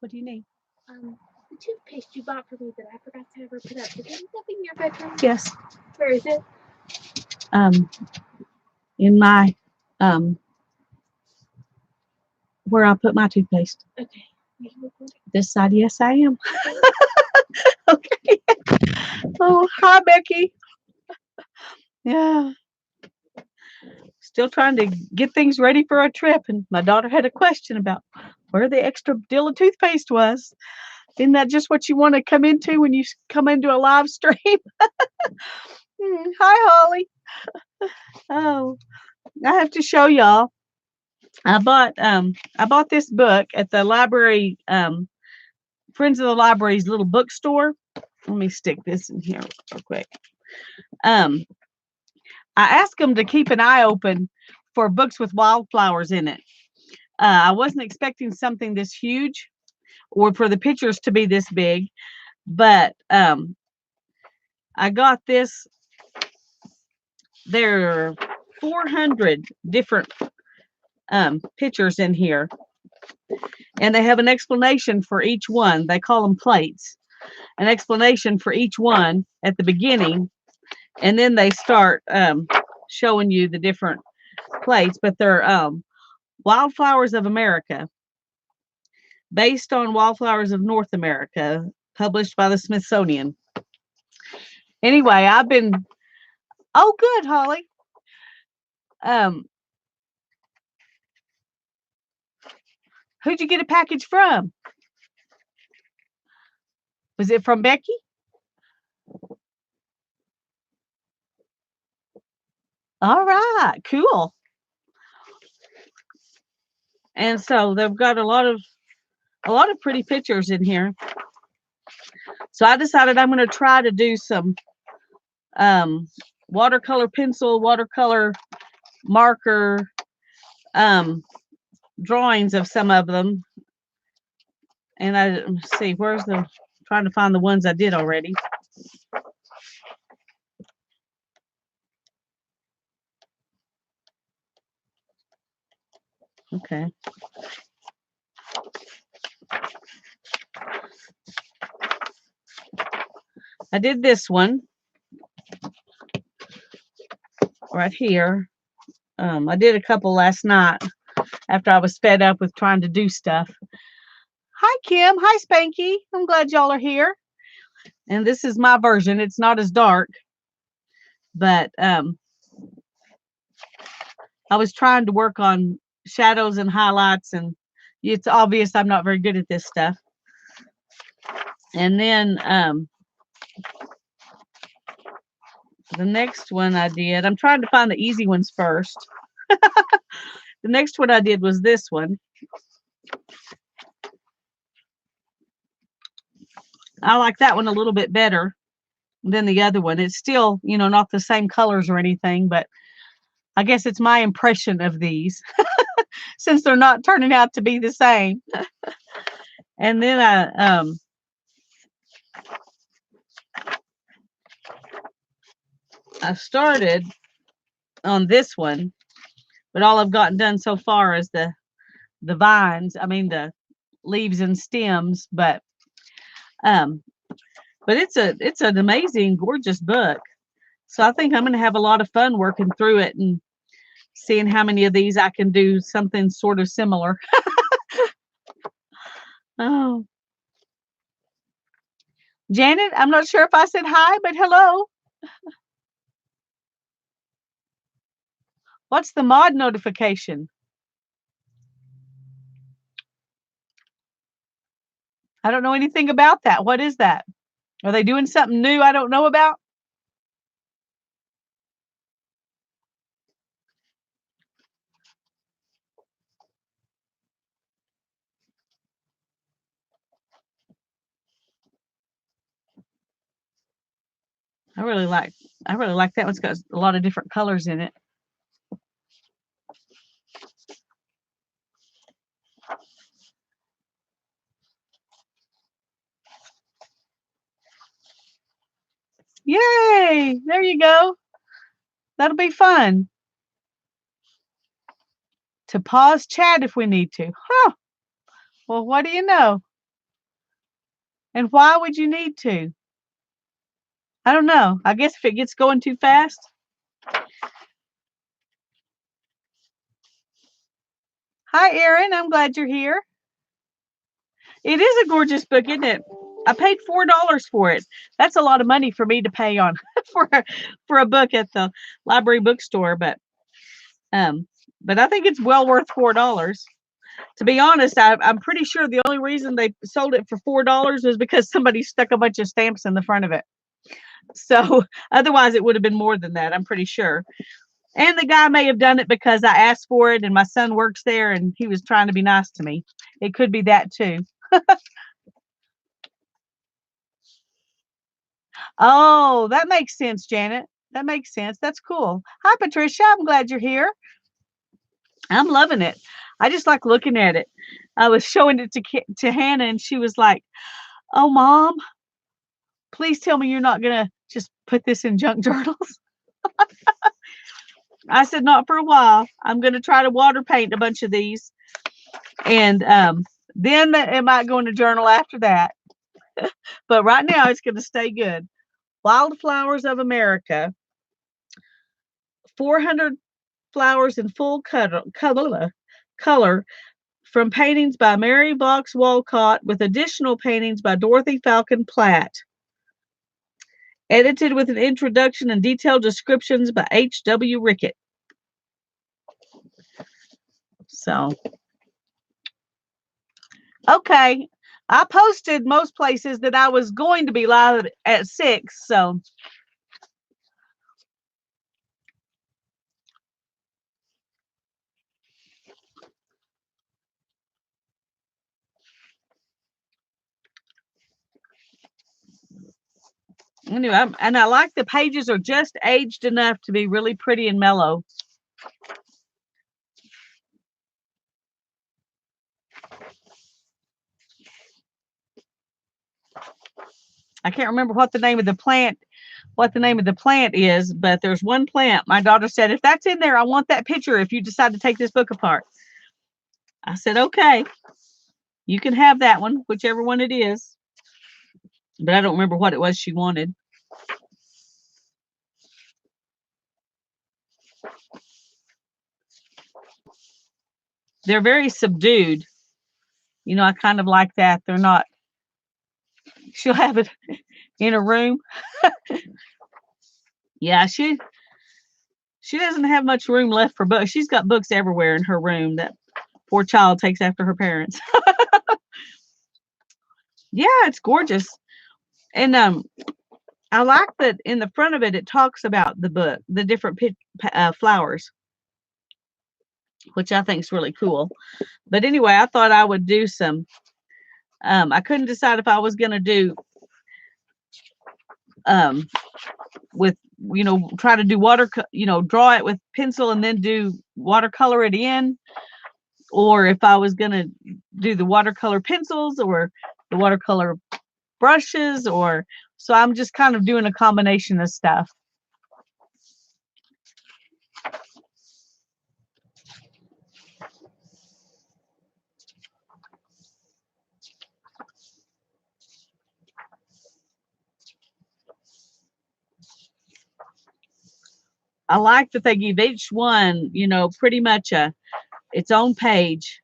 What do you need? The toothpaste you bought for me that I forgot to ever put up. Did it end up in your bedroom? Yes. Where is it? In my where I put my toothpaste. Okay. Are you recording? This side, yes, I am. Okay. Oh, hi, Becky. Yeah. Still trying to get things ready for a trip, and my daughter had a question about where the extra deal of toothpaste was. Isn't that just what you want to come into when you come into a live stream? Hi, Holly. Oh, I have to show y'all. I bought this book at the library, Friends of the Library's little bookstore. Let me stick this in here real quick. Um, I asked them to keep an eye open for books with wildflowers in it. I wasn't expecting something this huge or for the pictures to be this big, but I got this. There are 400 different pictures in here, and they have an explanation for each one. They call them plates. An explanation for each one at the beginning, and then they start showing you the different plates. But they're Wildflowers of America, based on Wildflowers of North America, published by the Smithsonian. Anyway, I've been. Oh, good, Holly. Um, who'd you get a package from? Was it from Becky? All right, cool. And so they've got a lot of pretty pictures in here. So I decided I'm going to try to do some watercolor pencil, watercolor marker drawings of some of them. And let's see, trying to find the ones I did already. Okay. I did this one right here. I did a couple last night after I was fed up with trying to do stuff. Hi, Kim. Hi, Spanky. I'm glad y'all are here. And this is my version. It's not as dark, but I was trying to work on shadows and highlights, and it's obvious I'm not very good at this stuff. And then the next one I did, I'm trying to find the easy ones first. The next one I did was this one. I like that one a little bit better than the other one. It's still, not the same colors or anything, but I guess it's my impression of these since they're not turning out to be the same. And then I started on this one, but all I've gotten done so far is the vines. I mean the leaves and stems, but it's an amazing, gorgeous book. So I think I'm going to have a lot of fun working through it and seeing how many of these I can do something sort of similar. Oh, Janet, I'm not sure if I said hi, but hello. What's the mod notification? I don't know anything about that. What is that? Are they doing something new I don't know about? I really like that one. It's got a lot of different colors in it. Yay! There you go. That'll be fun. To pause chat if we need to. Huh. Well, what do you know? And why would you need to? I don't know. I guess if it gets going too fast. Hi, Erin. I'm glad you're here. It is a gorgeous book, isn't it? I paid $4 for it. That's a lot of money for me to pay on for for a book at the library bookstore, um, but I think it's well worth $4. To be honest, I'm pretty sure the only reason they sold it for $4 was because somebody stuck a bunch of stamps in the front of it. So otherwise, it would have been more than that. I'm pretty sure. And the guy may have done it because I asked for it, and my son works there, and he was trying to be nice to me. It could be that too. Oh, that makes sense, Janet. That makes sense. That's cool. Hi, Patricia. I'm glad you're here. I'm loving it. I just like looking at it. I was showing it to Hannah, and she was like, "Oh, Mom, please tell me you're not gonna just put this in junk journals." I said, "Not for a while. I'm gonna try to water paint a bunch of these, and then it might go in a journal after that. But right now, it's gonna stay good." Wildflowers of America, 400 flowers in full color from paintings by Mary Vaux Walcott with additional paintings by Dorothy Falcon Platt. Edited with an introduction and detailed descriptions by H.W. Rickett. So, okay. I posted most places that I was going to be live at 6, so anyway, and I like the pages are just aged enough to be really pretty and mellow. I can't remember what the name of the plant is, but there's one plant. My daughter said, if that's in there, I want that picture if you decide to take this book apart. I said, okay, you can have that one, whichever one it is. But I don't remember what it was she wanted. They're very subdued. You know, I kind of like that. They're not, she'll have it in a room. Yeah, she doesn't have much room left for books. She's got books everywhere in her room. That poor child takes after her parents. Yeah, it's gorgeous. And I like that in the front of it, it talks about the book, the different flowers, which I think is really cool. But anyway, I thought I would do some. I couldn't decide if I was going to do with, try to do draw it with pencil and then do watercolor it in, or if I was going to do the watercolor pencils or the watercolor brushes, or so I'm just kind of doing a combination of stuff. I like that they give each one, pretty much its own page.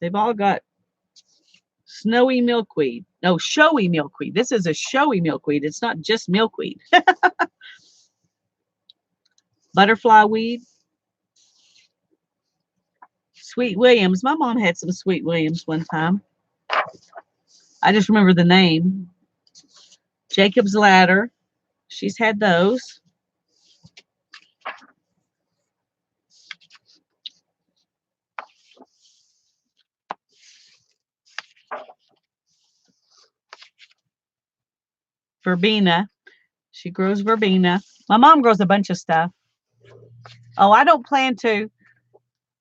They've all got snowy milkweed. No, showy milkweed. This is a showy milkweed. It's not just milkweed. Butterfly weed. Sweet Williams. My mom had some Sweet Williams one time. I just remember the name. Jacob's Ladder. She's had those. Verbena. She grows verbena. My mom grows a bunch of stuff. Oh, I don't plan to.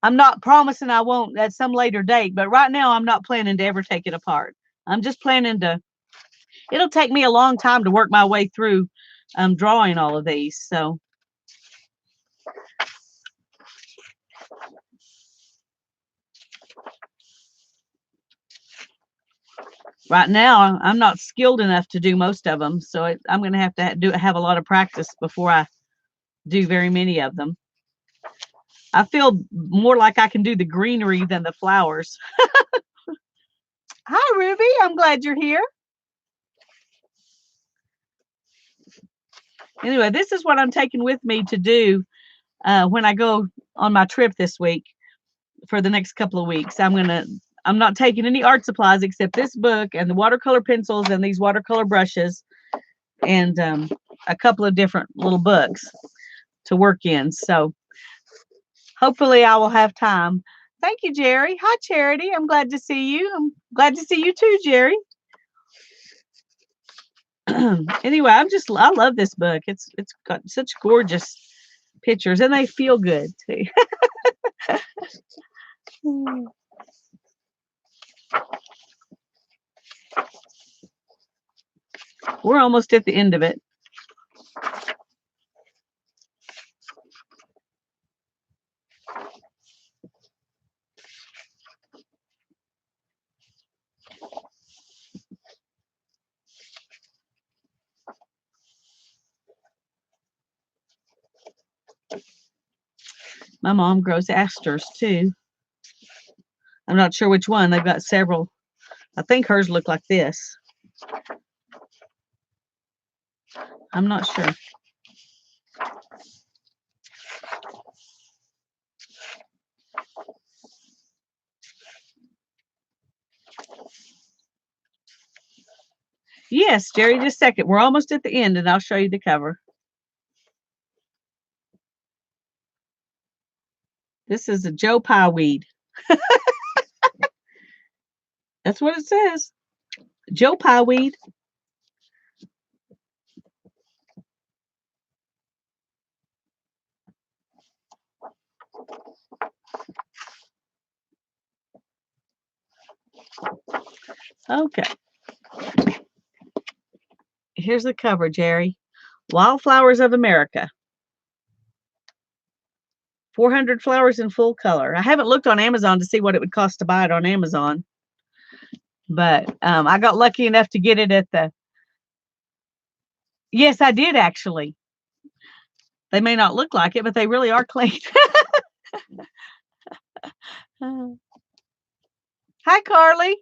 I'm not promising I won't at some later date, but right now I'm not planning to ever take it apart. I'm just planning to. It'll take me a long time to work my way through drawing all of these. So right now, I'm not skilled enough to do most of them, so I'm going to have a lot of practice before I do very many of them. I feel more like I can do the greenery than the flowers. Hi, Ruby. I'm glad you're here. Anyway, this is what I'm taking with me to do when I go on my trip this week for the next couple of weeks. I'm not taking any art supplies except this book and the watercolor pencils and these watercolor brushes and a couple of different little books to work in. So hopefully I will have time. Thank you, Jerry. Hi, Charity. I'm glad to see you. I'm glad to see you too, Jerry. Anyway, I love this book. It's got such gorgeous pictures and they feel good too. We're almost at the end of it. My mom grows asters too. I'm not sure which one. They've got several. I think hers look like this. I'm not sure. Yes, Jerry, just a second. We're almost at the end and I'll show you the cover. This is a Joe Pye weed. That's what it says. Joe Pye weed. Okay. Here's the cover, Jerry. Wildflowers of America. 400 flowers in full color. I haven't looked on Amazon to see what it would cost to buy it on Amazon. But I got lucky enough to get it at the... Yes, I did actually. They may not look like it, but they really are clean. Hi, Carly.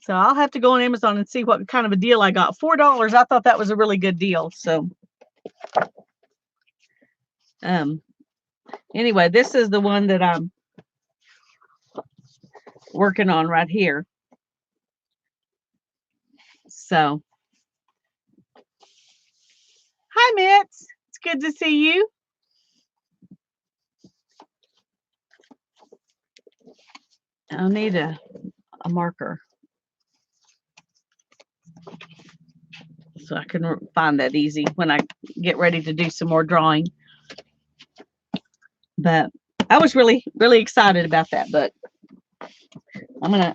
So I'll have to go on Amazon and see what kind of a deal I got. $4. I thought that was a really good deal. So anyway, this is the one that I'm working on right here. So hi, Mitz. It's good to see you. I'll need a marker so I can find that easy when I get ready to do some more drawing. But I was really, really excited about that book. I'm going to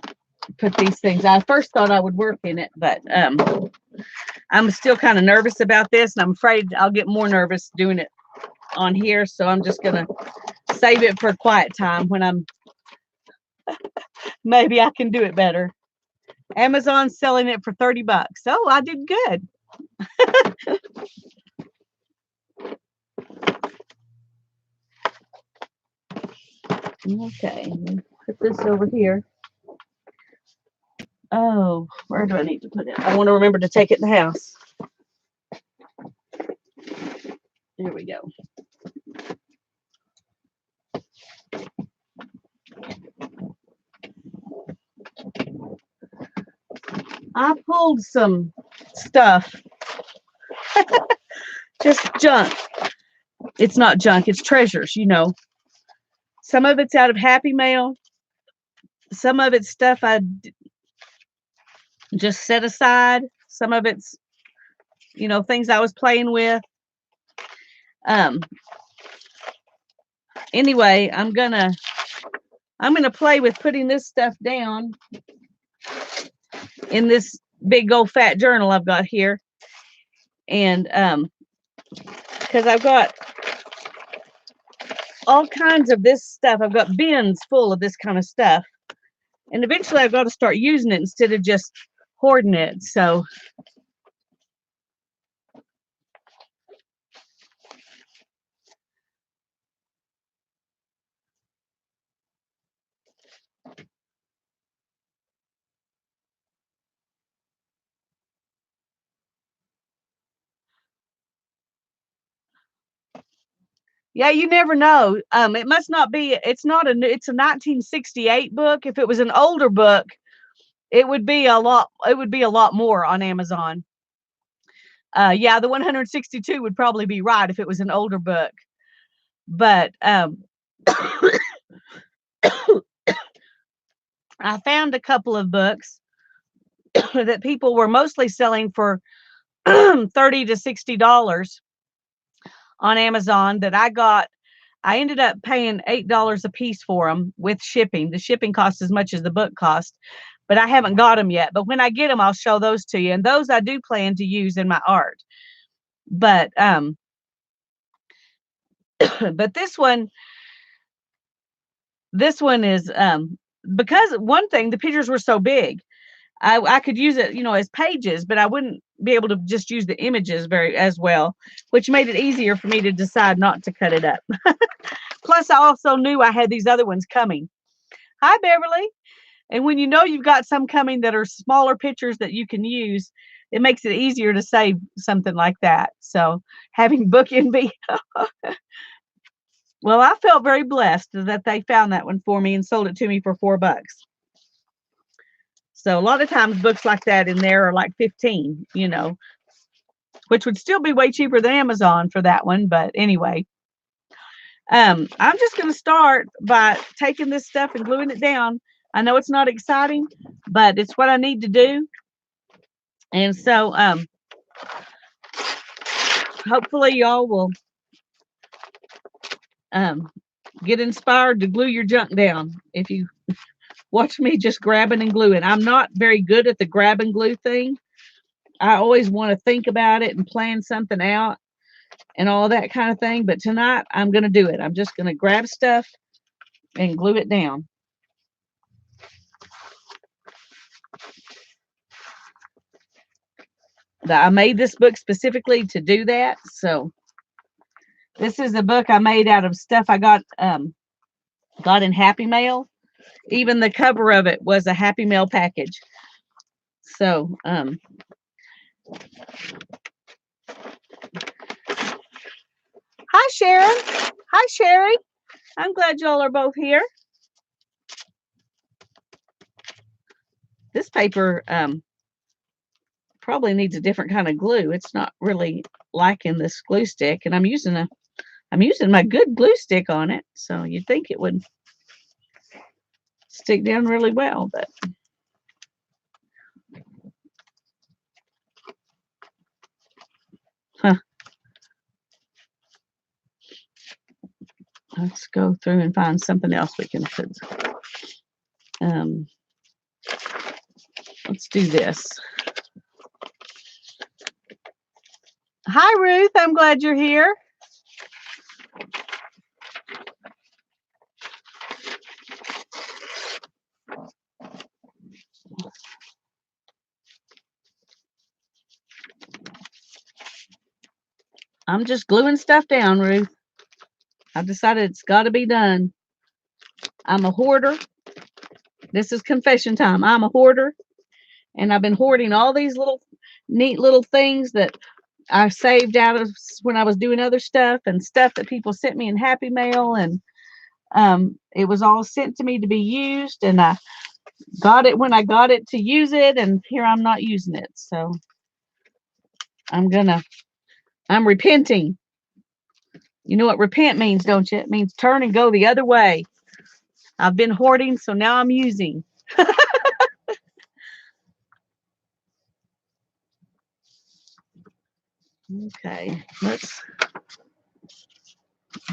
put these things. I first thought I would work in it, but I'm still kind of nervous about this, and I'm afraid I'll get more nervous doing it on here. So I'm just going to save it for quiet time when I'm maybe I can do it better. Amazon's selling it for $30. Oh, I did good. Okay, put this over here. Oh, where do I need to put it? I want to remember to take it in the house. There we go. I pulled some stuff. Just junk. It's not junk, it's treasures, you know. Some of it's out of Happy Mail. Some of it's stuff I just set aside. Some of it's, you know, things I was playing with. Anyway, I'm gonna play with putting this stuff down in this big old fat journal I've got here. And because I've got all kinds of this stuff. I've got bins full of this kind of stuff. And eventually I've got to start using it instead of just hoarding it. So yeah, you never know. It must not be. It's not a. It's a 1968 book. If it was an older book, it would be a lot. It would be a lot more on Amazon. Yeah, the 162 would probably be right if it was an older book. But I found a couple of books that people were mostly selling for $30 to $60 on Amazon that I got. I ended up paying $8 a piece for them with shipping. The shipping cost as much as the book cost, but I haven't got them yet. But when I get them, I'll show those to you. And those I do plan to use in my art. But but this one is because one thing, the pictures were so big. I could use it, as pages, but I wouldn't be able to just use the images very as well, which made it easier for me to decide not to cut it up. Plus, I also knew I had these other ones coming. Hi, Beverly. And when you know you've got some coming that are smaller pictures that you can use, it makes it easier to save something like that. So having book envy. Well, I felt very blessed that they found that one for me and sold it to me for $4. So a lot of times books like that in there are like 15, which would still be way cheaper than Amazon for that one. But anyway, I'm just going to start by taking this stuff and gluing it down. I know it's not exciting, but it's what I need to do. And so hopefully y'all will get inspired to glue your junk down if you watch me just grabbing and gluing. I'm not very good at the grab and glue thing. I always want to think about it and plan something out and all that kind of thing. But tonight I'm going to do it. I'm just going to grab stuff and glue it down. I made this book specifically to do that. So this is a book I made out of stuff I got in Happy Mail. Even the cover of it was a Happy Mail package. So hi Sharon. Hi Sherry. I'm glad y'all are both here. This paper probably needs a different kind of glue. It's not really liking this glue stick, and I'm using my good glue stick on it, so you'd think it would stick down really well, but let's go through and find something else we can put. Let's do this. Hi, Ruth. I'm glad you're here. I'm just gluing stuff down, Ruth. I've decided it's got to be done. I'm a hoarder. This is confession time. I'm a hoarder, and I've been hoarding all these little neat little things that I saved out of when I was doing other stuff and stuff that people sent me in Happy Mail, and it was all sent to me to be used, and I got it when I got it to use it, and here I'm not using it. So I'm repenting. You know what repent means, don't you? It means turn and go the other way. I've been hoarding, so now I'm using. Okay, let's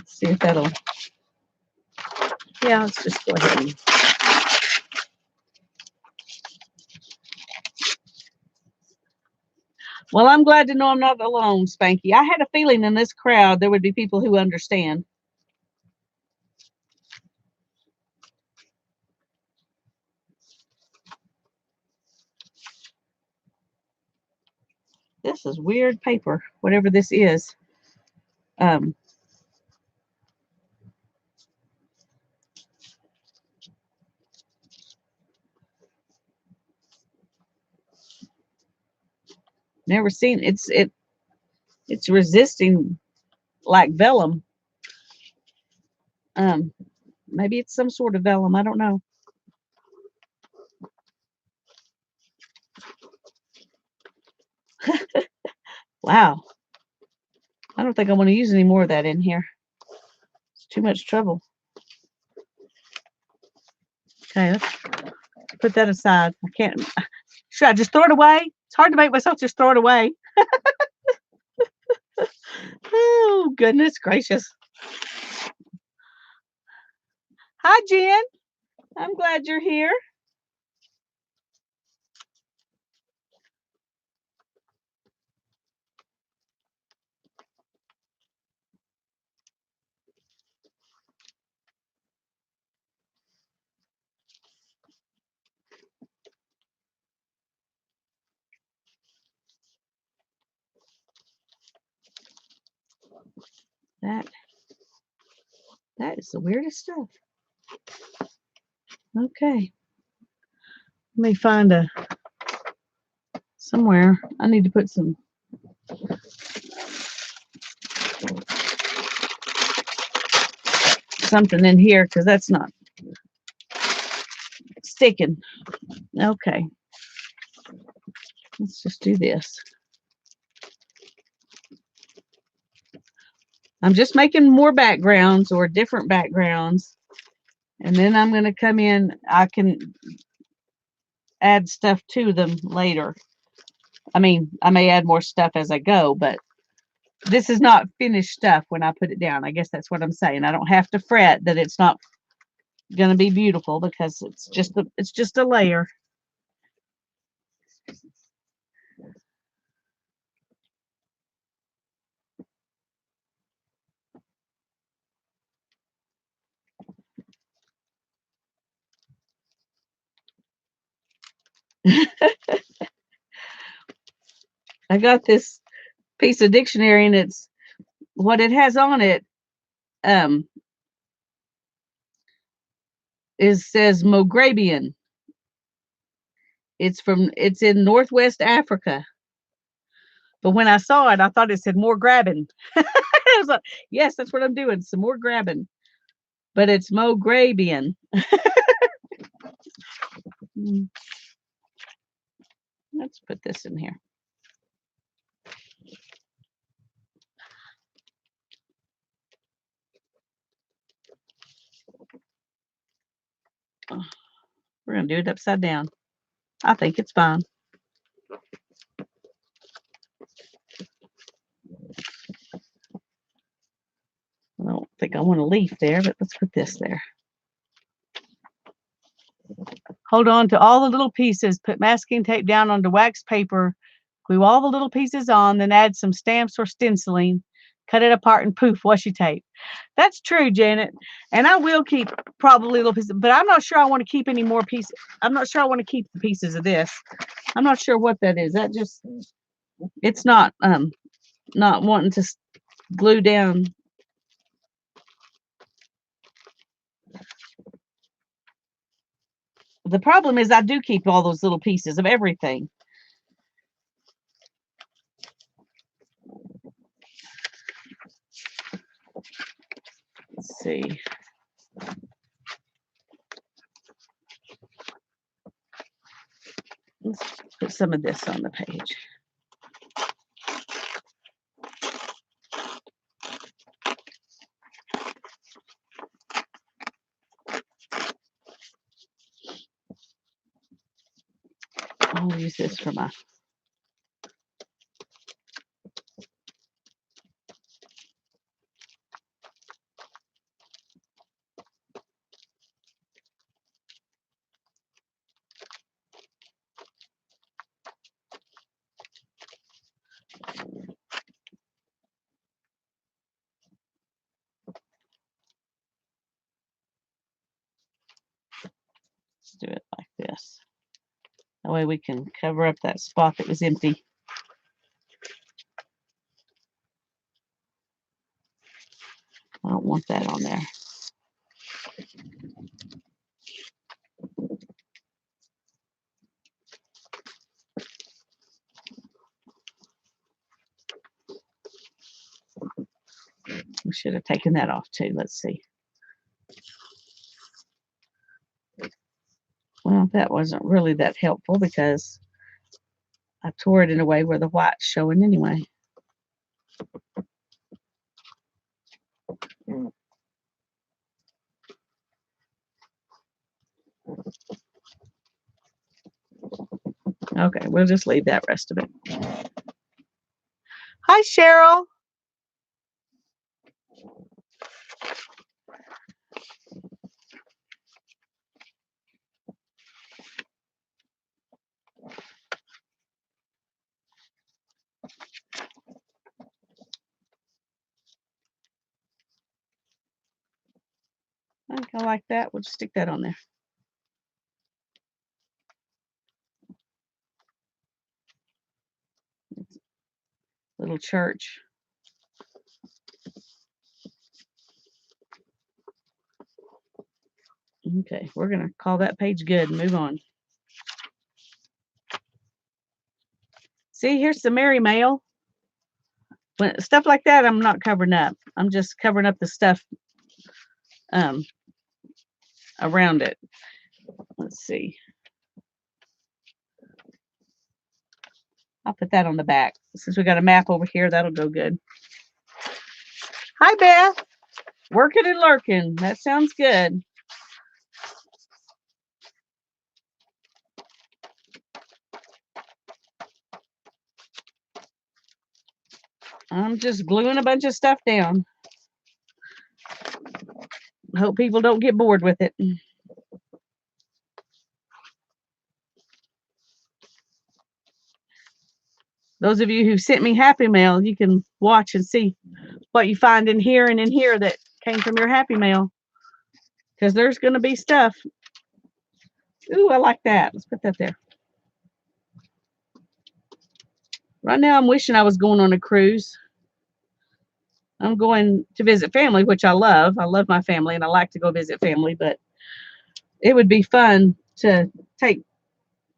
see if that'll. Yeah, let's just go ahead and. Well, I'm glad to know I'm not alone, Spanky. I had a feeling in this crowd there would be people who understand. This is weird paper, whatever this is. Um, Never seen it's resisting like vellum. Um, Maybe it's some sort of vellum. I don't know. Wow. I don't think I want to use any more of that in here. It's too much trouble. Okay, let's put that aside. I can't. Should I just throw it away? It's hard to make myself just throw it away. Oh, goodness gracious. Hi, Jen. I'm glad you're here. That that is the weirdest stuff. Okay. Let me find a somewhere. I need to put something in here because that's not sticking. Okay. Let's just do this. I'm just making more backgrounds or different backgrounds. And then I'm going to come in. I can add stuff to them later. I mean, I may add more stuff as I go, but this is not finished stuff when I put it down. I guess that's what I'm saying. I don't have to fret that it's not going to be beautiful because it's just a layer. I got this piece of dictionary and it's what it has on it um is says Mograbian. It's in Northwest Africa. But when I saw it, I thought it said more grabbing. I was like, yes, that's what I'm doing. Some more grabbing. But it's Mograbian. Let's put this in here. We're going to do it upside down. I think it's fine. I don't think I want a leaf there, but let's put this there. Hold on to all the little pieces. Put masking tape down onto wax paper. Glue all the little pieces on, then add some stamps or stenciling. Cut it apart and poof, washi tape. That's true, Janet. And I will keep probably little pieces, but I'm not sure I want to keep any more pieces. I'm not sure I want to keep the pieces of this. I'm not sure what that is. That just, it's not wanting to glue down. The problem is I do keep all those little pieces of everything. Let's see. Let's put some of this on the page. I'll use this for my do it like this. That way we can cover up that spot that was empty. I don't want that on there. We should have taken that off too. Let's see. Well, that wasn't really that helpful because I tore it in a way where the white's showing anyway. Okay, we'll just leave that rest of it. Hi, Cheryl. I think I like that. We'll just stick that on there. Little church. Okay, we're going to call that page good and move on. See, here's the Mary mail. When stuff like that, I'm not covering up. I'm just covering up the stuff around it. Let's see. I'll put that on the back. Since we got a map over here, that'll go good. Hi, Beth. Working and lurking. That sounds good. I'm just gluing a bunch of stuff down. Hope people don't get bored with it. Those of you who sent me Happy Mail, you can watch and see what you find in here and in here that came from your Happy Mail. Because there's going to be stuff. Ooh, I like that. Let's put that there. Right now, I'm wishing I was going on a cruise. I'm going to visit family, which I love. I love my family, and I like to go visit family. But it would be fun to take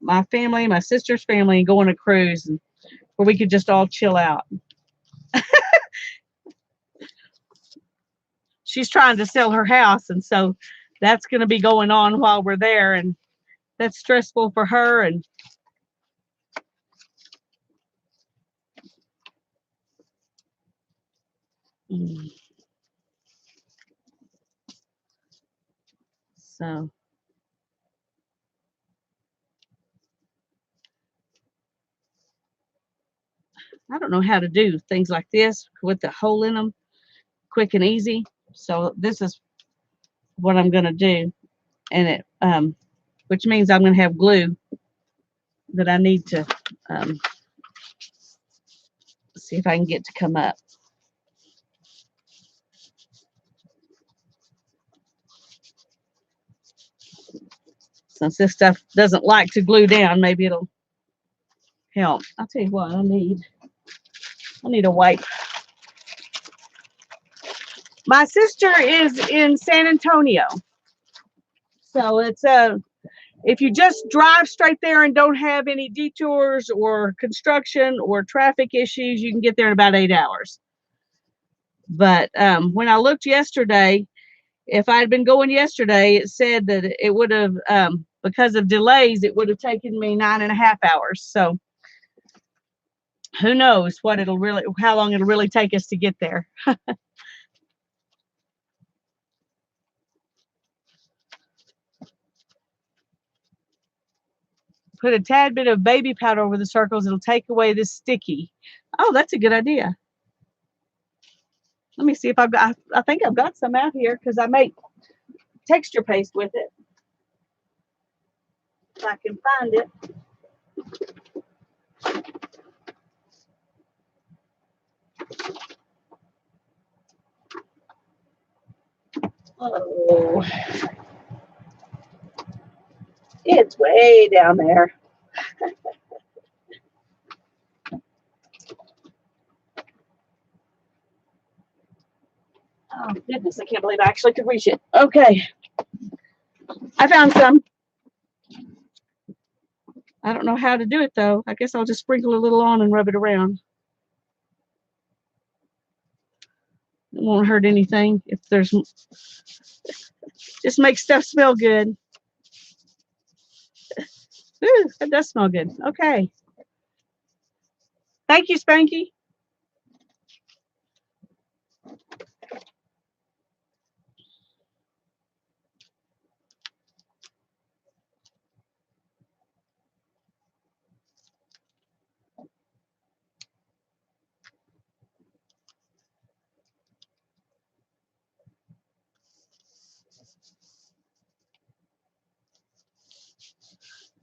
my family, my sister's family, and go on a cruise where we could just all chill out. She's trying to sell her house, and so that's going to be going on while we're there, and that's stressful for her. And so I don't know how to do things like this with the hole in them quick and easy. So this is what I'm going to do, and it which means I'm going to have glue that I need to see if I can get to come up. Since this stuff doesn't like to glue down, maybe it'll help. I'll tell you what, I need a wipe. My sister is in San Antonio. So it's if you just drive straight there and don't have any detours or construction or traffic issues, you can get there in about 8 hours. But when I looked yesterday, if I had been going yesterday, it said that it would have, because of delays, it would have taken me 9.5 hours. So who knows how long it'll really take us to get there. Put a tad bit of baby powder over the circles. It'll take away this sticky. Oh, that's a good idea. Let me see if I think I've got some out here because I make texture paste with it. If I can find it. Oh. It's way down there. Oh, goodness, I can't believe I actually could reach it. Okay. I found some. I don't know how to do it, though. I guess I'll just sprinkle a little on and rub it around. It won't hurt anything if there's... Just make stuff smell good. Ooh, that does smell good. Okay. Thank you, Spanky.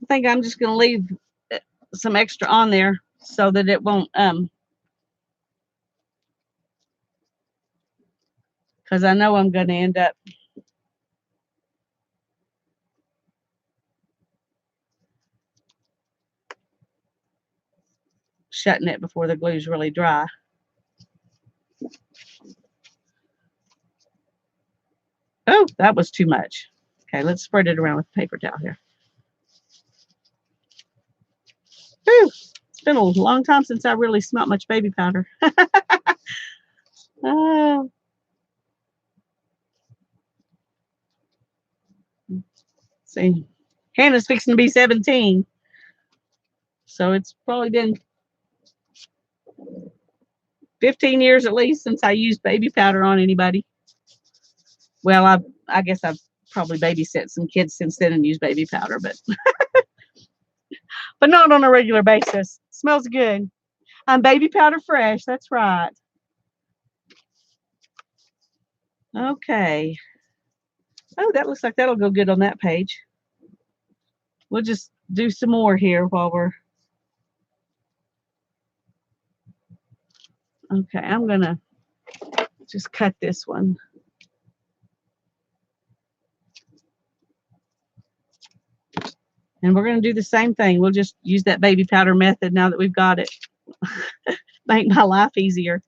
I think I'm just going to leave some extra on there so that it won't, because I know I'm going to end up shutting it before the glue's really dry. Oh, that was too much. Okay, let's spread it around with a paper towel here. Whew, it's been a long time since I really smelt much baby powder. See, Hannah's fixing to be 17. So it's probably been 15 years at least since I used baby powder on anybody. Well, I guess I've probably babysat some kids since then and used baby powder, but but not on a regular basis. Smells good. I'm baby powder fresh. That's right. Okay. Oh, that looks like that'll go good on that page. We'll just do some more here while we're... Okay, I'm going to just cut this one. And we're going to do the same thing. We'll just use that baby powder method now that we've got it. Make my life easier.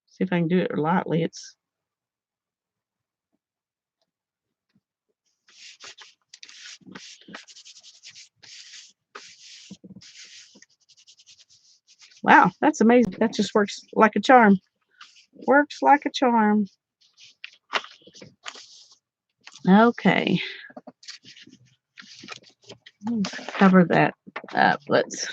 See if I can do it lightly. It's... Wow, that's amazing. That just works like a charm. Works like a charm. Okay. Cover that up. Let's...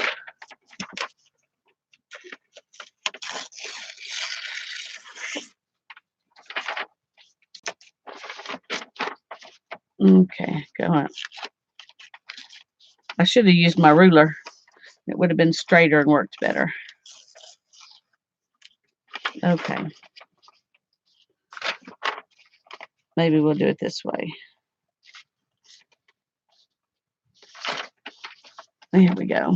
Okay, go on. I should have used my ruler. It would have been straighter and worked better. Okay. Maybe we'll do it this way. There we go.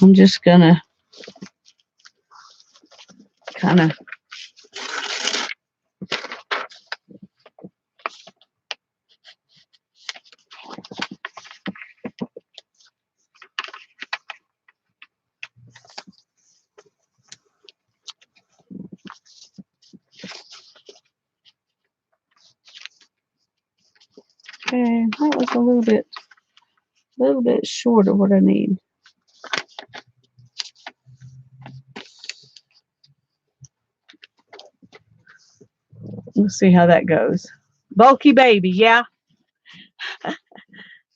I'm just gonna kind of okay, that was a little bit short of what I need. Let's see how that goes. Bulky baby, yeah.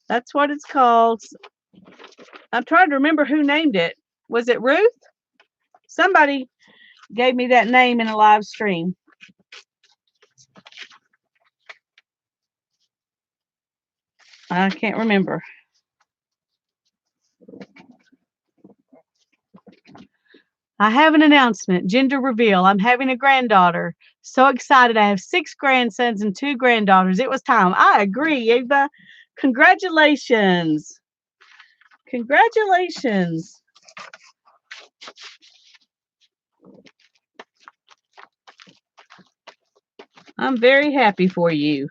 That's what it's called. I'm trying to remember who named it. Was it Ruth? Somebody gave me that name in a live stream. I can't remember. I have an announcement. Gender reveal. I'm having a granddaughter. So excited. I have 6 grandsons and 2 granddaughters. It was time. I agree, Ava. Congratulations. Congratulations. I'm very happy for you.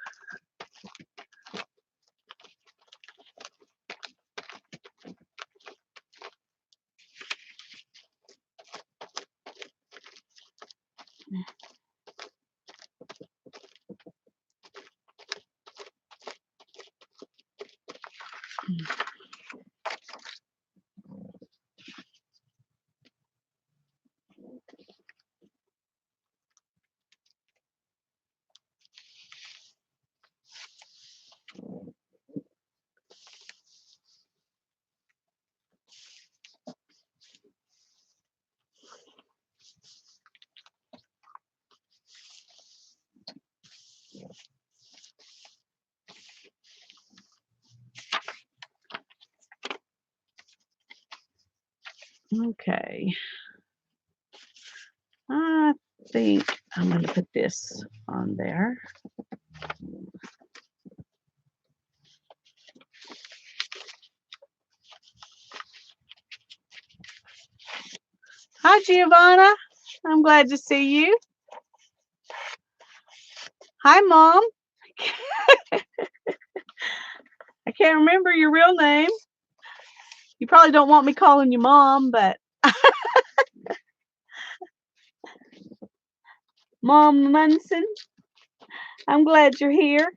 Okay. I think I'm going to put this on there. Hi, Giovanna. I'm glad to see you. Hi, Mom. I can't remember your real name. You probably don't want me calling you Mom, but Mom Munson, I'm glad you're here.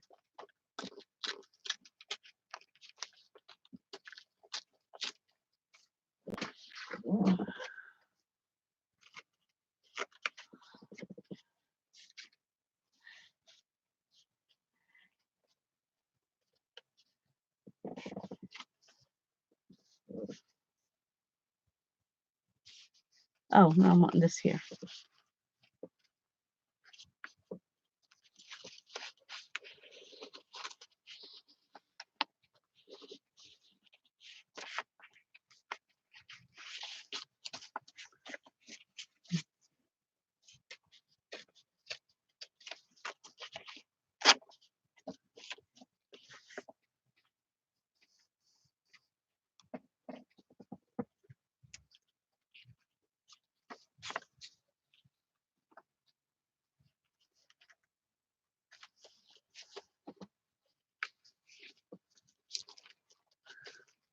Oh, no, I'm wanting this here.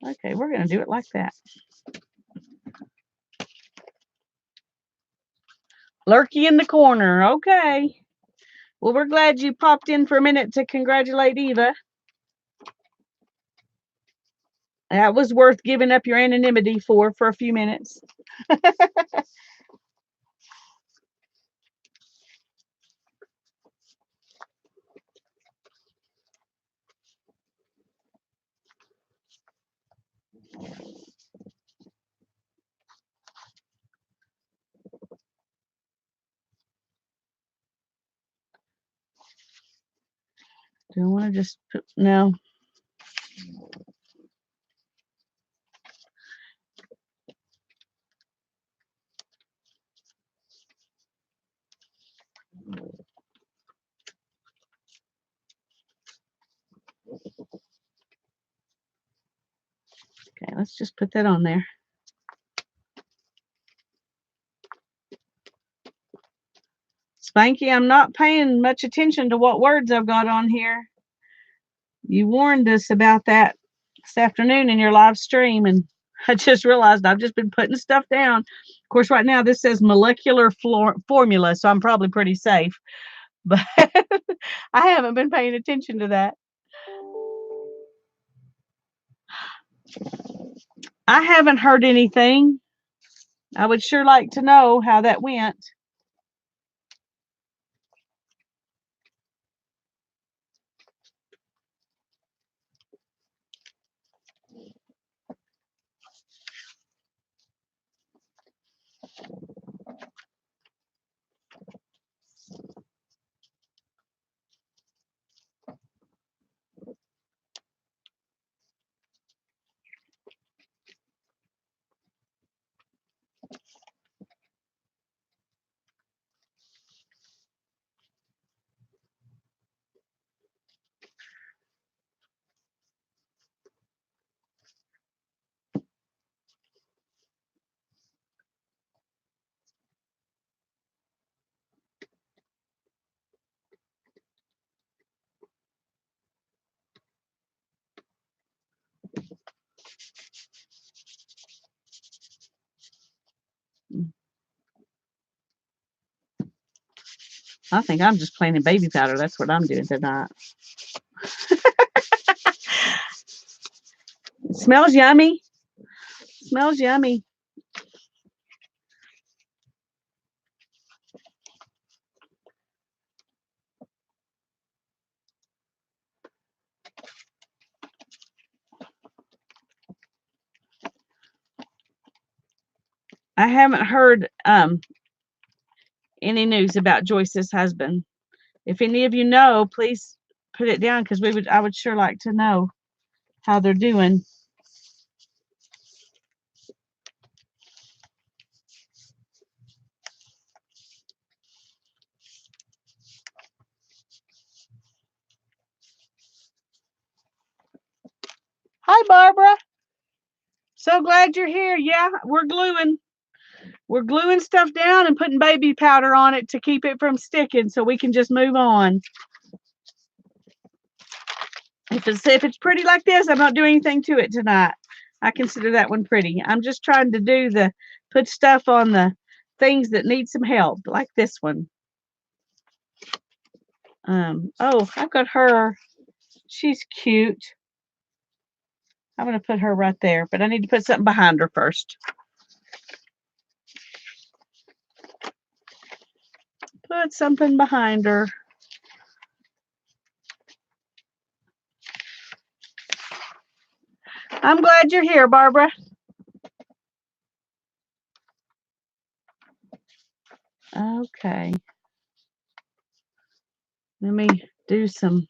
Okay, we're going to do it like that. Lurky in the corner. Okay. Well, we're glad you popped in for a minute to congratulate Eva. That was worth giving up your anonymity for a few minutes. Do I want to just put, no. Okay, let's just put that on there. Spanky, I'm not paying much attention to what words I've got on here. You warned us about that this afternoon in your live stream, and I just realized I've just been putting stuff down. Of course, right now this says molecular formula, so I'm probably pretty safe, but I haven't been paying attention to that. I haven't heard anything. I would sure like to know how that went. I think I'm just playing in baby powder. That's what I'm doing tonight. It smells yummy. Smells yummy. I haven't heard any news about Joyce's husband. If any of you know, please put it down because I would sure like to know how they're doing. Hi, Barbara. So glad you're here. Yeah, we're gluing. We're gluing stuff down and putting baby powder on it to keep it from sticking so we can just move on. If it's pretty like this, I'm not doing anything to it tonight. I consider that one pretty. I'm just trying to put stuff on the things that need some help, like this one. Oh, I've got her. She's cute. I'm going to put her right there, but I need to put something behind her first. Put something behind her. I'm glad you're here, Barbara. Okay. Let me do some.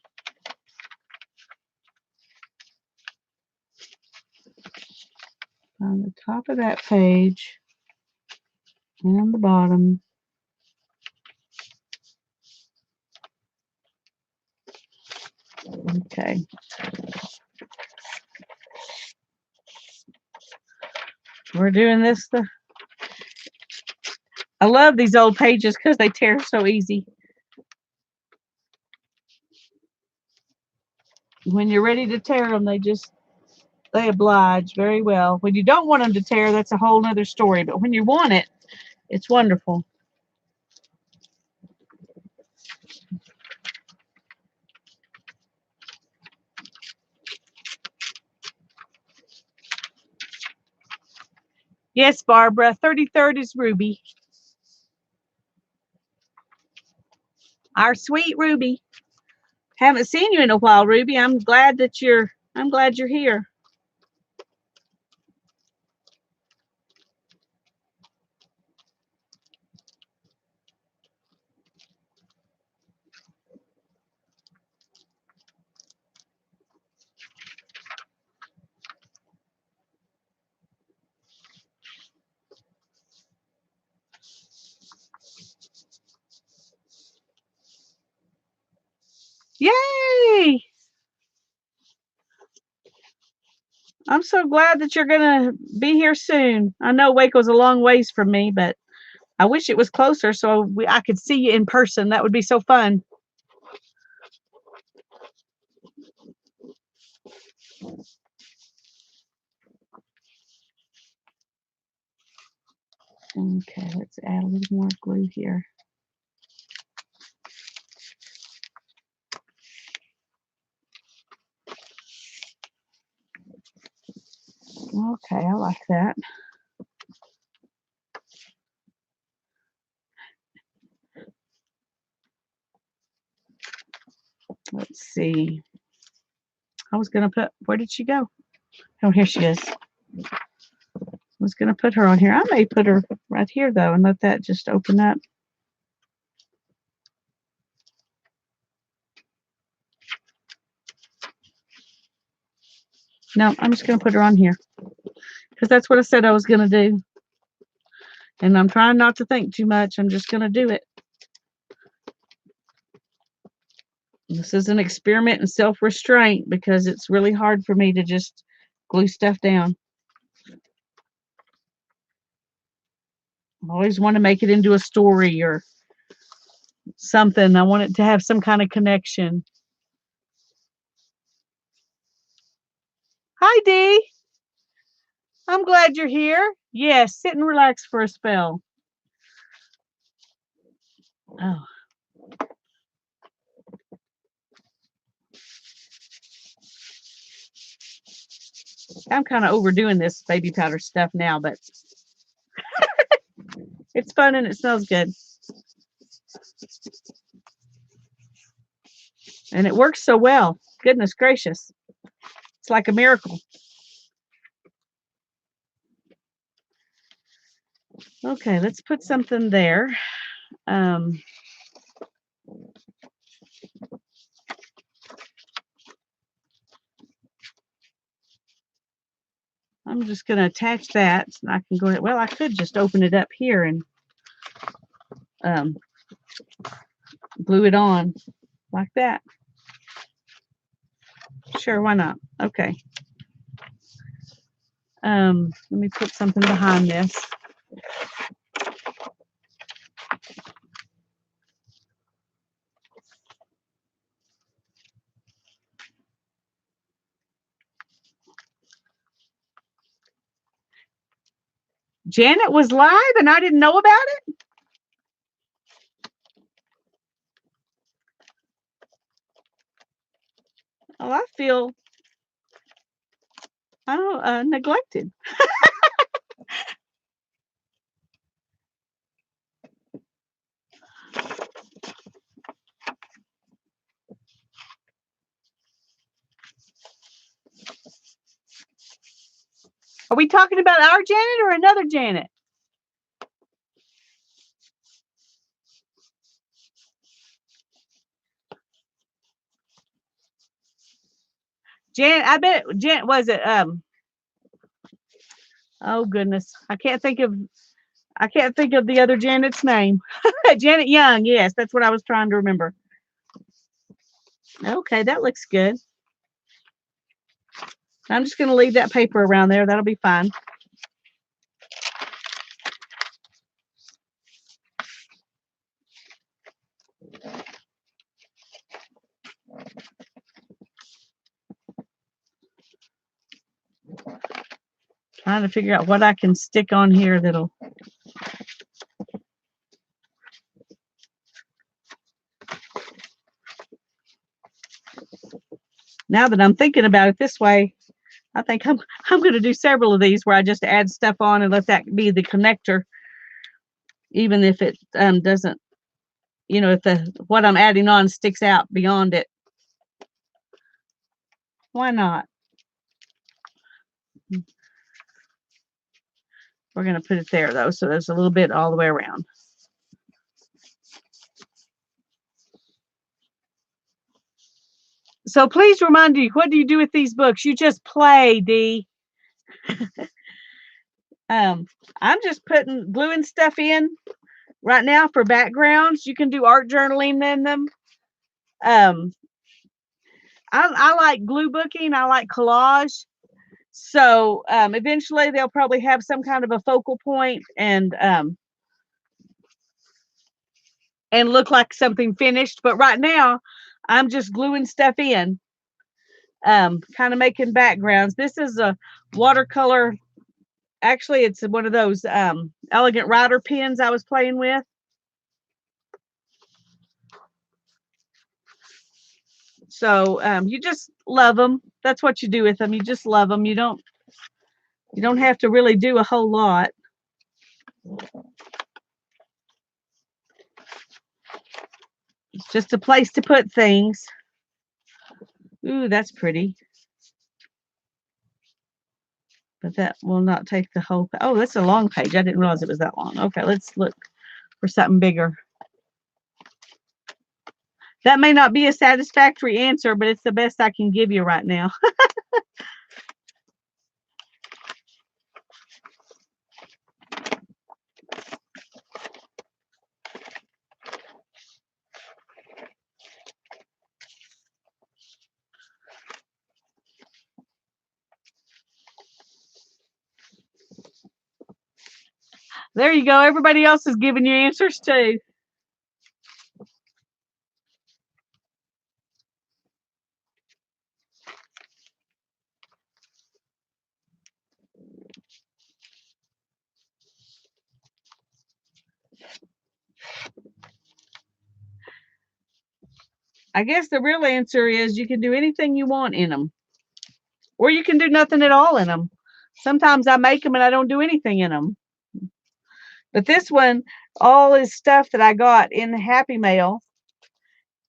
On the top of that page and on the bottom. Okay. We're doing this. I love these old pages because they tear so easy. When you're ready to tear them, they oblige very well. When you don't want them to tear, that's a whole nother story. But when you want it, it's wonderful. Yes, Barbara. 33rd is Ruby. Our sweet Ruby. Haven't seen you in a while, Ruby. I'm glad you're here. Yay! I'm so glad that you're going to be here soon. I know Waco's a long ways from me, but I wish it was closer so I could see you in person. That would be so fun. Okay, let's add a little more glue here. Okay, I like that. Let's see. I was going to where did she go? Oh, here she is. I was going to put her on here. I may put her right here, though, and let that just open up. No, I'm just going to put her on here because that's what I said I was going to do. And I'm trying not to think too much. I'm just going to do it. This is an experiment in self-restraint because it's really hard for me to just glue stuff down. I always want to make it into a story or something. I want it to have some kind of connection. Hi, Dee. I'm glad you're here. Yes, sit and relax for a spell. Oh, I'm kind of overdoing this baby powder stuff now, but it's fun and it smells good. And it works so well. Goodness gracious. It's like a miracle. Okay, let's put something there. I'm just going to attach that. And I can go ahead. Well, I could just open it up here and glue it on like that. Sure, why not? Okay. Let me put something behind this. Janet was live and I didn't know about it. Oh, I feel neglected. Are we talking about our Janet or another Janet? Janet, I bet Janet was it oh goodness. I can't think of the other Janet's name. Janet Young, yes, that's what I was trying to remember. Okay, that looks good. I'm just going to leave that paper around there. That'll be fine. Trying to figure out what I can stick on here that'll. Now that I'm thinking about it this way, I think I'm going to do several of these where I just add stuff on and let that be the connector, even if it doesn't, if what I'm adding on sticks out beyond it. Why not? We're going to put it there though, so there's a little bit all the way around. So please remind you, what do you do with these books? You just play, Dee. I'm just gluing stuff in right now for backgrounds. You can do art journaling in them. I like glue booking. I like collage. So eventually they'll probably have some kind of a focal point and look like something finished. But right now, I'm just gluing stuff in, kind of making backgrounds. This is a watercolor. Actually, it's one of those elegant writer pens I was playing with. So you just love them. That's what you do with them. You just love them. You don't have to really do a whole lot. It's just a place to put things. Ooh, that's pretty. But that will not take the whole. Oh, that's a long page. I didn't realize it was that long. Okay, let's look for something bigger. That may not be a satisfactory answer, but it's the best I can give you right now. There you go. Everybody else is giving you answers too. I guess the real answer is you can do anything you want in them. Or you can do nothing at all in them. Sometimes I make them and I don't do anything in them. But this one, all is stuff that I got in the Happy Mail.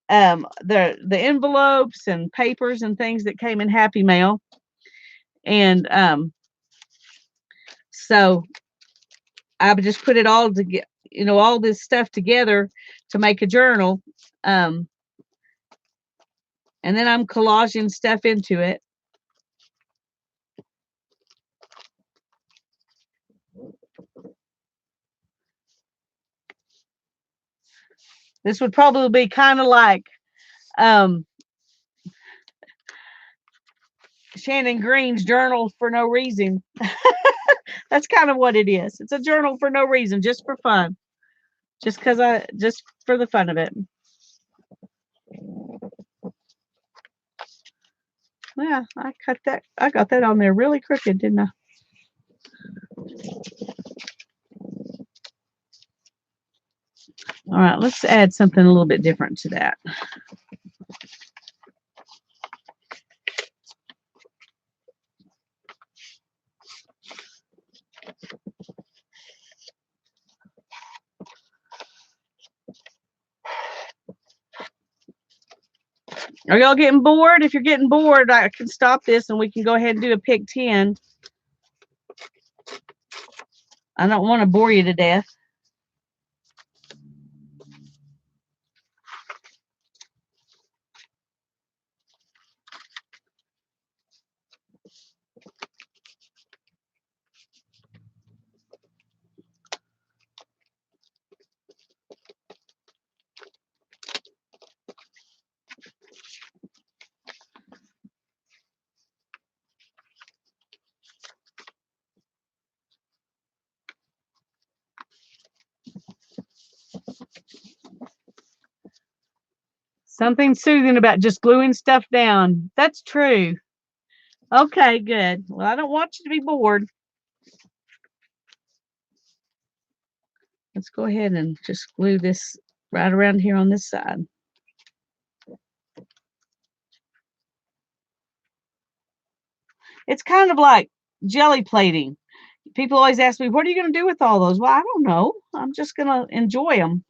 The envelopes and papers and things that came in Happy Mail. And so I would just put it all together, all this stuff together to make a journal. And then I'm collaging stuff into it. This would probably be kind of like Shannon Green's journal for no reason. That's kind of what it is. It's a journal for no reason, just for fun. Just for the fun of it. Yeah, I got that on there really crooked, didn't I? All right, let's add something a little bit different to that. Are y'all getting bored? If you're getting bored, I can stop this and we can go ahead and do a pick 10. I don't want to bore you to death. Something soothing about just gluing stuff down. That's true. Okay, good. Well, I don't want you to be bored. Let's go ahead and just glue this right around here on this side. It's kind of like jelly plating. People always ask me, what are you going to do with all those? Well, I don't know. I'm just going to enjoy them,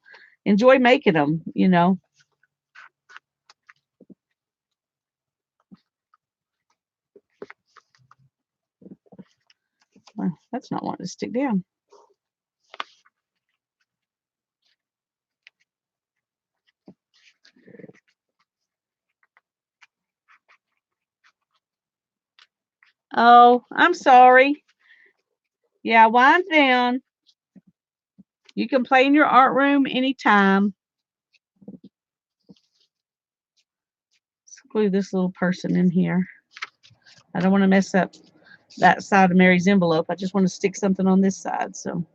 enjoy making them, Well, that's not wanting to stick down. Oh, I'm sorry. Yeah, wind down. You can play in your art room anytime. Let's glue this little person in here. I don't want to mess up that side of Mary's envelope. I just want to stick something on this side. So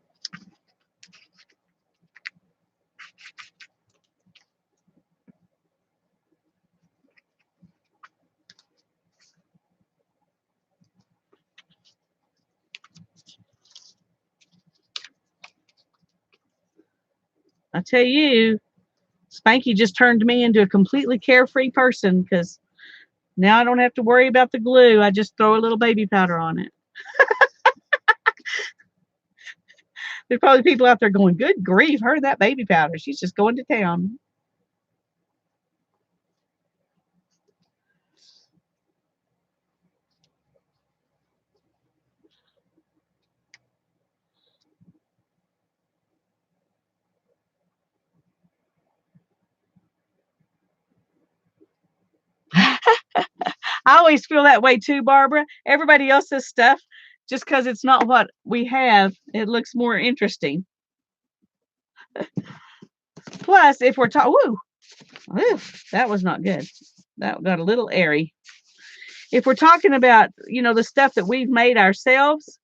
I tell you, Spanky just turned me into a completely carefree person because now I don't have to worry about the glue. I just throw a little baby powder on it. There's probably people out there going, good grief, her that baby powder. She's just going to town. I always feel that way too, Barbara. Everybody else's stuff, just because it's not what we have, it looks more interesting. Plus, if we're talking, that was not good. That got a little airy. If we're talking about, the stuff that we've made ourselves,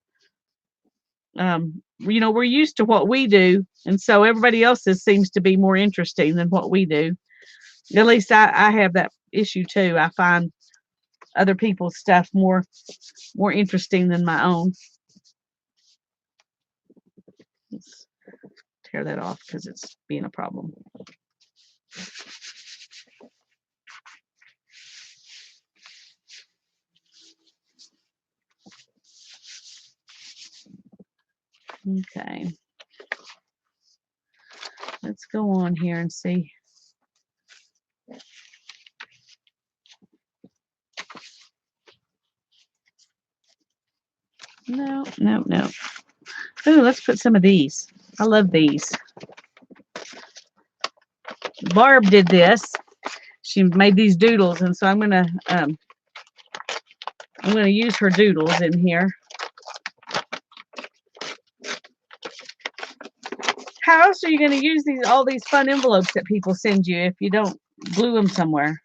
we're used to what we do. And so everybody else's seems to be more interesting than what we do. At least I have that issue too. I find other people's stuff more interesting than my own. Let's tear that off because it's being a problem. Okay. Let's go on here and see. No, no, no. Ooh, let's put some of these. I love these. Barb did this. She made these doodles, and so I'm gonna use her doodles in here. How else are you gonna use all these fun envelopes that people send you if you don't glue them somewhere?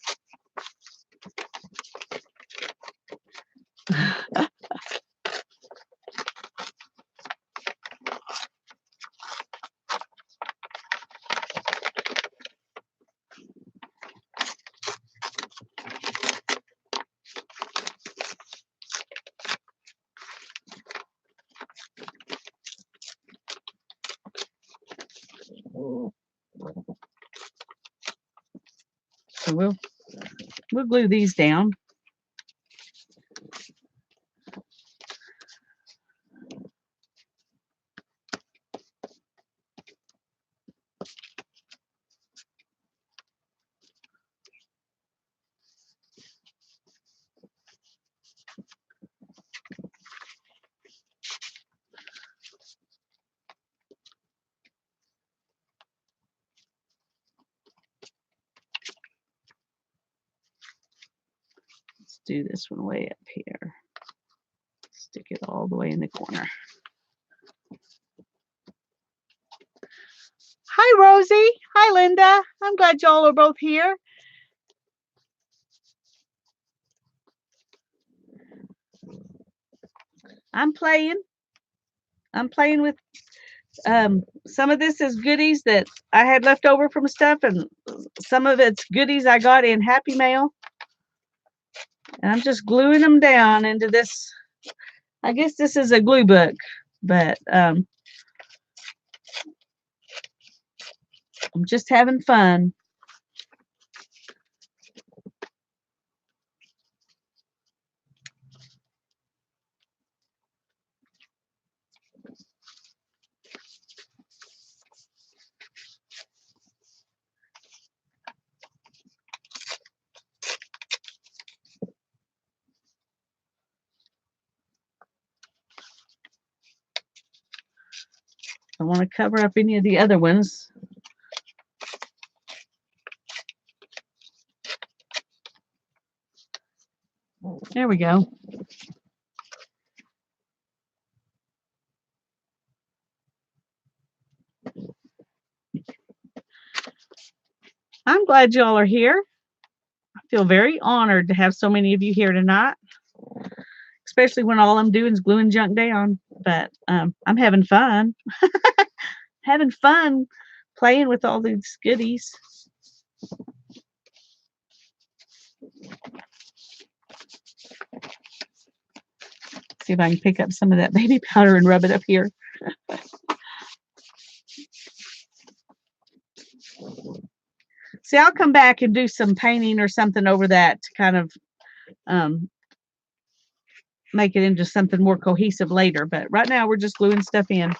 So we'll glue these down. Let's do this one way up here. Stick it all the way in the corner. Hi, Rosie. Hi, Linda. I'm glad y'all are both here. I'm playing with some of this is goodies that I had left over from stuff, and some of it's goodies I got in Happy Mail. And I'm just gluing them down into this. I guess this is a glue book, but I'm just having fun. I want to cover up any of the other ones. There we go. I'm glad y'all are here. I feel very honored to have so many of you here tonight, especially when all I'm doing is gluing junk down. But I'm having fun. Having fun playing with all these goodies. See if I can pick up some of that baby powder and rub it up here. See, I'll come back and do some painting or something over that to kind of make it into something more cohesive later. But right now, we're just gluing stuff in.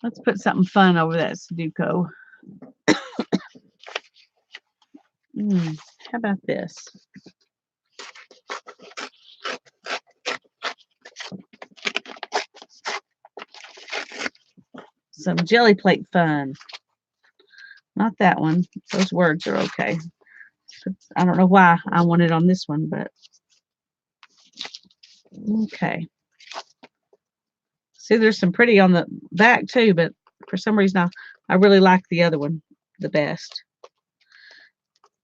Let's put something fun over that Sudoku. How about this? Some jelly plate fun. Not that one. Those words are okay. I don't know why I want it on this one, but okay. See, there's some pretty on the back too, but for some reason I really like the other one the best.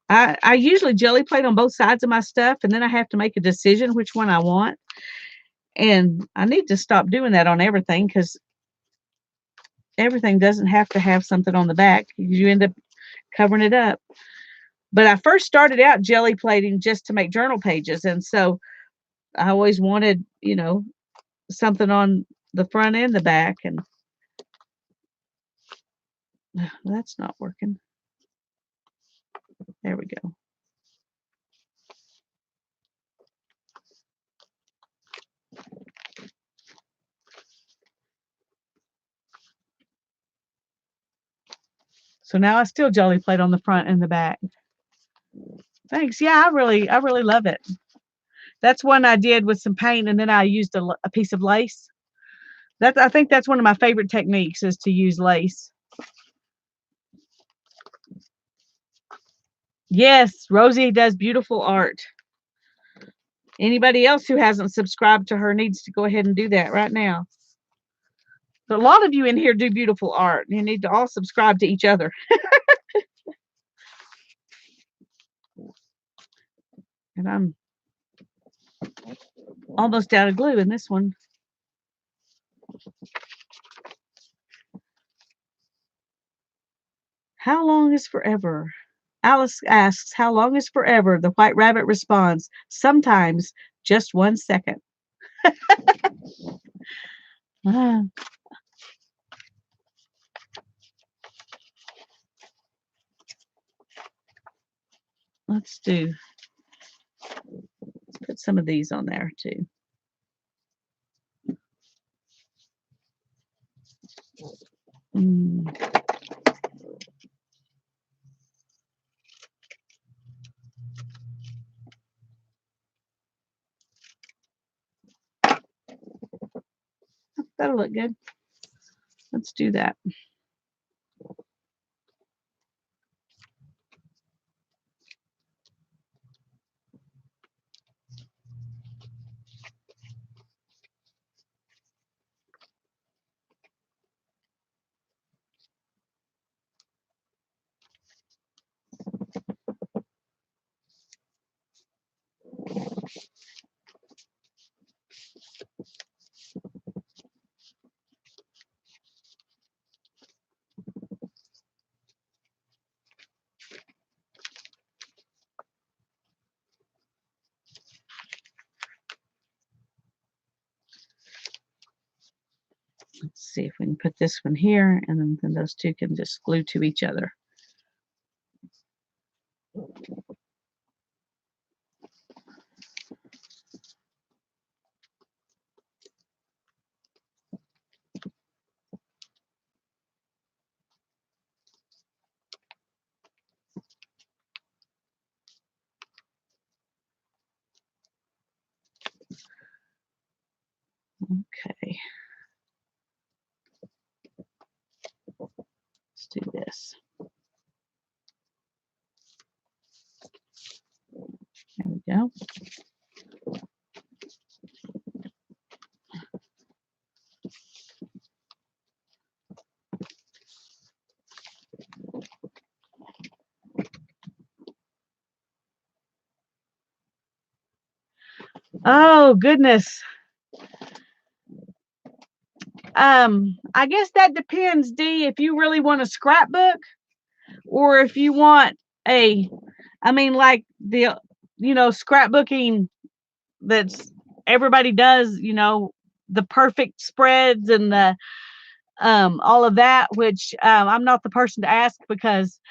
I usually jelly plate on both sides of my stuff, and then I have to make a decision which one I want. And I need to stop doing that on everything, because everything doesn't have to have something on the back. You end up covering it up. But I first started out jelly plating just to make journal pages, and so I always wanted, something on the front and the back, and that's not working. There we go. So now I still jelly plate on the front and the back. Thanks. Yeah, I really love it. That's one I did with some paint, and then I used a piece of lace. I think that's one of my favorite techniques is to use lace. Yes, Rosie does beautiful art. Anybody else who hasn't subscribed to her needs to go ahead and do that right now. But a lot of you in here do beautiful art. You need to all subscribe to each other. And I'm almost out of glue in this one. How long is forever? Alice asks, how long is forever? The white rabbit responds, sometimes just 1 second. Ah. Let's put some of these on there too. That'll look good. Let's do that. Let's see if we can put this one here, and then those two can just glue to each other. Okay. Let's do this. There we go. Oh, goodness. I guess that depends, Dee, if you really want a scrapbook or if you want like the, scrapbooking that's everybody does, the perfect spreads and the, all of that, which, I'm not the person to ask because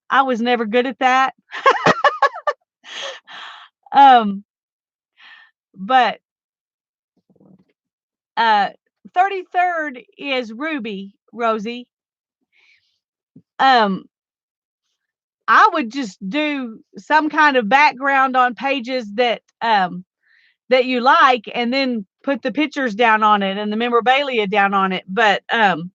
I was never good at that. But 33rd is Ruby, Rosie. I would just do some kind of background on pages that you like, and then put the pictures down on it and the memorabilia down on it. But well,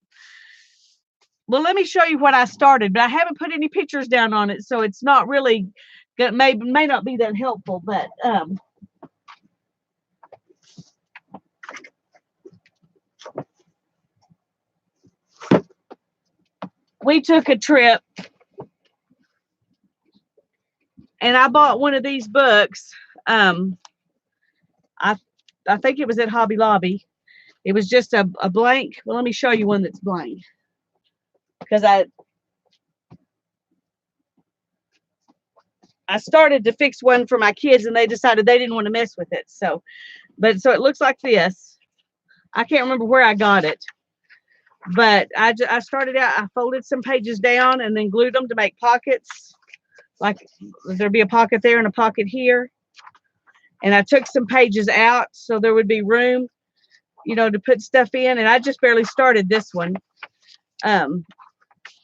let me show you what I started, but I haven't put any pictures down on it, so it's not really good. May not be that helpful, but we took a trip and I bought one of these books. I think it was at Hobby Lobby. It was just a blank. Well, let me show you one that's blank, because I started to fix one for my kids and they decided they didn't want to mess with it. So it looks like this. I can't remember where I got it, but I started out, I folded some pages down and then glued them to make pockets. Like there'd be a pocket there and a pocket here. And I took some pages out so there would be room, to put stuff in. And I just barely started this one.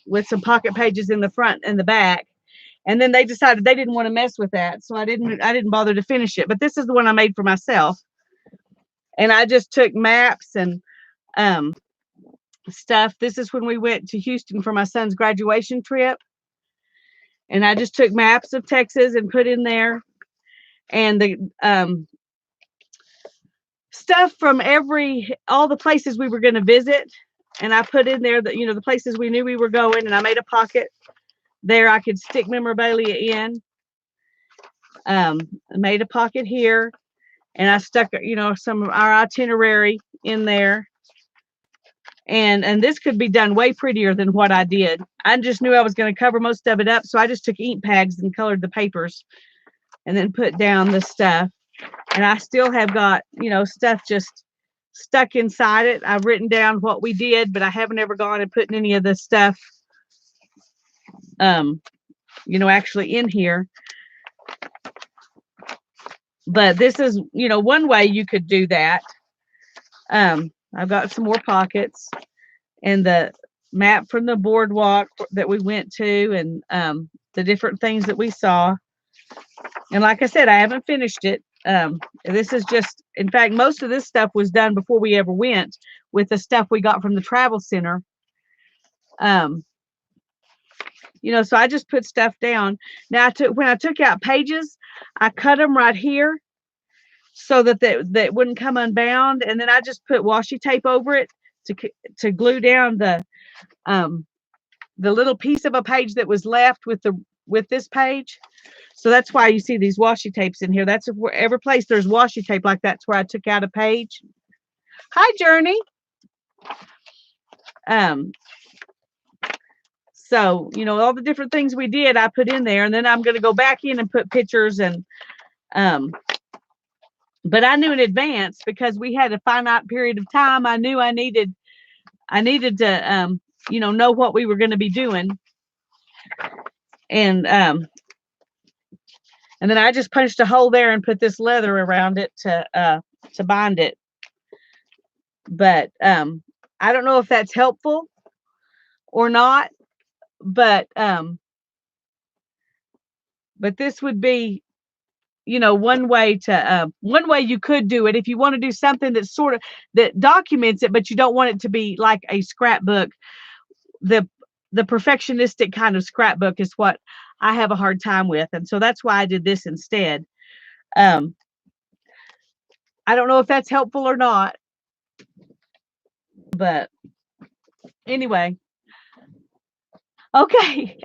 with some pocket pages in the front and the back. And then they decided they didn't want to mess with that, so I didn't bother to finish it. But this is the one I made for myself. And I just took maps and um, stuff. This is when we went to Houston for my son's graduation trip. And I just took maps of Texas and put in there, and the stuff from all the places we were going to visit. And I put in there the places we knew we were going, and I made a pocket there I could stick memorabilia in. I made a pocket here, and I stuck some of our itinerary in there. And this could be done way prettier than what I did. I just knew I was going to cover most of it up, so I just took ink pads and colored the papers and then put down the stuff. And I still have got, stuff just stuck inside it. I've written down what we did, but I haven't ever gone and put any of the stuff, actually in here. But this is, one way you could do that. I've got some more pockets and the map from the boardwalk that we went to, and the different things that we saw. And like I said, I haven't finished it. This is just, in fact, most of this stuff was done before we ever went with the stuff we got from the travel center. So I just put stuff down. Now, when I took out pages, I cut them right here so that they wouldn't come unbound. And then I just put washi tape over it to glue down the little piece of a page that was left with this page. So that's why you see these washi tapes in here. That's every place there's washi tape like that's where I took out a page. Hi, Journey. So, all the different things we did, I put in there, and then I'm going to go back in and put pictures and, but I knew in advance because we had a finite period of time. I knew I needed to, know what we were going to be doing. And then I just punched a hole there and put this leather around it to bind it. But I don't know if that's helpful or not. But this would be, one way you could do it if you want to do something that's that documents it, but you don't want it to be like a scrapbook. The perfectionistic kind of scrapbook is what I have a hard time with, and so that's why I did this instead. I don't know if that's helpful or not, but anyway, okay.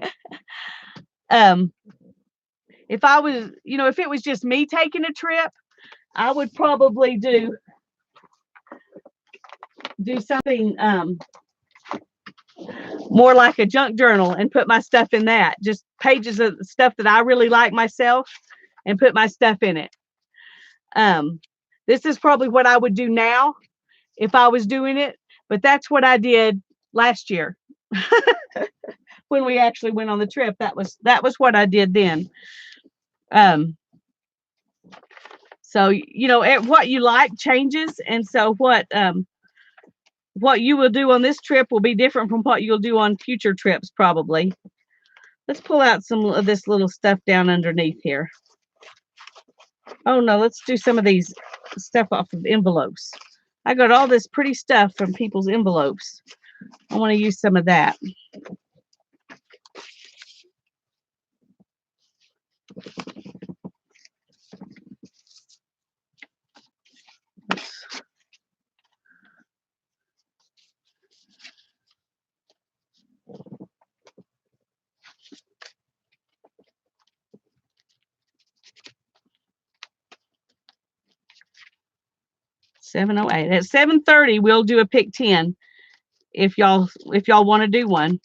If I was, if it was just me taking a trip, I would probably do something more like a junk journal and put my stuff in that. Just pages of stuff that I really like myself and put my stuff in it. This is probably what I would do now if I was doing it, but that's what I did last year. When we actually went on the trip, that was what I did then. So, what you like changes. And so what you will do on this trip will be different from what you'll do on future trips, probably. Let's pull out some of this little stuff down underneath here. Oh no, let's do some of these stuff off of envelopes. I got all this pretty stuff from people's envelopes. I want to use some of that. $7.08. At 7:30, we'll do a pick 10 if y'all want to do one.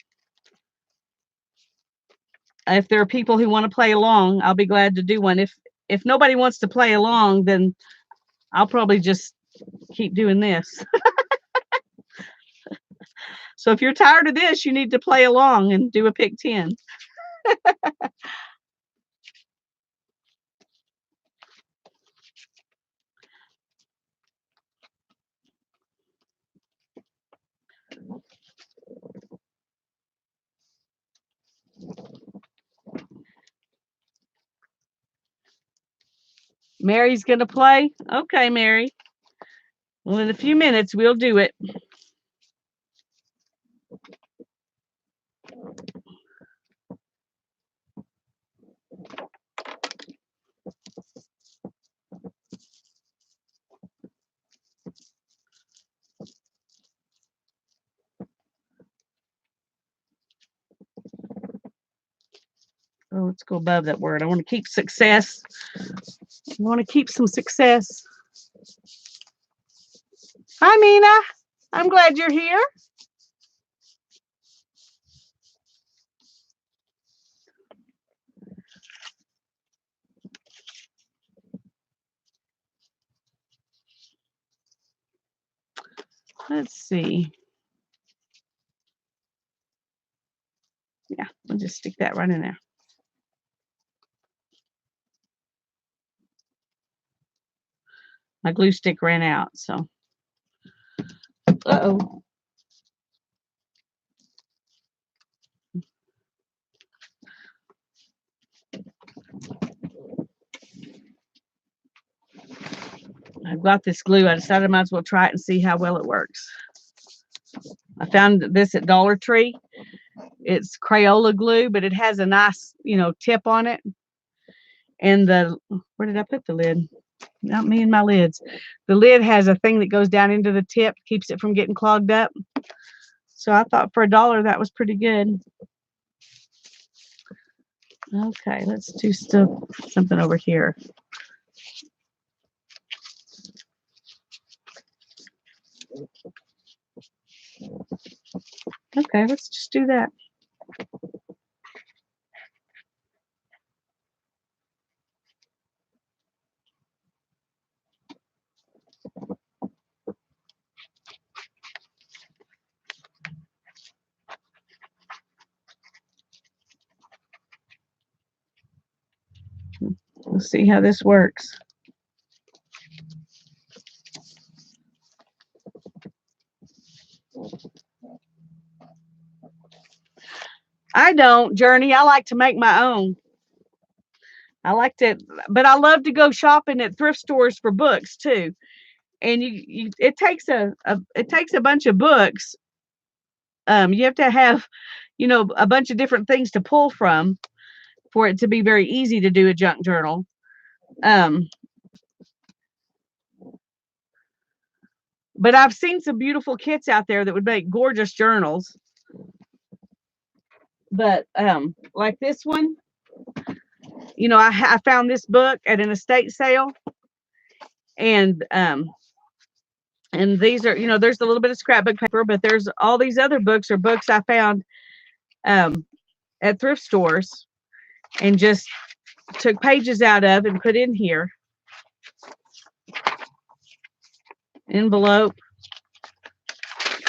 If there are people who want to play along, I'll be glad to do one. If nobody wants to play along, then I'll probably just keep doing this. So if you're tired of this, you need to play along and do a pick 10. Mary's going to play? Okay, Mary. Well, in a few minutes, we'll do it. Oh, let's go above that word. I want to keep success. I want to keep some success. Hi, Mina. I'm glad you're here. Let's see. Yeah, we'll just stick that right in there. My glue stick ran out, so. Uh-oh. I've got this glue. I decided I might as well try it and see how well it works. I found this at Dollar Tree. It's Crayola glue, but it has a nice, tip on it. And where did I put the lid? Not me and my lids. The lid has a thing that goes down into the tip, keeps it from getting clogged up. So I thought for $1 that was pretty good. Okay, let's do something over here. Okay, let's just do that. We'll see how this works. I don't, Journey. I like to make my own. I like to, but I love to go shopping at thrift stores for books too. And it takes a bunch of books. You have to have, a bunch of different things to pull from for it to be very easy to do a junk journal. But I've seen some beautiful kits out there that would make gorgeous journals. But like this one, I found this book at an estate sale, and these are, there's a little bit of scrapbook paper, but there's all these other books or books I found at thrift stores and just took pages out of and put in here. Envelope,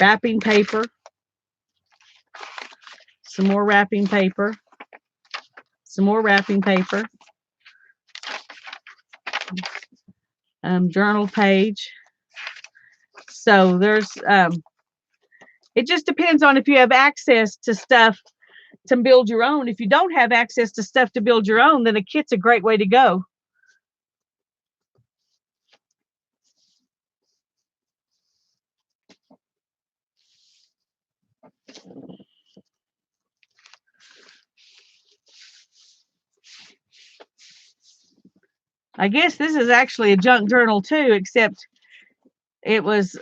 wrapping paper, some more wrapping paper, some more wrapping paper, journal page. So there's, it just depends on if you have access to stuff to build your own. If you don't have access to stuff to build your own, then a kit's a great way to go. I guess this is actually a junk journal too, except it was,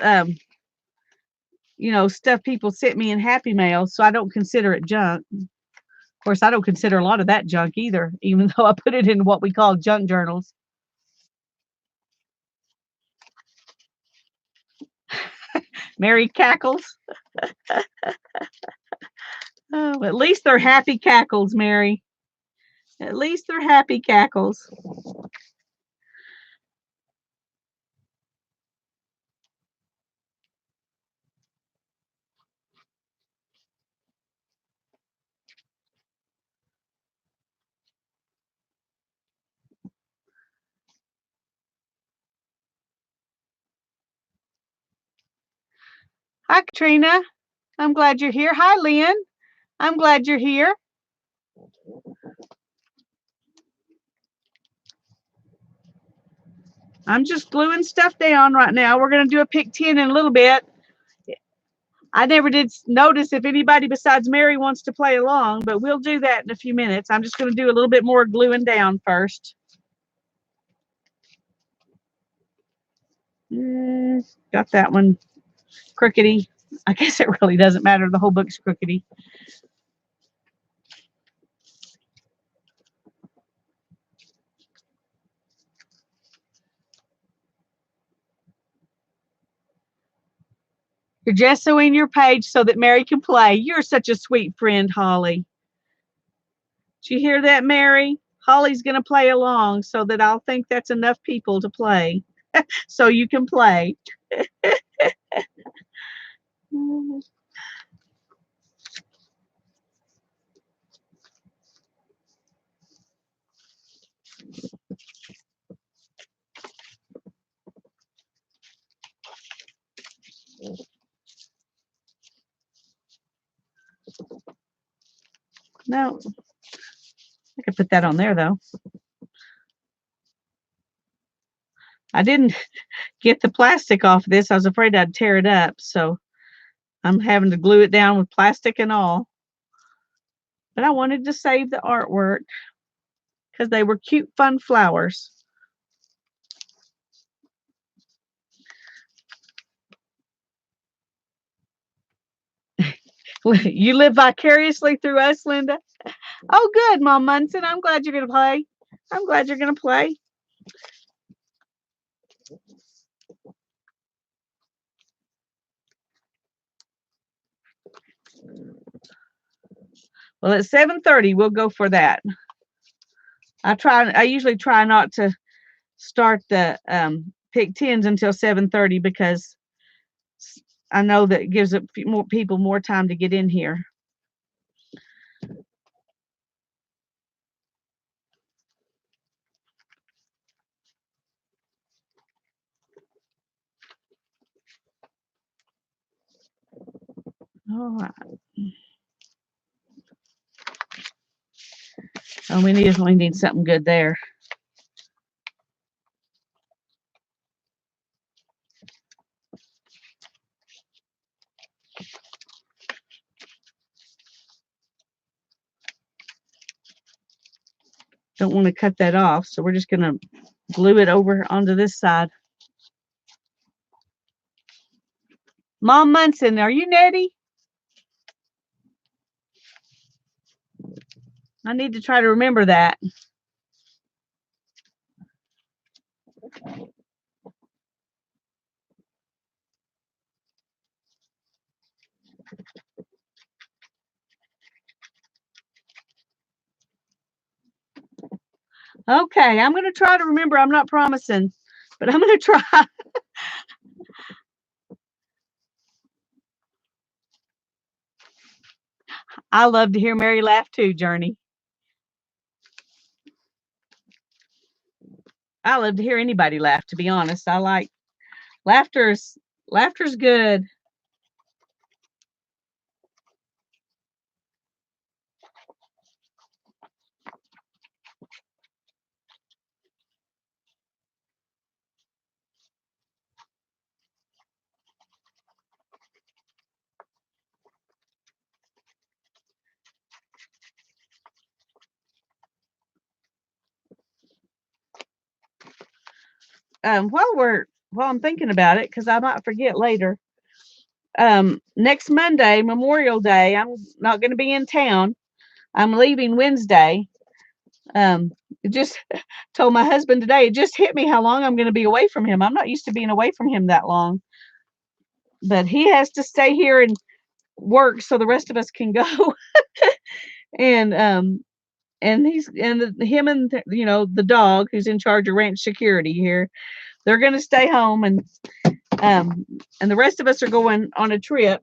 stuff people sent me in Happy Mail, so I don't consider it junk. Of course, I don't consider a lot of that junk either, even though I put it in what we call junk journals. Mary cackles. Oh, at least they're happy cackles, Mary. At least they're happy cackles. Hi, Katrina. I'm glad you're here. Hi, Lynn. I'm glad you're here. I'm just gluing stuff down right now. We're going to do a pick 10 in a little bit. I never did notice if anybody besides Mary wants to play along, but we'll do that in a few minutes. I'm just going to do a little bit more gluing down first. Got that one crookedy. I guess it really doesn't matter. The whole book's crookedy. You're gessoing your page so that Mary can play. You're such a sweet friend, Holly. Did you hear that, Mary? Holly's going to play along so that I'll think that's enough people to play. So you can play. No, I could put that on there though. I didn't get the plastic off this. I was afraid I'd tear it up, so I'm having to glue it down with plastic and all. But I wanted to save the artwork because they were cute, fun flowers. You live vicariously through us, Linda. Oh, good, Mom Munson. I'm glad you're going to play. I'm glad you're going to play. Well, at 7:30, we'll go for that. I usually try not to start the pick 10s until 7:30 because I know that it gives more people more time to get in here. All right. Oh, we need something good there. Don't want to cut that off, so we're just going to glue it over onto this side. Mom Munson, are you Nettie? I need to try to remember that. Okay, I'm going to try to remember. I'm not promising, but I'm going to try. I love to hear Mary laugh too, Journey. I love to hear anybody laugh, to be honest. I like laughter's good. While I'm thinking about it, because I might forget later. Next Monday, Memorial Day, I'm not going to be in town. I'm leaving Wednesday. Just told my husband today, it just hit me how long I'm going to be away from him. I'm not used to being away from him that long. But he has to stay here and work so the rest of us can go. and him and the dog who's in charge of ranch security here, they're going to stay home, and the rest of us are going on a trip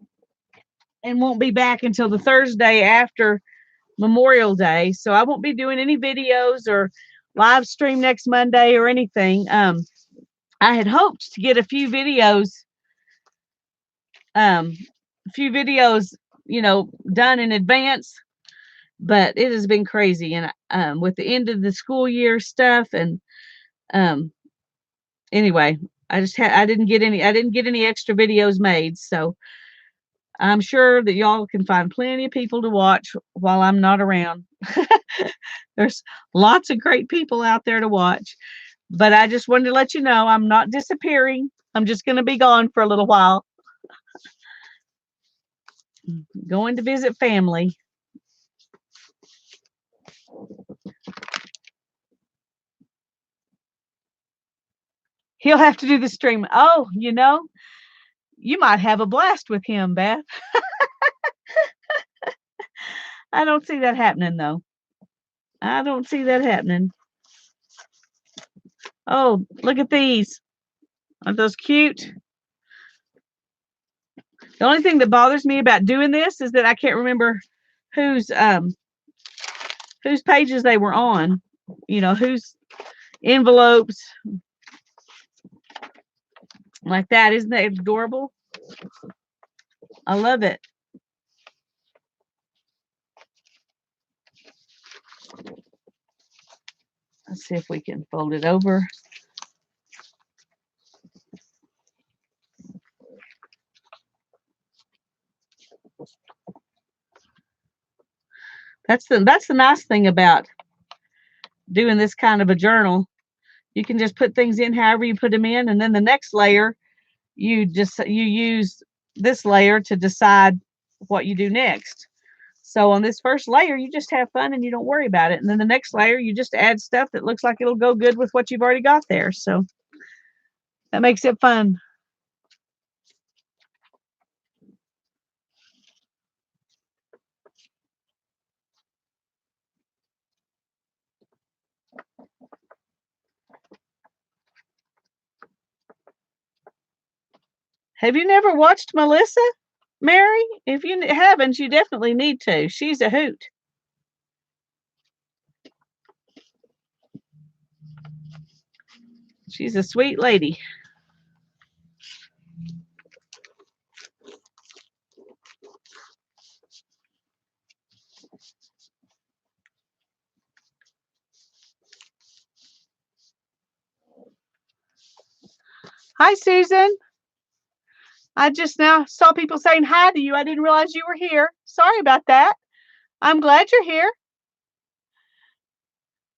and won't be back until the Thursday after Memorial Day. So I won't be doing any videos or live stream next Monday or anything. I had hoped to get a few videos, done in advance, but it has been crazy. And with the end of the school year stuff and anyway, I didn't get any extra videos made, so I'm sure that y'all can find plenty of people to watch while I'm not around. There's lots of great people out there to watch, but I just wanted to let you know I'm not disappearing. I'm just going to be gone for a little while, going to visit family. He'll have to do the stream. Oh, you might have a blast with him, Beth. I don't see that happening, though. I don't see that happening. Oh, look at these. Aren't those cute? The only thing that bothers me about doing this is that I can't remember whose whose pages they were on. Whose envelopes like that. Isn't that adorable? I love it. Let's see if we can fold it over. That's the nice thing about doing this kind of a journal. You can just put things in however you put them in, and then the next layer you use this layer to decide what you do next. So on this first layer, you just have fun and you don't worry about it. And then the next layer, you just add stuff that looks like it'll go good with what you've already got there. So that makes it fun. Have you never watched Melissa, Mary? If you haven't, you definitely need to. She's a hoot. She's a sweet lady. Hi, Susan. I just now saw people saying hi to you. I didn't realize you were here. Sorry about that. I'm glad you're here.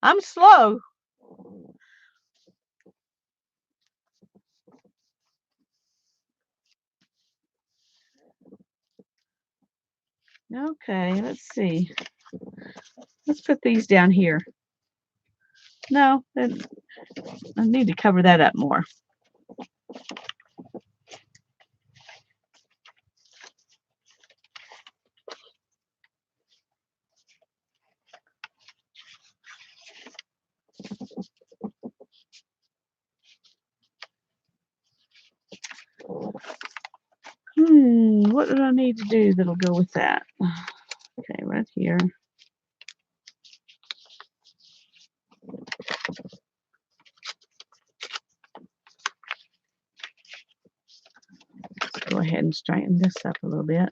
I'm slow. Okay, let's see. Let's put these down here. No, I need to cover that up more. What do I need to do that'll go with that? Okay, right here. Let's go ahead and straighten this up a little bit.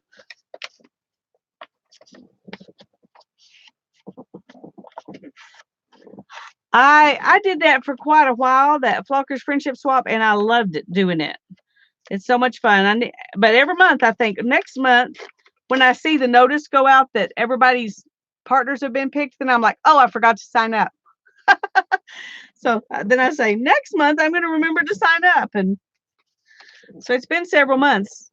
I did that for quite a while, that Flocker's Friendship Swap, and I loved it doing it. It's so much fun. But every month, I think next month, when I see the notice go out that everybody's partners have been picked, then I'm like, oh, I forgot to sign up. So then I say, next month, I'm going to remember to sign up. And so it's been several months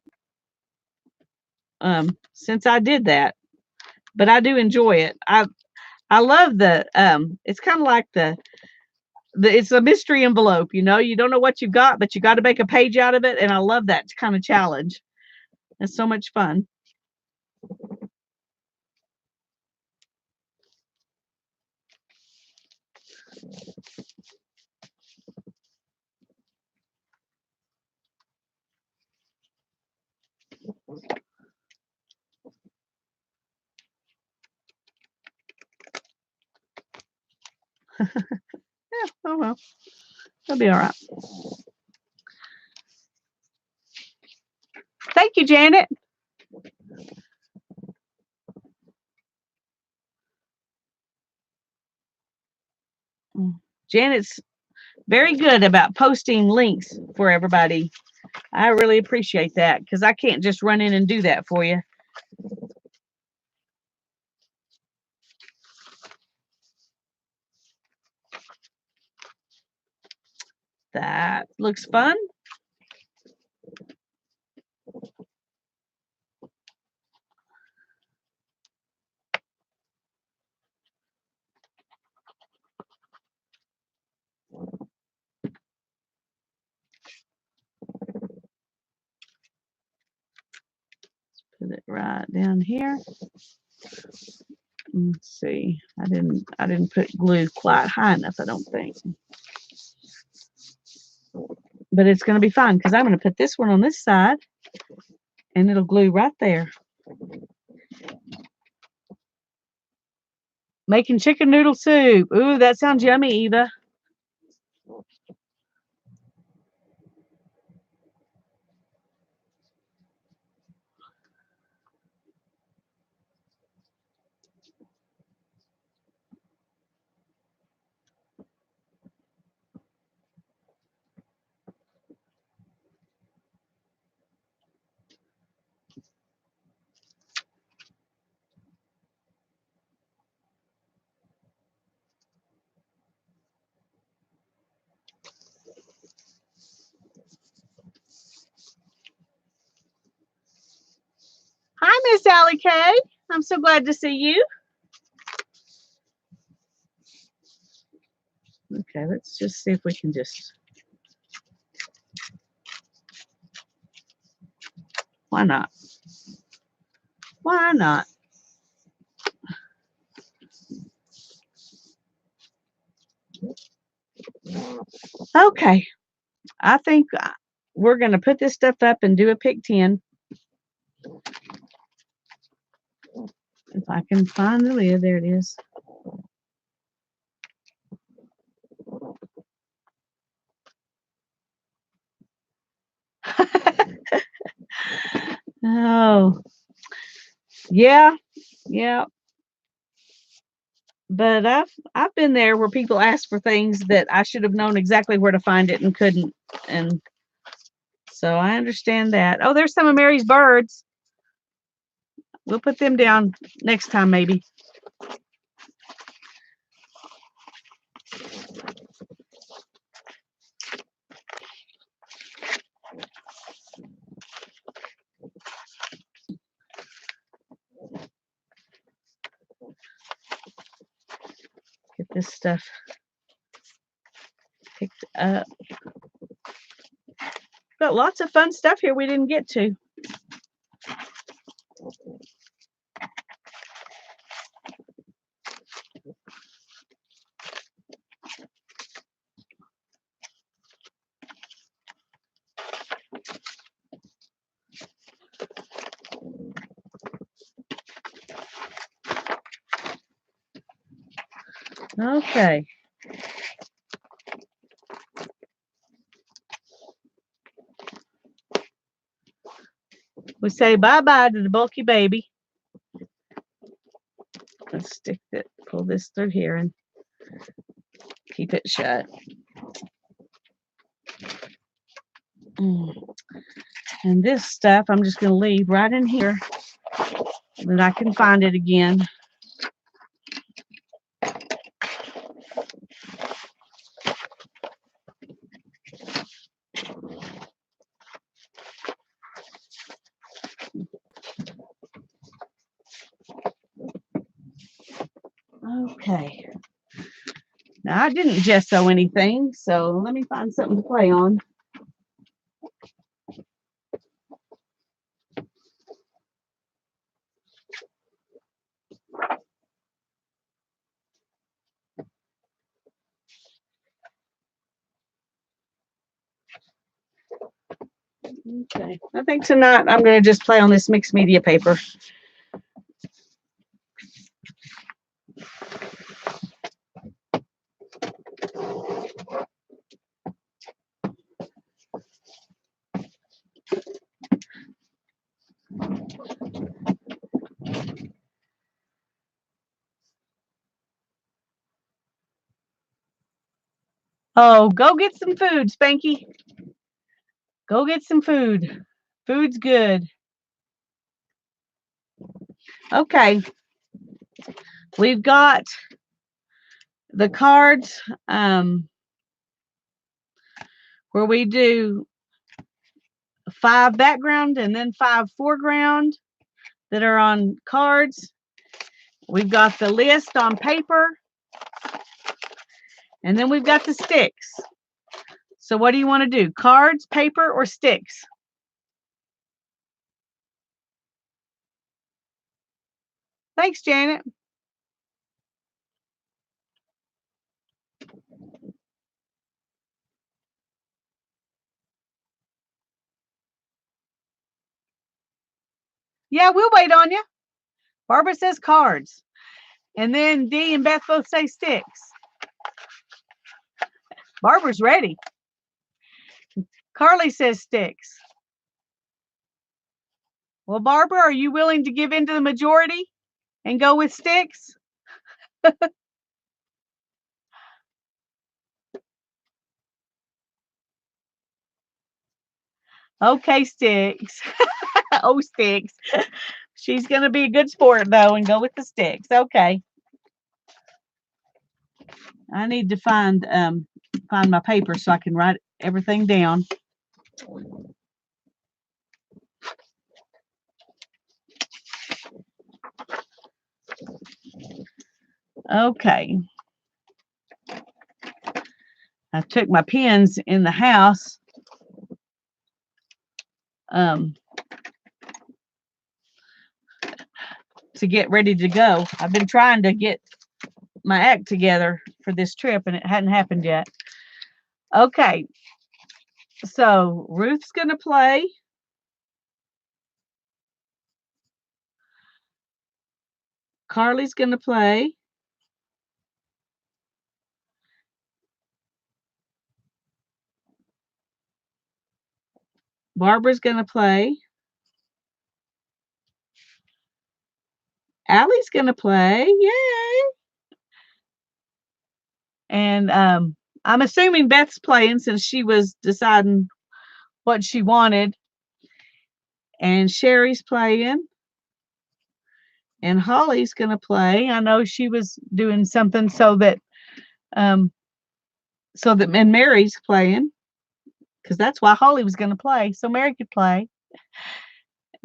since I did that, but I do enjoy it. I love it's kind of like it's a mystery envelope. You don't know what you've got, but you got to make a page out of it. And I love that kind of challenge. It's so much fun. Yeah, oh well. It'll be all right. Thank you, Janet. Janet's very good about posting links for everybody. I really appreciate that because I can't just run in and do that for you. That looks fun. Put it right down here. Let's see. I didn't put glue quite high enough, I don't think. But it's going to be fine because I'm going to put this one on this side and it'll glue right there. Making chicken noodle soup. Ooh, that sounds yummy, Eva. Hi, Miss Allie Kay. I'm so glad to see you. Okay, let's just see if we can just. Why not? Why not? Okay, I think we're going to put this stuff up and do a pick 10. If I can find the lid, there it is. Oh, yeah, yeah. But I've been there where people ask for things that I should have known exactly where to find it and couldn't, and so I understand that. Oh, there's some of Mary's birds. We'll put them down next time, maybe. Get this stuff picked up. Got lots of fun stuff here we didn't get to. Okay. We say bye-bye to the bulky baby. Let's stick it, pull this through here and keep it shut. And this stuff I'm just going to leave right in here so that I can find it again. Okay. Now I didn't gesso anything, so let me find something to play on. Okay. I think tonight I'm going to just play on this mixed media paper. Oh, go get some food, Spanky. Go get some food. Food's good. Okay. We've got the cards where we do 5 background and then 5 foreground that are on cards. We've got the list on paper. And then we've got the sticks. So what do you want to do? Cards, paper, or sticks? Thanks, Janet. Yeah, we'll wait on you. Barbara says cards. And then Dee and Beth both say sticks. Barbara's ready. Carly says sticks. Well, Barbara, are you willing to give in to the majority and go with sticks? Okay, sticks. Oh, sticks. She's going to be a good sport, though, and go with the sticks. Okay. I need to find my paper so I can write everything down. Okay. I took my pens in the house to get ready to go. I've been trying to get my act together for this trip and it hadn't happened yet. Okay. So Ruth's going to play. Carly's going to play. Barbara's going to play. Allie's going to play. Yay. And I'm assuming Beth's playing since she was deciding what she wanted. And Sherry's playing. And Holly's going to play. I know she was doing something so that and Mary's playing because that's why Holly was going to play. So Mary could play.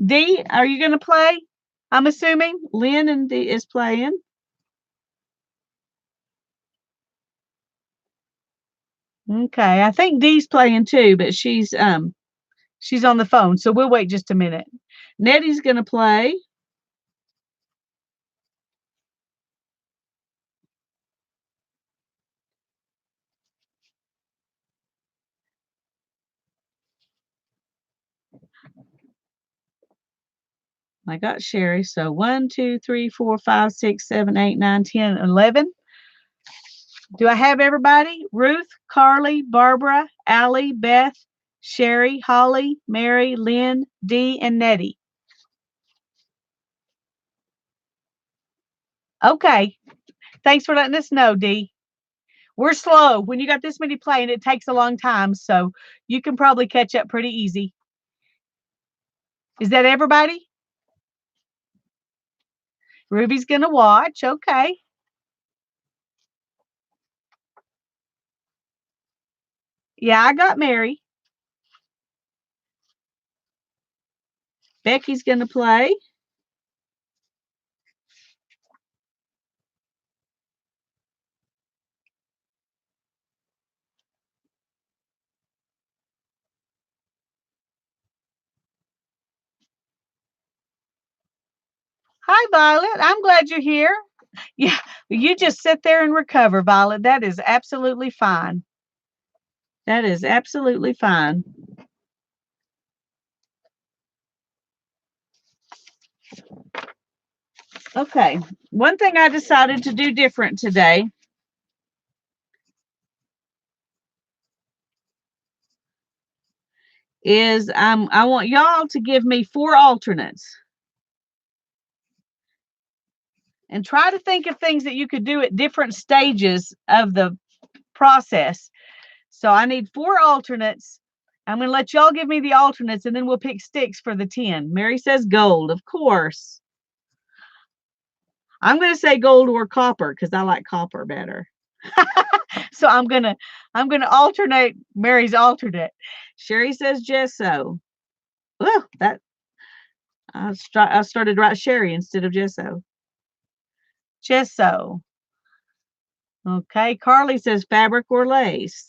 Dee, are you going to play? I'm assuming Lynn and Dee is playing. Okay, I think Dee's playing too, but she's on the phone, so we'll wait just a minute. Nettie's going to play. I got Sherry. So 1, 2, 3, 4, 5, 6, 7, 8, 9, 10, 11. Do I have everybody? Ruth, Carly, Barbara, Allie, Beth, Sherry, Holly, Mary, Lynn, Dee, and Nettie. Okay. Thanks for letting us know, Dee. We're slow. When you got this many playing, it takes a long time, so you can probably catch up pretty easy. Is that everybody? Ruby's going to watch. Okay. Yeah, I got Mary. Becky's going to play. Hi, Violet. I'm glad you're here. Yeah, you just sit there and recover, Violet. That is absolutely fine. That is absolutely fine. Okay. One thing I decided to do different today is I want y'all to give me 4 alternates. And try to think of things that you could do at different stages of the process. So I need 4 alternates. I'm going to let y'all give me the alternates, and then we'll pick sticks for the 10. Mary says gold, of course. I'm going to say gold or copper because I like copper better. So I'm gonna alternate Mary's alternate. Sherry says gesso. Oh, that I started to write Sherry instead of gesso. Gesso. Okay, Carly says fabric or lace.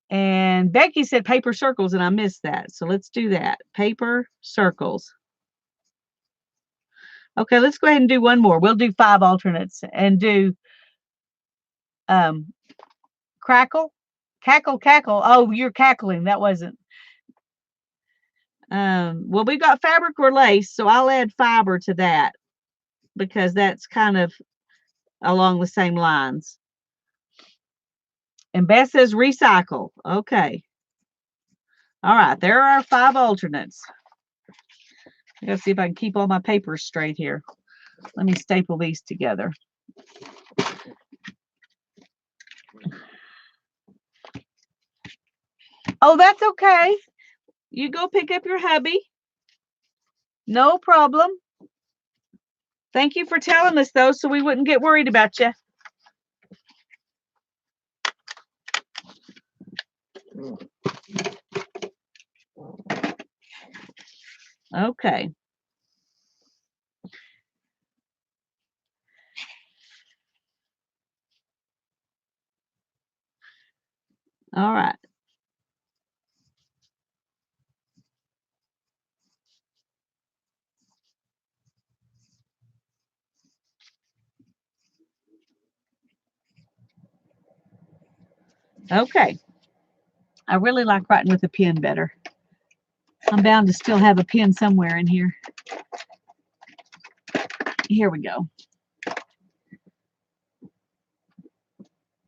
And Becky said paper circles, and I missed that. So let's do that. Paper circles. Okay, let's go ahead and do one more. We'll do 5 alternates and do crackle. Cackle, cackle. Oh, you're cackling. That wasn't. Well, we've got fabric or lace, so I'll add fiber to that because that's kind of along the same lines. And Beth says recycle. Okay. All right, there are our 5 alternates. Let's see if I can keep all my papers straight here. Let me staple these together. Oh, that's okay. You go pick up your hubby. No problem. Thank you for telling us, though, so we wouldn't get worried about you. Okay. All right. Okay. I really like writing with a pen better. I'm bound to still have a pen somewhere in here. Here we go.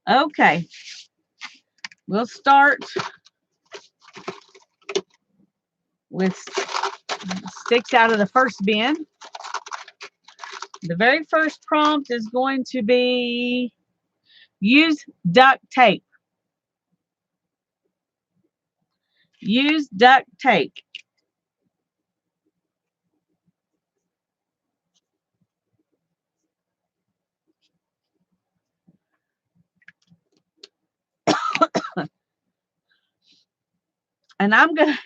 Okay. We'll start with sticks out of the first bin. The very first prompt is going to be use duct tape. Use duct tape. And I'm going to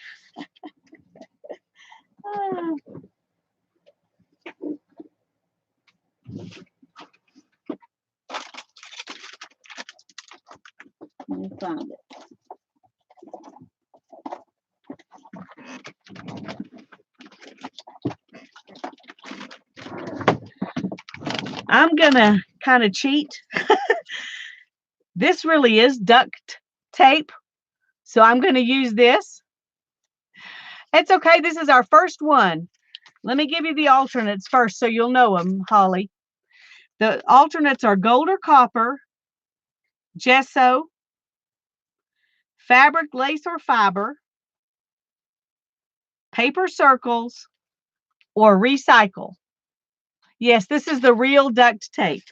let me find it. I'm going to kind of cheat. This really is duct tape. So I'm going to use this. It's okay. This is our first one. Let me give you the alternates first so you'll know them, Holly. The alternates are gold or copper, gesso, fabric, lace, or fiber, paper circles, or recycle. Yes, this is the real duct tape.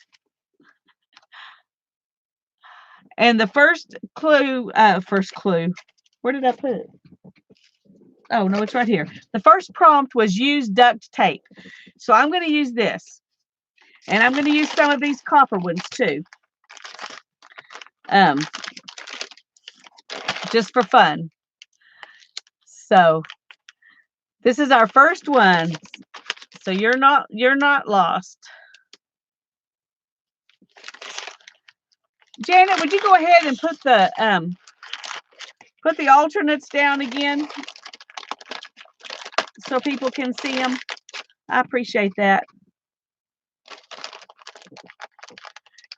And the first clue, where did I put it? Oh, no, it's right here. The first prompt was use duct tape. So I'm going to use this. And I'm going to use some of these copper ones too. Just for fun. So this is our first one. So you're not lost. Janet, would you go ahead and put the alternates down again so people can see them? I appreciate that.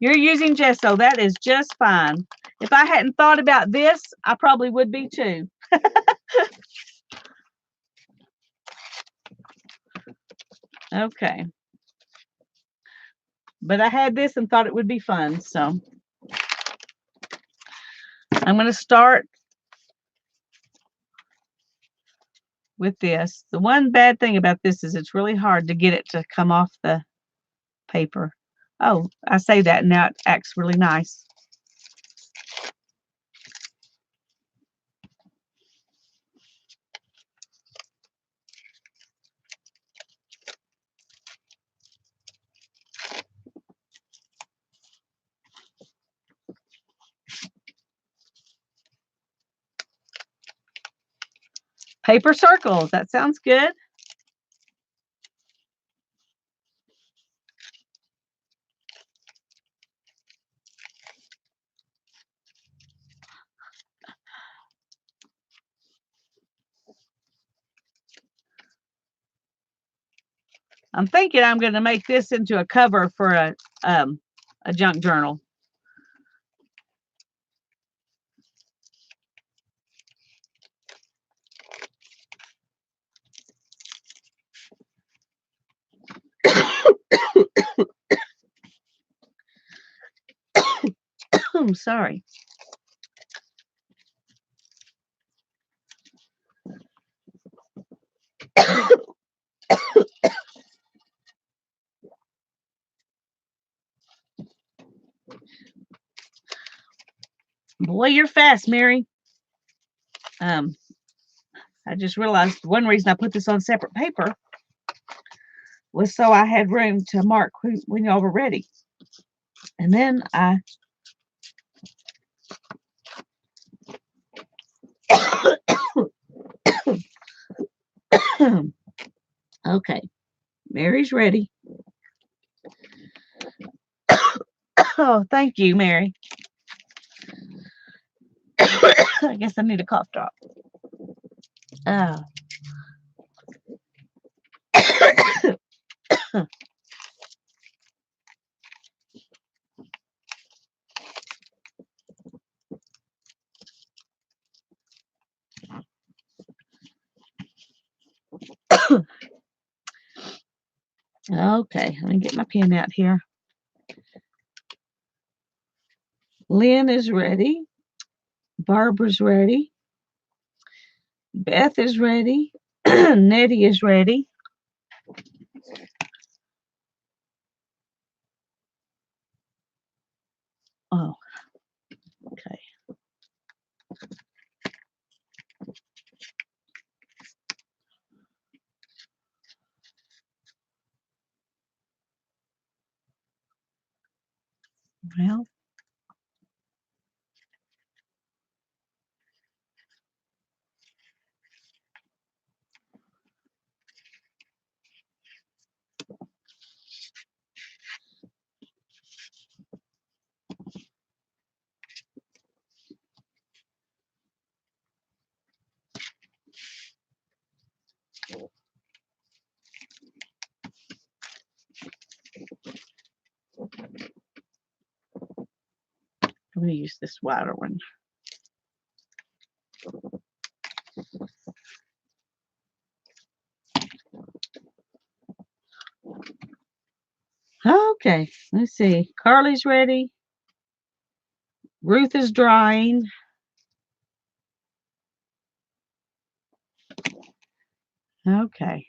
You're using gesso. That is just fine. If I hadn't thought about this, I probably would be too. Okay. But I had this and thought it would be fun, so I'm going to start with this. The one bad thing about this is it's really hard to get it to come off the paper. Oh, I say that and now it acts really nice. Paper circles. That sounds good. I'm thinking I'm going to make this into a cover for a junk journal. I'm sorry. Boy, you're fast, Mary. I just realized one reason I put this on separate paper was so I had room to mark when y'all were ready. And then I okay, Mary's ready. Oh, thank you, Mary. I guess I need a cough drop. Okay, let me get my pen out here. Lynn is ready. Barbara's ready. Beth is ready. Nettie is ready. Oh, okay. Well, I'm going to use this wider one. Okay, let's see. Carly's ready. Ruth is drying. Okay.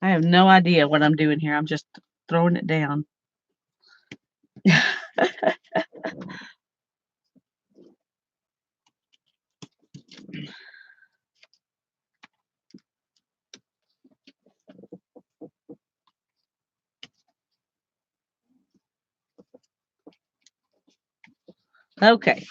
I have no idea what I'm doing here. I'm just throwing it down. Okay.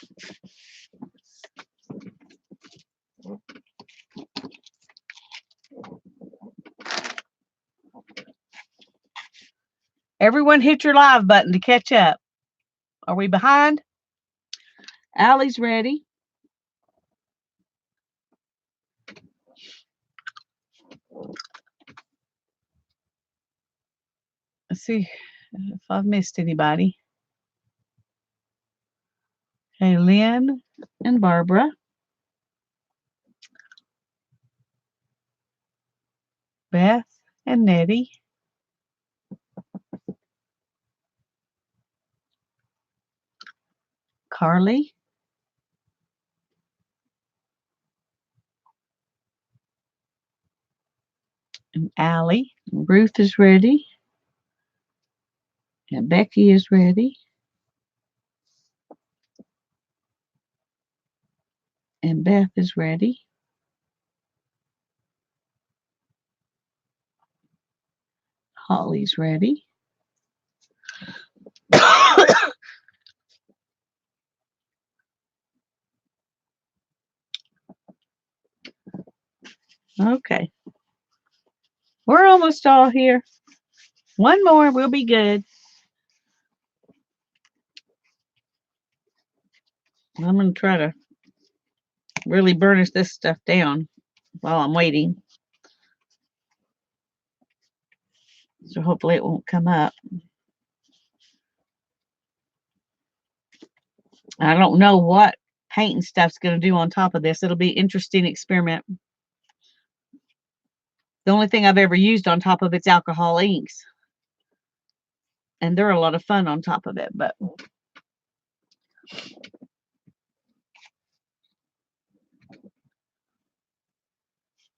Everyone hit your live button to catch up. Are we behind? Allie's ready. Let's see if I've missed anybody. Okay, Lynn and Barbara. Beth and Nettie. Carly. And Allie. And Ruth is ready. And Becky is ready. And Beth is ready. Holly's ready. Okay. We're almost all here. One more, we'll be good. I'm going to try to really burnish this stuff down while I'm waiting. So hopefully it won't come up. I don't know what paint and stuff's going to do on top of this. It'll be an interesting experiment. The only thing I've ever used on top of it's alcohol inks. And they're a lot of fun on top of it, but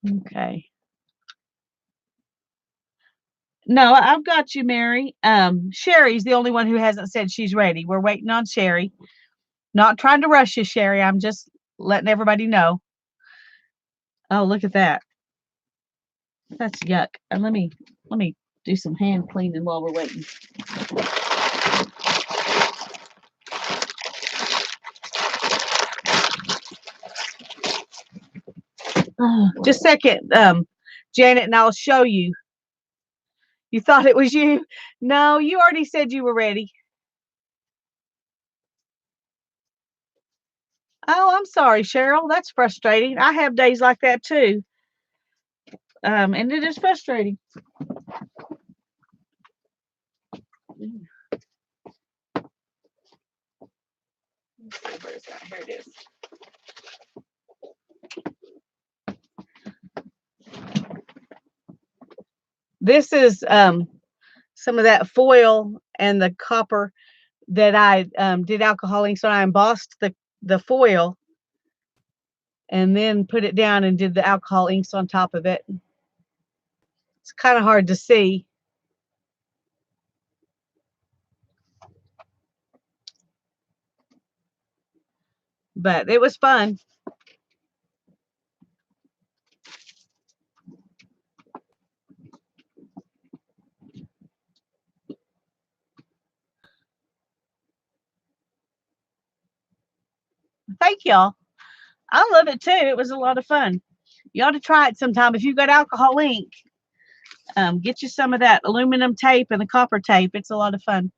okay. No, I've got you, Mary. Sherry's the only one who hasn't said she's ready. We're waiting on Sherry. Not trying to rush you, Sherry. I'm just letting everybody know. Oh, look at that. That's yuck. And let me do some hand cleaning while we're waiting. Just a second, Janet, and I'll show you. You thought it was you? No, you already said you were ready. Oh, I'm sorry, Cheryl. That's frustrating. I have days like that too. And it is frustrating. Where is that? Here it is. This is some of that foil and the copper that I did alcohol ink. So I embossed the foil and then put it down and did the alcohol inks on top of it. It's kind of hard to see. But it was fun. Thank y'all. I love it too. It was a lot of fun. You ought to try it sometime. If you've got alcohol ink, get you some of that aluminum tape and the copper tape. It's a lot of fun.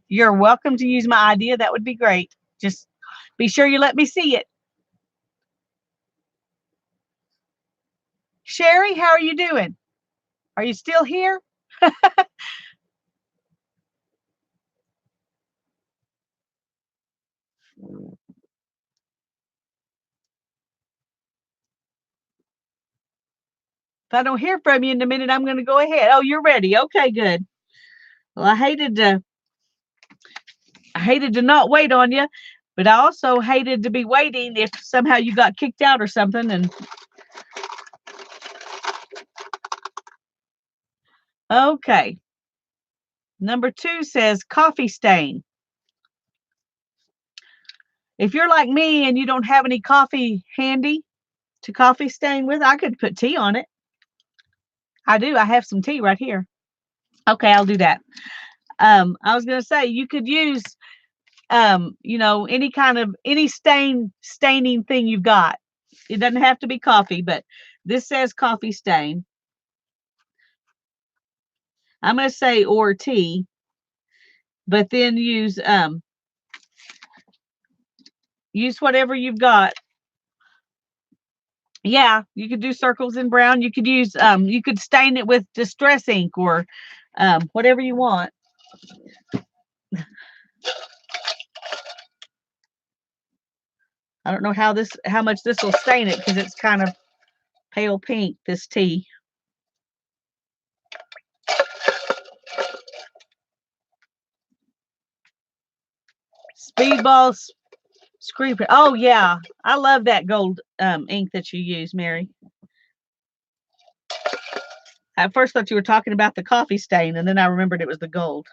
You're welcome to use my idea. That would be great. Just be sure you let me see it. Sherry, how are you doing? Are you still here? If I don't hear from you in a minute, I'm going to go ahead. Oh, you're ready. Okay, good. Well, I hated to not wait on you, but I also hated to be waiting if somehow you got kicked out or something. And okay. Number 2 says coffee stain. If you're like me and you don't have any coffee handy to coffee stain with, I could put tea on it. I do. I have some tea right here. Okay, I'll do that. I was going to say you could use, any staining thing you've got. It doesn't have to be coffee, but this says coffee stain. I'm going to say or tea. but then use whatever you've got. Yeah, you could do circles in brown. You could use you could stain it with distress ink or whatever you want. I don't know how much this will stain it because it's kind of pale pink, this tea. Speedballs scraper. Oh yeah, I love that gold ink that you use, Mary. I at first thought you were talking about the coffee stain, and then I remembered it was the gold.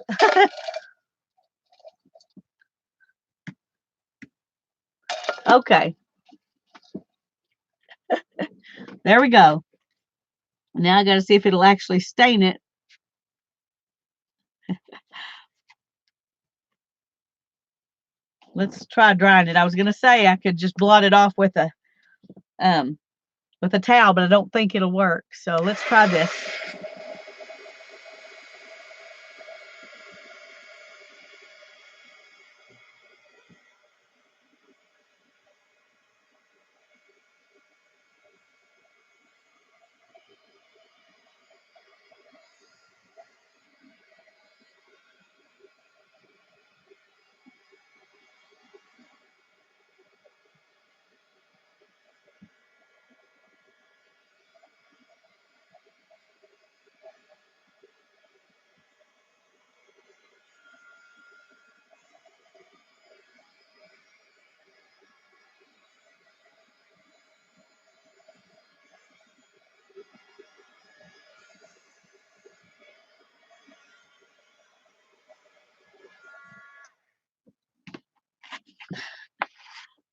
Okay, there we go. Now I got to see if it'll actually stain it. Let's try drying it. I was going to say I could just blot it off um with a towel, but I don't think it'll work. So let's try this.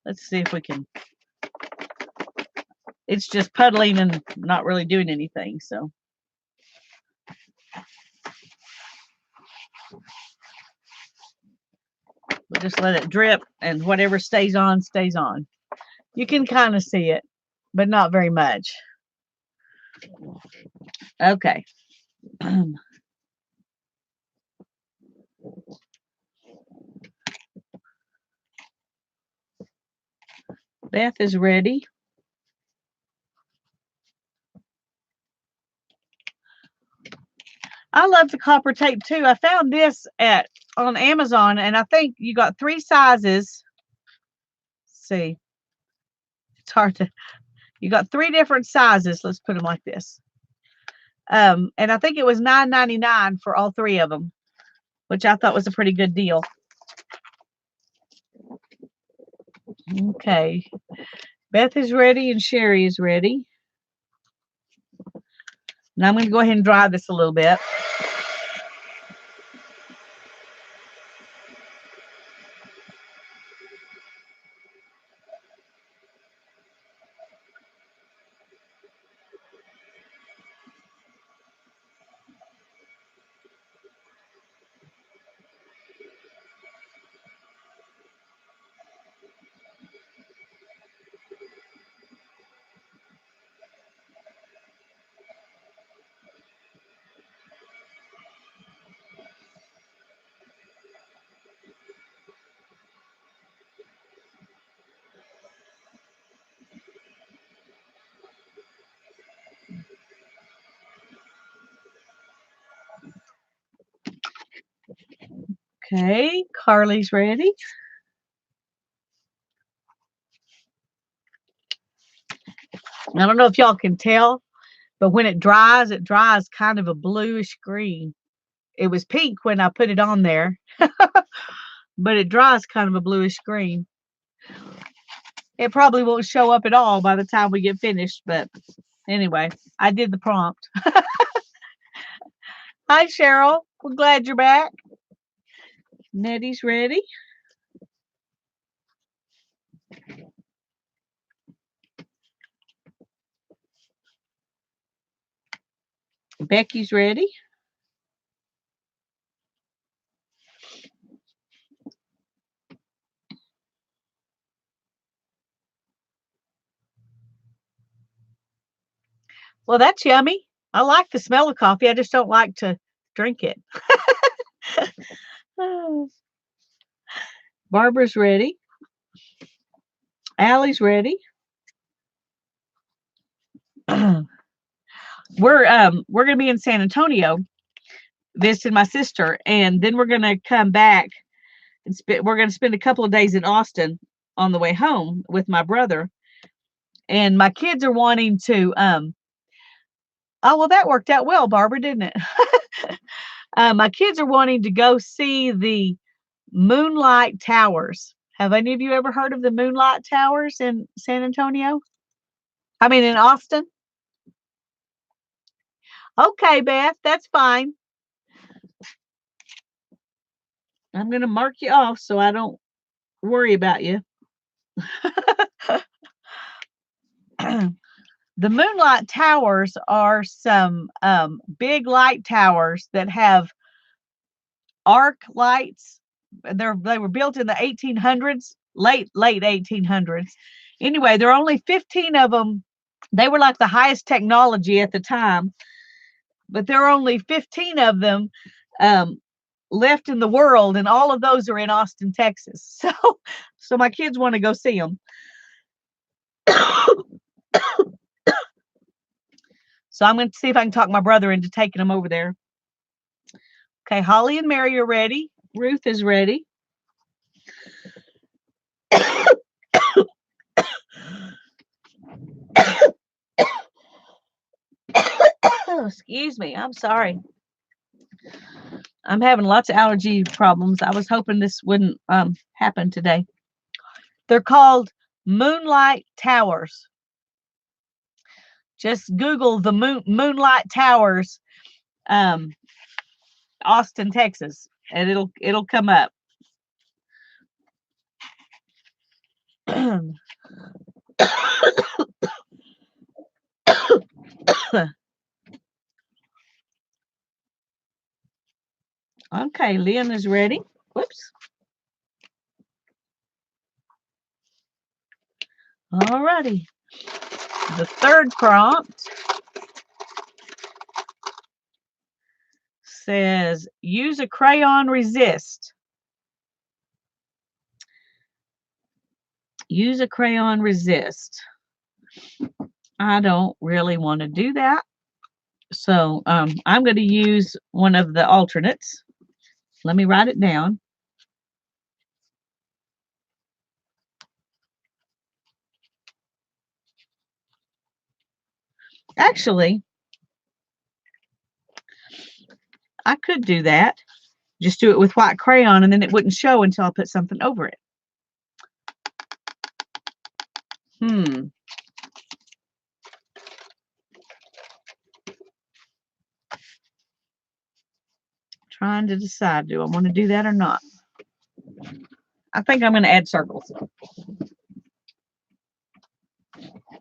Let's see if we can. It's just puddling and not really doing anything. So we'll just let it drip, and whatever stays on, stays on. You can kind of see it, but not very much. Okay. Beth is ready. I love the copper tape too. I found this on Amazon, and I think you got 3 sizes. Let's see, it's hard to. You got 3 different sizes. Let's put them like this. And I think it was $9.99 for all 3 of them, which I thought was a pretty good deal. Okay, Beth is ready and Sherry is ready. Now I'm going to go ahead and dry this a little bit. Okay, Carly's ready. I don't know if y'all can tell, but when it dries kind of a bluish green. It was pink when I put it on there, but it dries kind of a bluish green. It probably won't show up at all by the time we get finished, but anyway, I did the prompt. Hi, Cheryl. We're glad you're back. Nettie's ready. Becky's ready. Well, that's yummy. I like the smell of coffee. I just don't like to drink it. Barbara's ready. Allie's ready. We're gonna be in San Antonio visiting my sister, and then we're gonna come back and we're gonna spend a couple of days in Austin on the way home with my brother. And my kids are wanting to oh well, that worked out well, Barbara, didn't it? My kids are wanting to go see the Moonlight Towers. Have any of you ever heard of the Moonlight Towers in San Antonio? I mean, in Austin? Okay, Beth, that's fine. I'm going to mark you off so I don't worry about you. The Moonlight Towers are some big light towers that have arc lights. They were built in the 1800s, late 1800s. Anyway, there are only 15 of them. They were like the highest technology at the time, but there are only 15 of them left in the world, and all of those are in Austin, Texas. So my kids want to go see them. So I'm going to see if I can talk my brother into taking them over there. Okay, Holly and Mary are ready. Ruth is ready. Oh, excuse me. I'm sorry. I'm having lots of allergy problems. I was hoping this wouldn't happen today. They're called Moonlight Towers. Just Google the Moonlight Towers, Austin, Texas, and it'll come up. Okay, Lynn is ready. Whoops. All righty. The third prompt says, use a crayon resist. Use a crayon resist. I don't really want to do that. So I'm going to use one of the alternates. Let me write it down. Actually, I could do that. Just do it with white crayon, and then it wouldn't show until I put something over it. Trying to decide, do I want to do that or not? I think I'm going to add circles.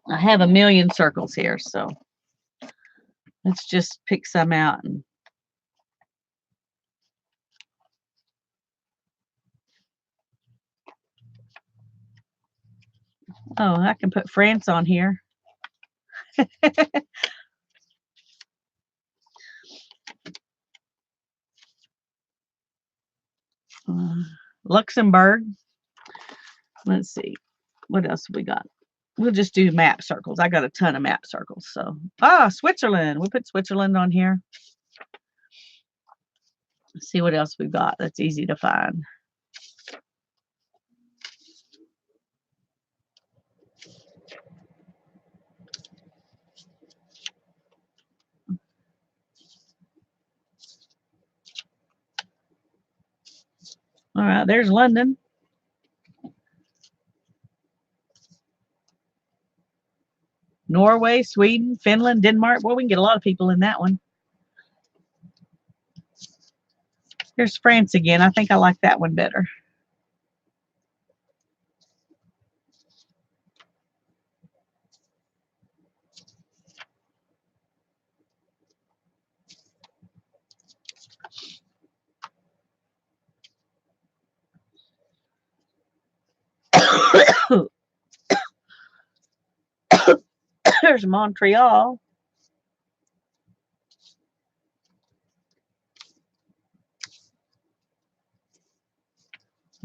I have a million circles here, so let's just pick some out. Oh, I can put France on here. Luxembourg. Let's see. What else have we got? We'll just do map circles. I got a ton of map circles. So, Switzerland. We'll put Switzerland on here. Let's see what else we've got that's easy to find. All right, there's London. Norway, Sweden, Finland, Denmark. Well, we can get a lot of people in that one. Here's France again. I think I like that one better. There's Montreal.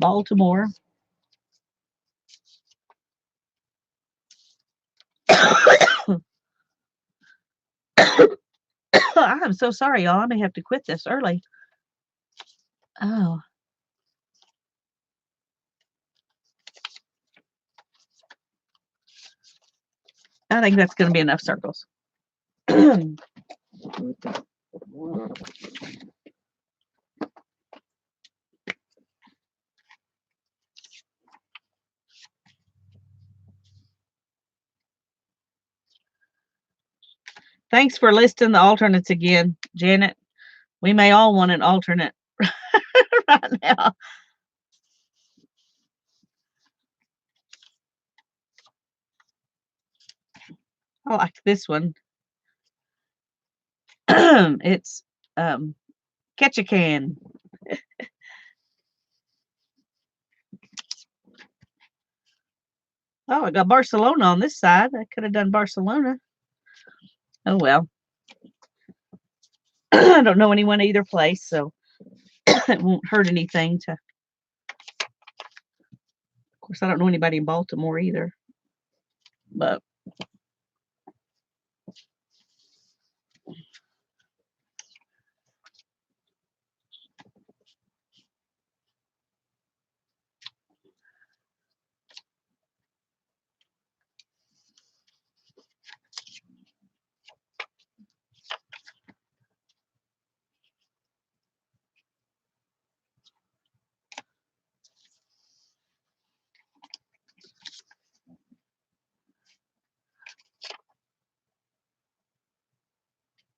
Baltimore. I'm so sorry, y'all. I may have to quit this early. Oh. I think that's going to be enough circles. Thanks for listing the alternates again, Janet. We may all want an alternate right now. I like this one. It's catch a can. Oh, I got Barcelona on this side. I could have done Barcelona. Oh well. I don't know anyone either place, so it won't hurt anything to. Of course, I don't know anybody in Baltimore either. But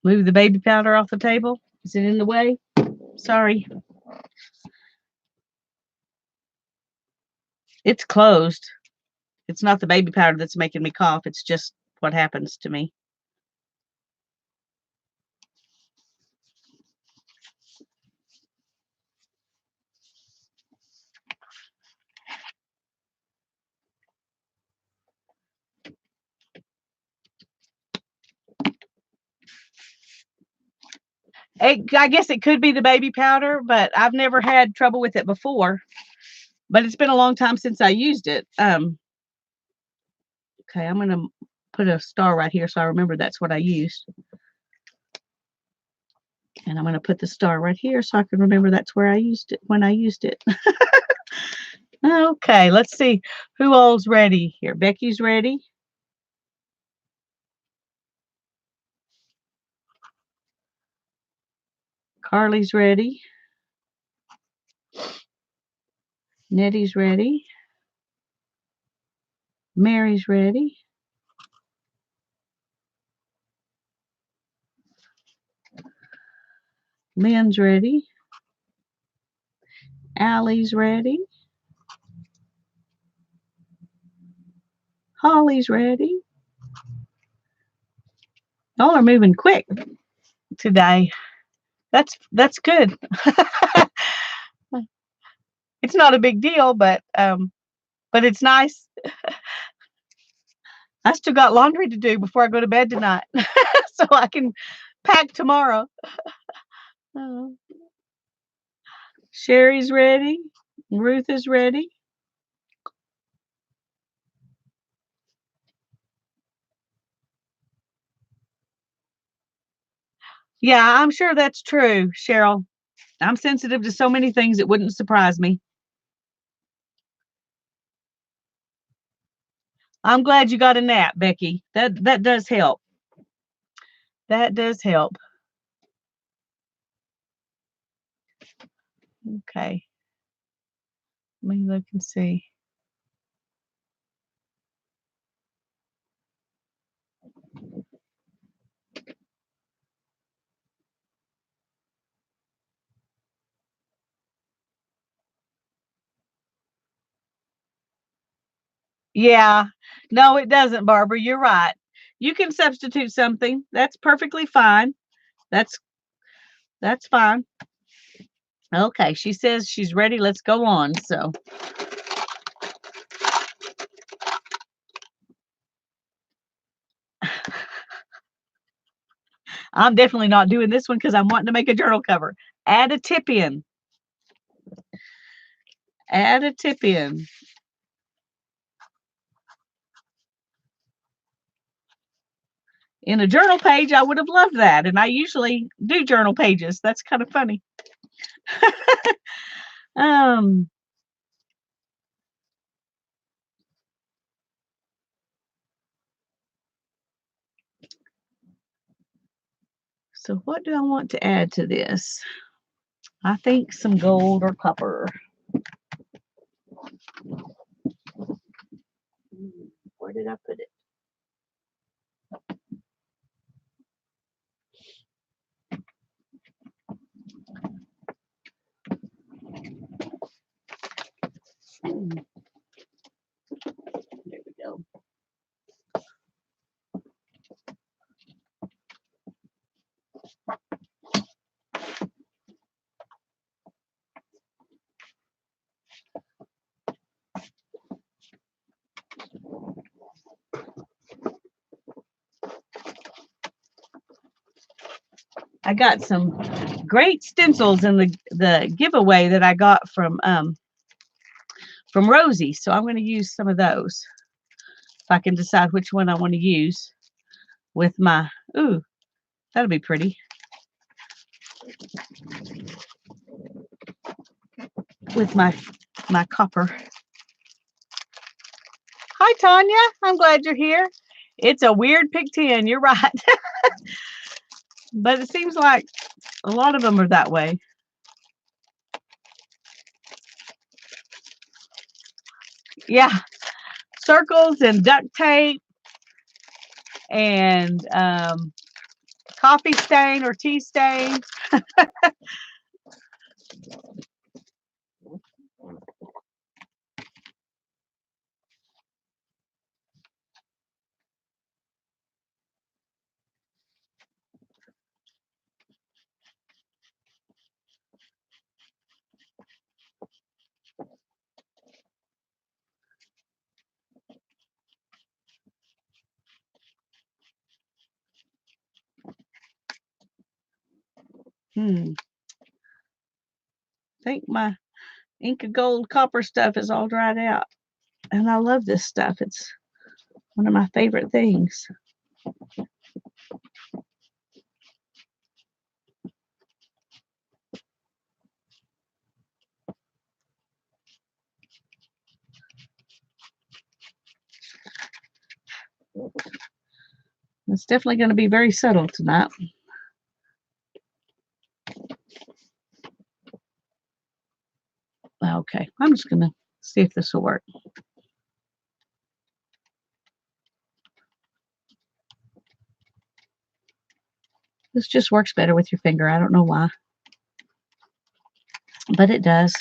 move the baby powder off the table. Is it in the way? Sorry. It's closed. It's not the baby powder that's making me cough. It's just what happens to me. I guess it could be the baby powder, but I've never had trouble with it before. But it's been a long time since I used it. Okay, I'm going to put a star right here so I remember that's what I used. And I'm going to put the star right here so I can remember that's where I used it when I used it. Okay, let's see who all's ready here. Becky's ready. Carly's ready. Nettie's ready. Mary's ready. Lynn's ready. Allie's ready. Holly's ready. Y'all are moving quick today. That's good. It's not a big deal, but it's nice. I still got laundry to do before I go to bed tonight, so I can pack tomorrow. Sherry's ready. Ruth is ready. Yeah, I'm sure that's true, Cheryl. I'm sensitive to so many things it wouldn't surprise me. I'm glad you got a nap, Becky. That does help. That does help. Okay. Let me look and see. Yeah. No, it doesn't, Barbara. You're right. You can substitute something. That's perfectly fine. That's fine. Okay, she says she's ready. Let's go on. So I'm definitely not doing this one because I'm wanting to make a journal cover. Add a tip in. Add a tip in. In a journal page, I would have loved that. And I usually do journal pages. That's kind of funny. um, so what do I want to add to this? I think some gold or copper. Where did I put it? There we go. I got some great stencils in the giveaway that I got from Rosie. So I'm going to use some of those. If I can decide which one I want to use with my, ooh, that'll be pretty. With my copper. Hi, Tanya. I'm glad you're here. It's a weird pick 10. You're right. But it seems like a lot of them are that way. Yeah. Circles and duct tape and coffee stain or tea stain. I think my Inca Gold copper stuff is all dried out. And I love this stuff. It's one of my favorite things. It's definitely going to be very subtle tonight. Okay, I'm just going to see if this will work. This just works better with your finger. I don't know why, but it does.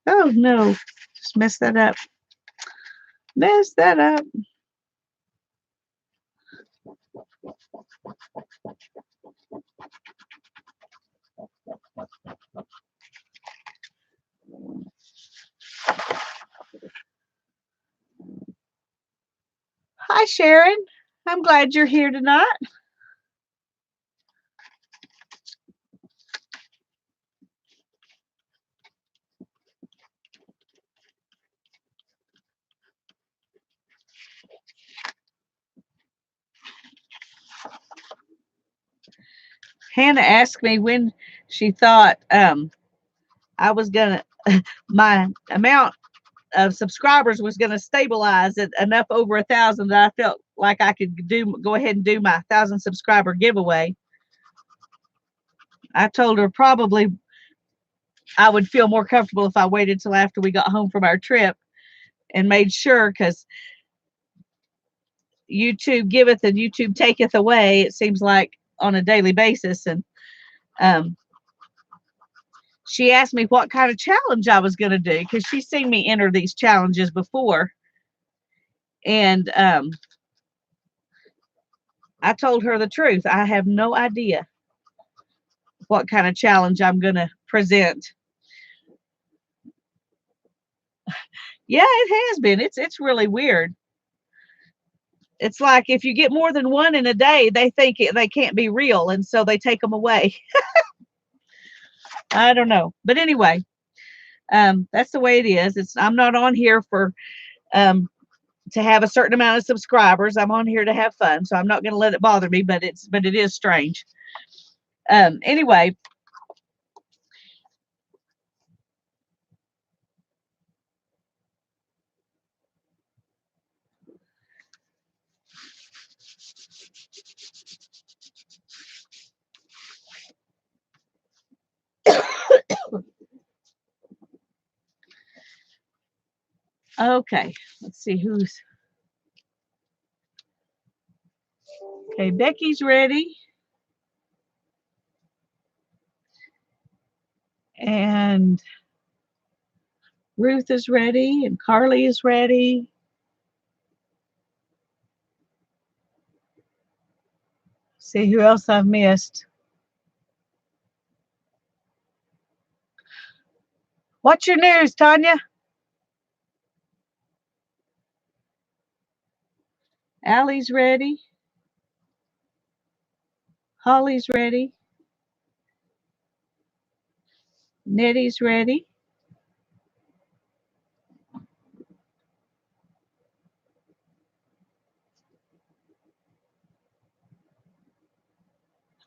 Oh no, just messed that up. Messed that up. Hi, Sharon. I'm glad you're here tonight. Hannah asked me when she thought I was gonna my amount of subscribers was gonna stabilize at enough over 1,000 that I felt like I could go ahead and do my 1,000 subscriber giveaway. I told her probably I would feel more comfortable if I waited till after we got home from our trip and made sure, because YouTube giveth and YouTube taketh away, it seems like on a daily basis. And um, she asked me what kind of challenge I was going to do because she's seen me enter these challenges before. And I told her the truth. I have no idea what kind of challenge I'm going to present. Yeah, it has been. It's really weird. It's like if you get more than one in a day, they think they can't be real, and so they take them away. I don't know, but anyway, that's the way it is. I'm not on here for um, to have a certain amount of subscribers. I'm on here to have fun, so I'm not going to let it bother me. But it is strange. Anyway. Okay, let's see who's. Okay, Becky's ready. And Ruth is ready. And Carly is ready. See who else I've missed. What's your news, Tanya? Allie's ready. Holly's ready. Nettie's ready.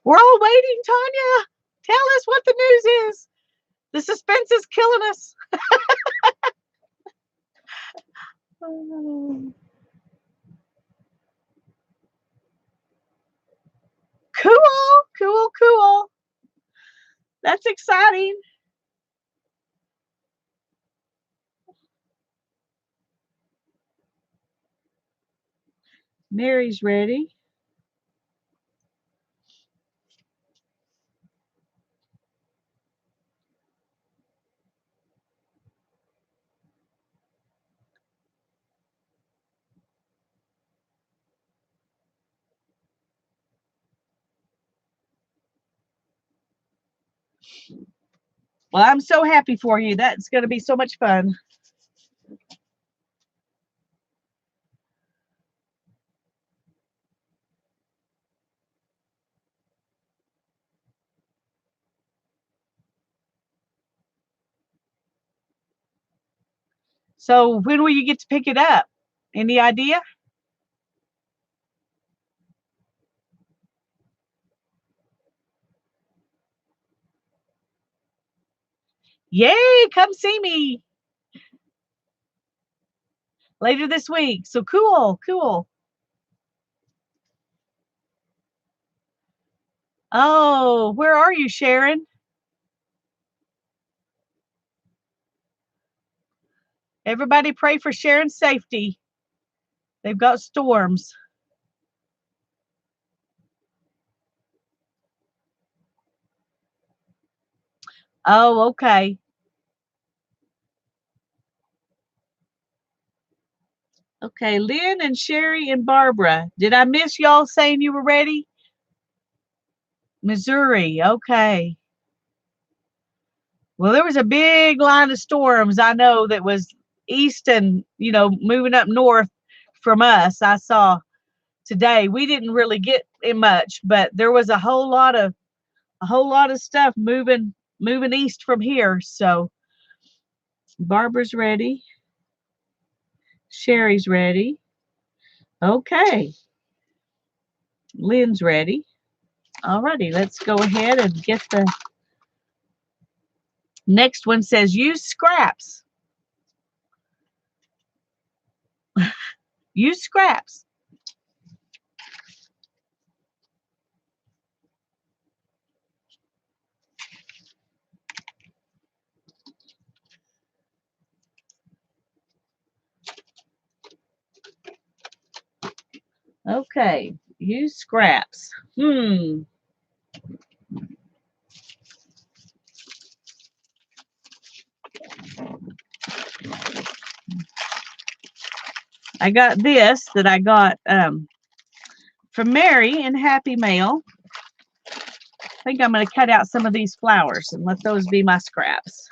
We're all waiting, Tanya. Tell us what the news is. The suspense is killing us. Cool, cool, cool. That's exciting. Mary's ready. Well, I'm so happy for you. That's going to be so much fun. So when will you get to pick it up? Any idea? Yay, come see me later this week. So cool, cool. Oh, where are you, Sharon? Everybody pray for Sharon's safety. They've got storms. Oh, okay. Okay, Lynn and Sherry and Barbara. Did I miss y'all saying you were ready? Missouri. Okay. Well, there was a big line of storms I know that was east and, moving up north from us. I saw today. We didn't really get it much, but there was a whole lot of stuff moving east from here. So Barbara's ready. Sherry's ready. Okay. Lynn's ready. Alrighty, let's go ahead and get the next one. Says use scraps. Use scraps. Okay, use scraps. I got this that I got from Mary in Happy Mail. I think I'm going to cut out some of these flowers and let those be my scraps.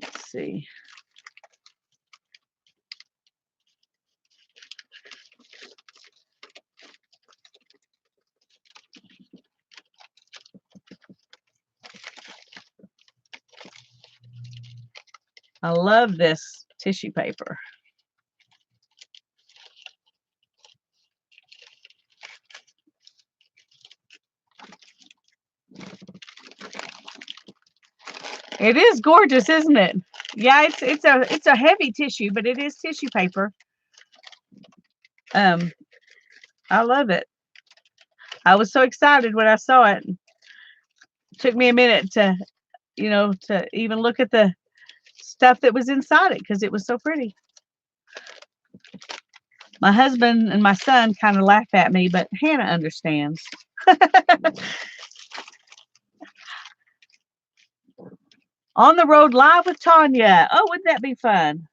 Let's see. I love this tissue paper. It is gorgeous, isn't it? Yeah, it's a heavy tissue, but it is tissue paper. I love it. I was so excited when I saw it. It took me a minute to, to even look at the stuff that was inside it because it was so pretty. My husband and my son kind of laugh at me, but Hannah understands. On the road live with Tanya. Oh, wouldn't that be fun?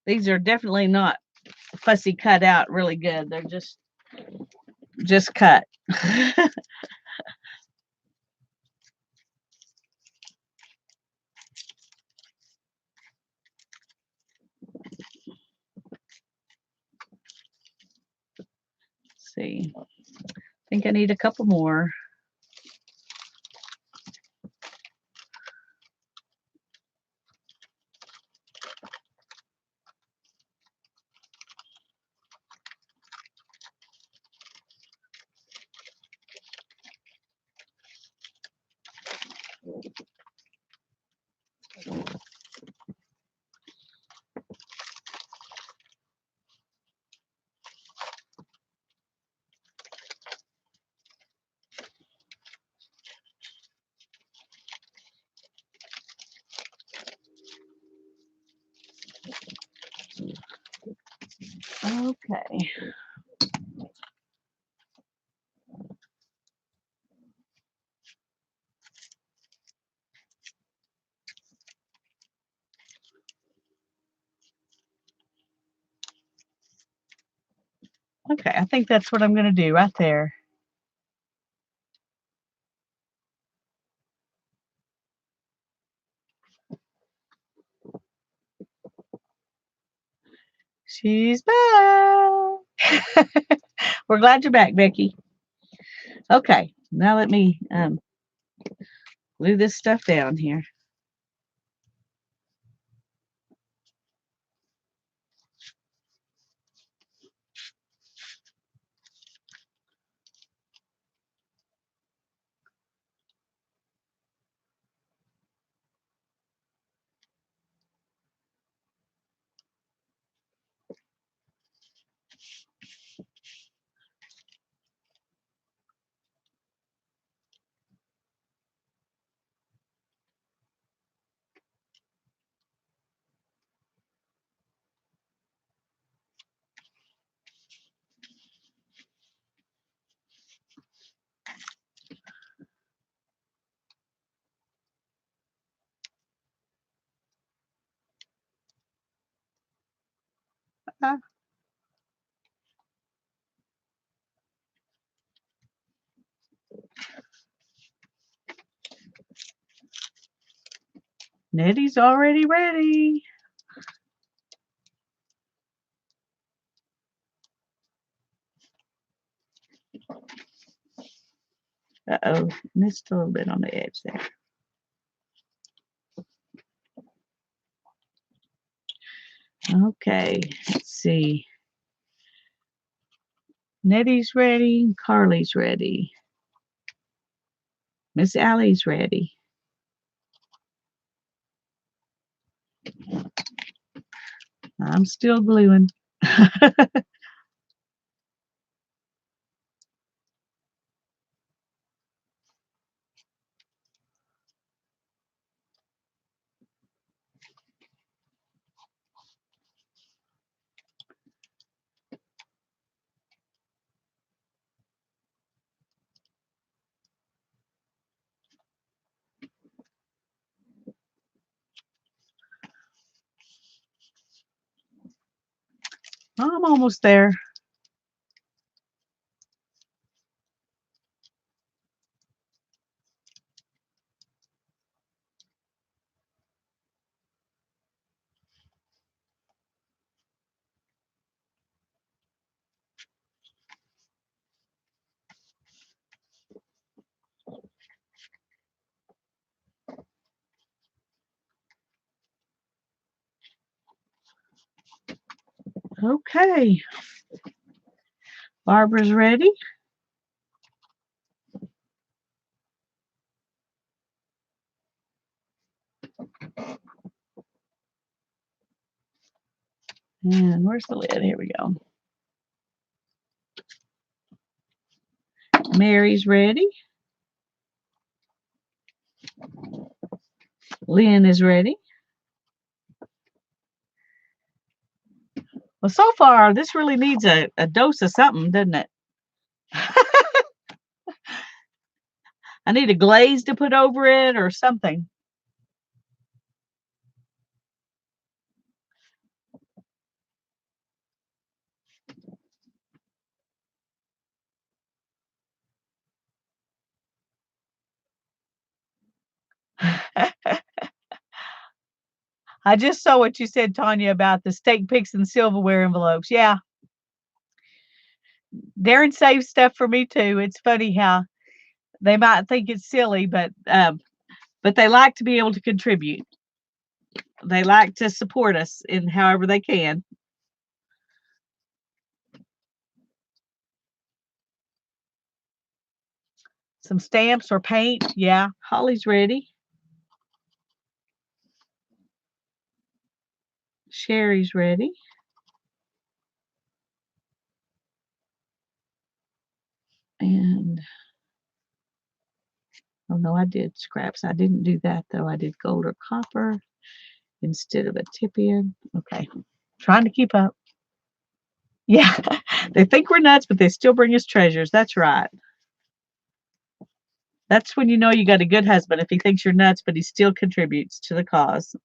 These are definitely not fussy cut out really good. They're just cut. See. I think I need a couple more. Okay. Okay, I think that's what I'm going to do right there. She's back. We're glad you're back, Becky. Okay, now let me glue this stuff down here. Nettie's already ready. Uh-oh, missed a little bit on the edge there. Okay, let's see. Nettie's ready. Carly's ready. Miss Allie's ready. I'm still gluing. I'm almost there. Okay. Barbara's ready. And where's the lid? Here we go. Mary's ready. Lynn is ready. Well, so far, this really needs a dose of something, doesn't it? I need a glaze to put over it or something. I just saw what you said, Tanya, about the steak picks and silverware envelopes. Yeah. Darren saves stuff for me too. It's funny how they might think it's silly, but they like to be able to contribute. They like to support us in however they can. Some stamps or paint. Yeah, Holly's ready. Sherry's ready. And oh no, I did scraps. I didn't do that though. I did gold or copper instead of a tip in. Okay. Trying to keep up. Yeah. They think we're nuts, but they still bring us treasures. That's right. That's when you know you got a good husband if he thinks you're nuts, but he still contributes to the cause.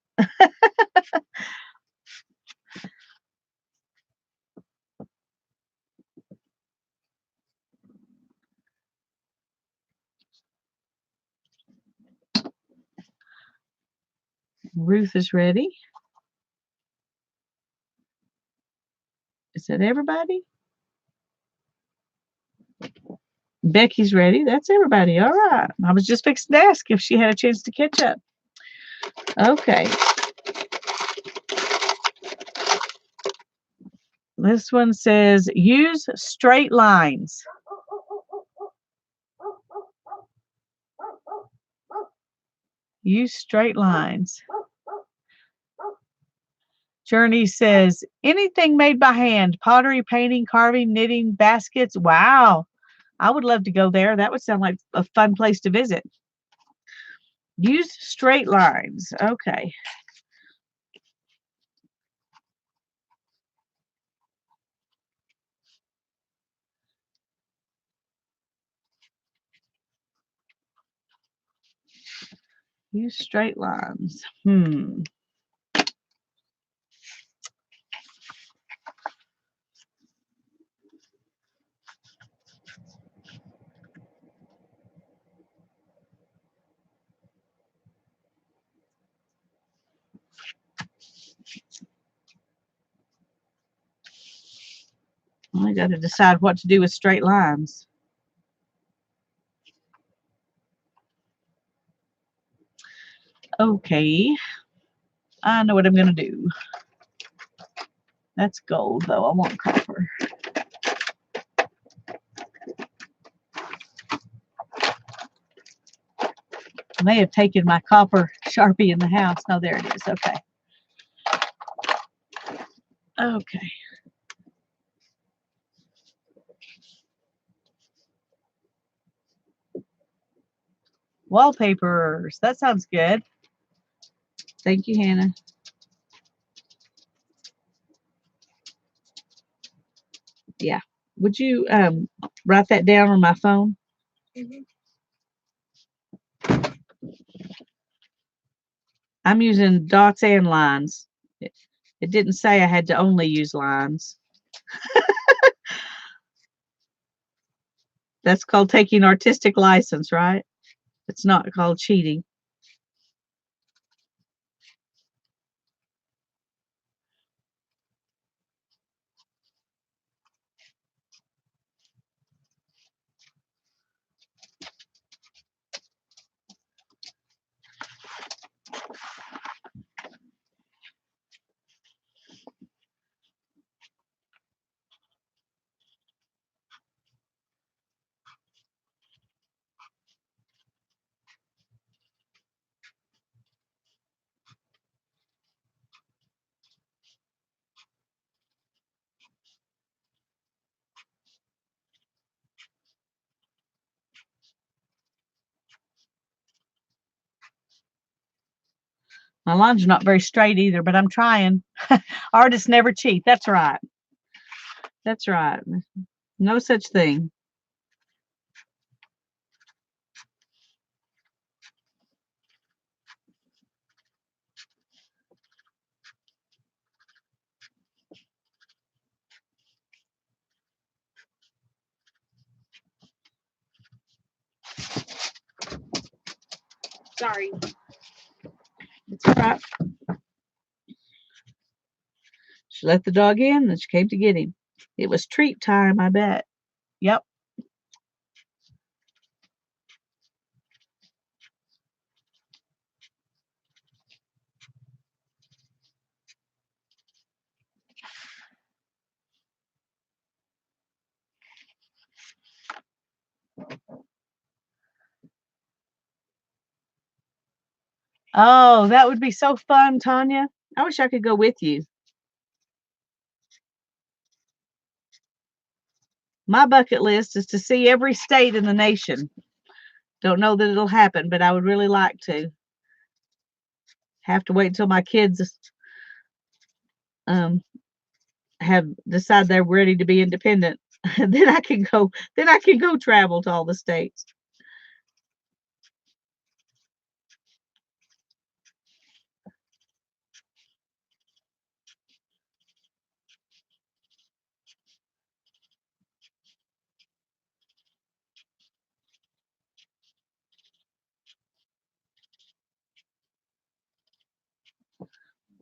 Ruth is ready. Is that everybody? Becky's ready. That's everybody. All right. I was just fixing to ask if she had a chance to catch up. Okay. This one says use straight lines. Use straight lines. Journey says anything made by hand, pottery, painting, carving, knitting, baskets. Wow. I would love to go there. That would sound like a fun place to visit. Use straight lines. Okay. Use straight lines. I got to decide what to do with straight lines. Okay. I know what I'm going to do. That's gold, though. I want copper. I may have taken my copper Sharpie in the house. No, there it is. Okay. Okay. Wallpapers. That sounds good. Thank you, Hannah. Yeah. Would you write that down on my phone? Mm-hmm. I'm using dots and lines. It didn't say I had to only use lines. That's called taking artistic license, right? It's not called cheating. My lines are not very straight either, but I'm trying. Artists never cheat. That's right. That's right. No such thing. Sorry. It's all right. She let the dog in, and she came to get him. It was treat time, I bet. Yep. Oh, that would be so fun, Tanya. I wish I could go with you. My bucket list is to see every state in the nation. Don't know that it'll happen, but I would really like to. Have to wait until my kids um, have decide they're ready to be independent. Then I can go. Then I can go travel to all the states.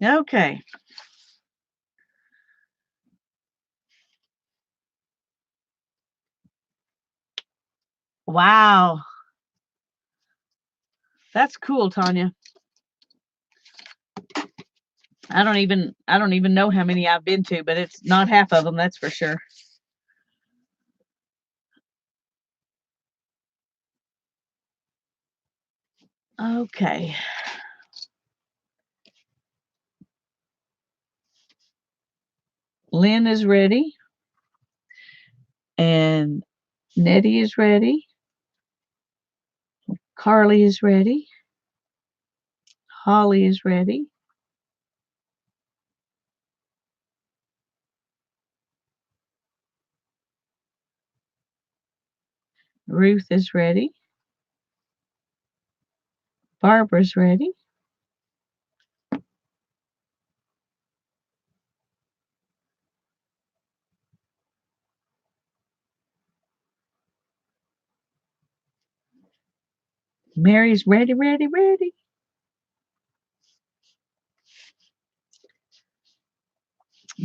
Okay. Wow. That's cool, Tanya. I don't even know how many I've been to, but it's not half of them, that's for sure. Okay. Lynn is ready and Nettie is ready. Carly is ready. Holly is ready. Ruth is ready. Barbara's ready. Mary's ready, ready, ready.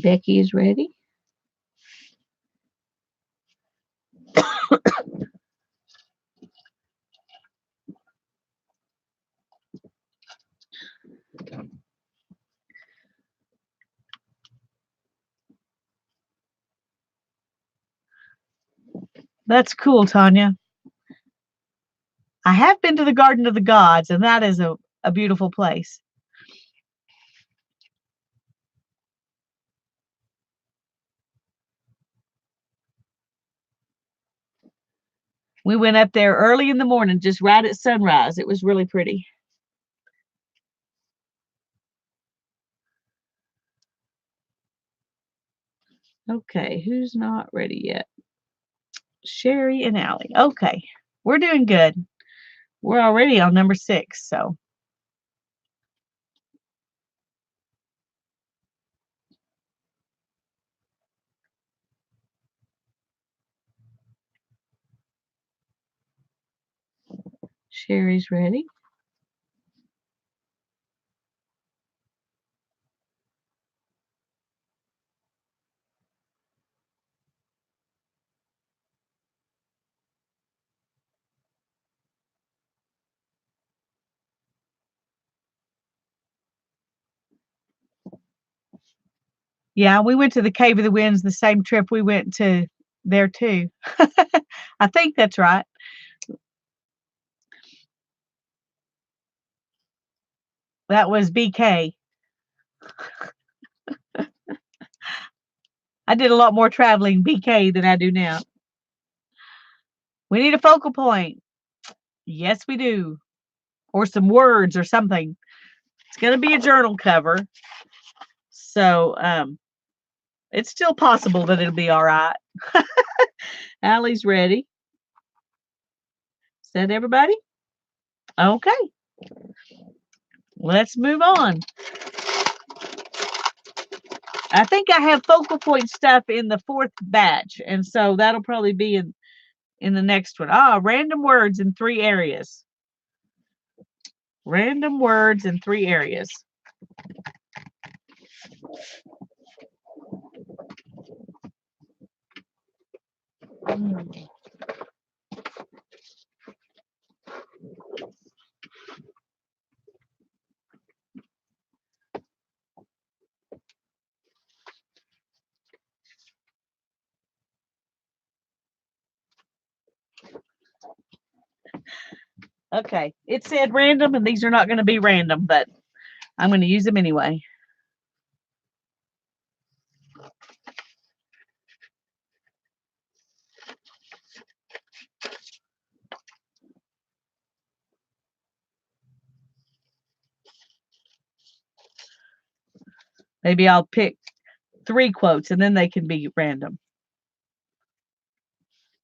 Becky is ready. That's cool, Tanya. I have been to the Garden of the Gods, and that is a beautiful place. We went up there early in the morning, just right at sunrise. It was really pretty. Okay, who's not ready yet? Sherry and Allie. Okay, we're doing good. We're already on number 6, so Sherry's ready. Yeah, we went to the Cave of the Winds the same trip we went to there too. I think that's right. That was BK. I did a lot more traveling BK than I do now. We need a focal point. Yes, we do. Or some words or something. It's going to be a journal cover. So, it's still possible that it'll be all right. Allie's ready. Is that everybody? Okay. Let's move on. I think I have focal point stuff in the 4th batch, and so that'll probably be in the next one. Random words in 3 areas. Random words in 3 areas. Okay, it said random, and these are not going to be random, but I'm going to use them anyway. Maybe I'll pick 3 quotes, and then they can be random.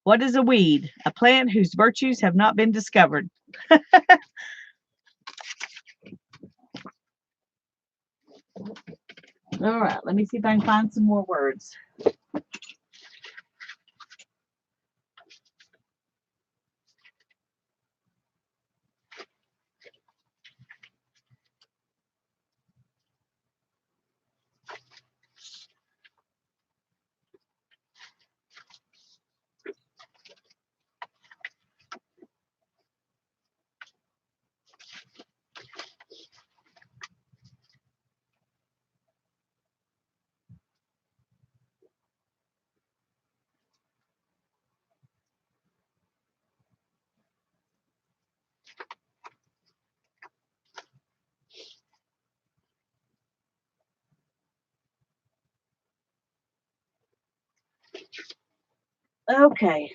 What is a weed? A plant whose virtues have not been discovered. All right, let me see if I can find some more words. Okay.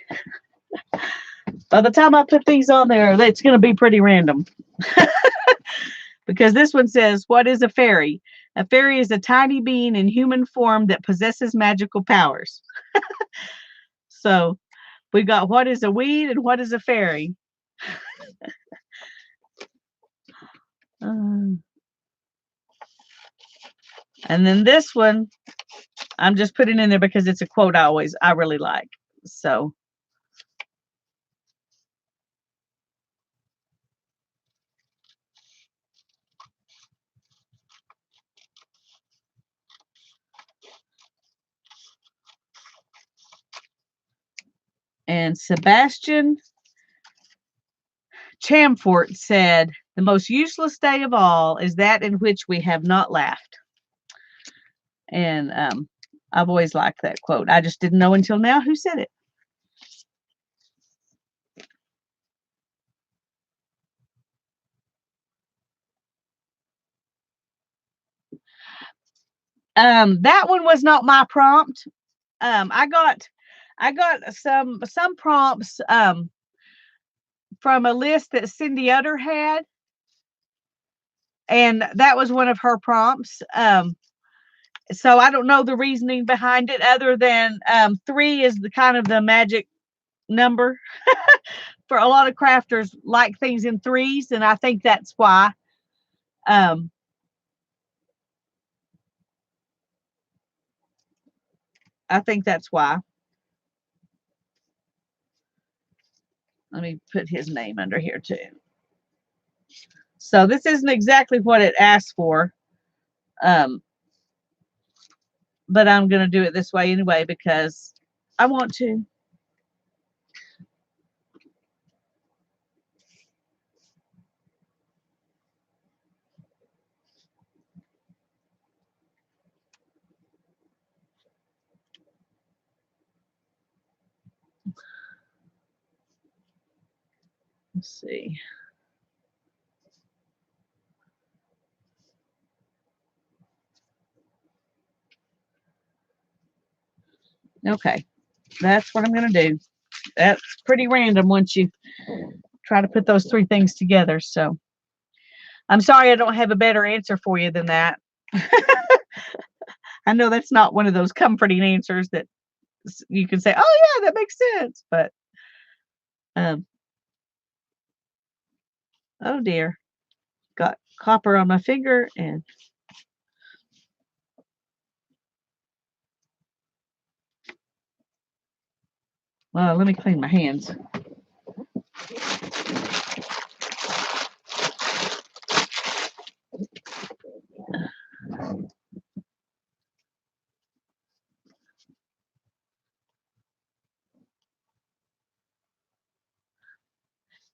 By the time I put these on there, it's going to be pretty random. Because this one says, what is a fairy? A fairy is a tiny being in human form that possesses magical powers. So we got what is a weed and what is a fairy. And then this one, I'm just putting in there because it's a quote I really like. So and Sebastian Chamfort said, the most useless day of all is that in which we have not laughed. And I've always liked that quote. I just didn't know until now who said it. That one was not my prompt. I got some prompts from a list that Cindy Utter had, and that was one of her prompts. So I don't know the reasoning behind it other than 3 is the kind of the magic number for a lot of crafters like things in threes, and I think that's why. Um, I think that's why. Let me put his name under here too. So this isn't exactly what it asked for, um, but I'm going to do it this way anyway because I want to. Let's see. Okay, that's what I'm going to do. That's pretty random once you try to put those 3 things together. So I'm sorry I don't have a better answer for you than that. I know that's not one of those comforting answers that you can say, "Oh yeah, that makes sense," but um, oh dear, got copper on my finger, and well, let me clean my hands.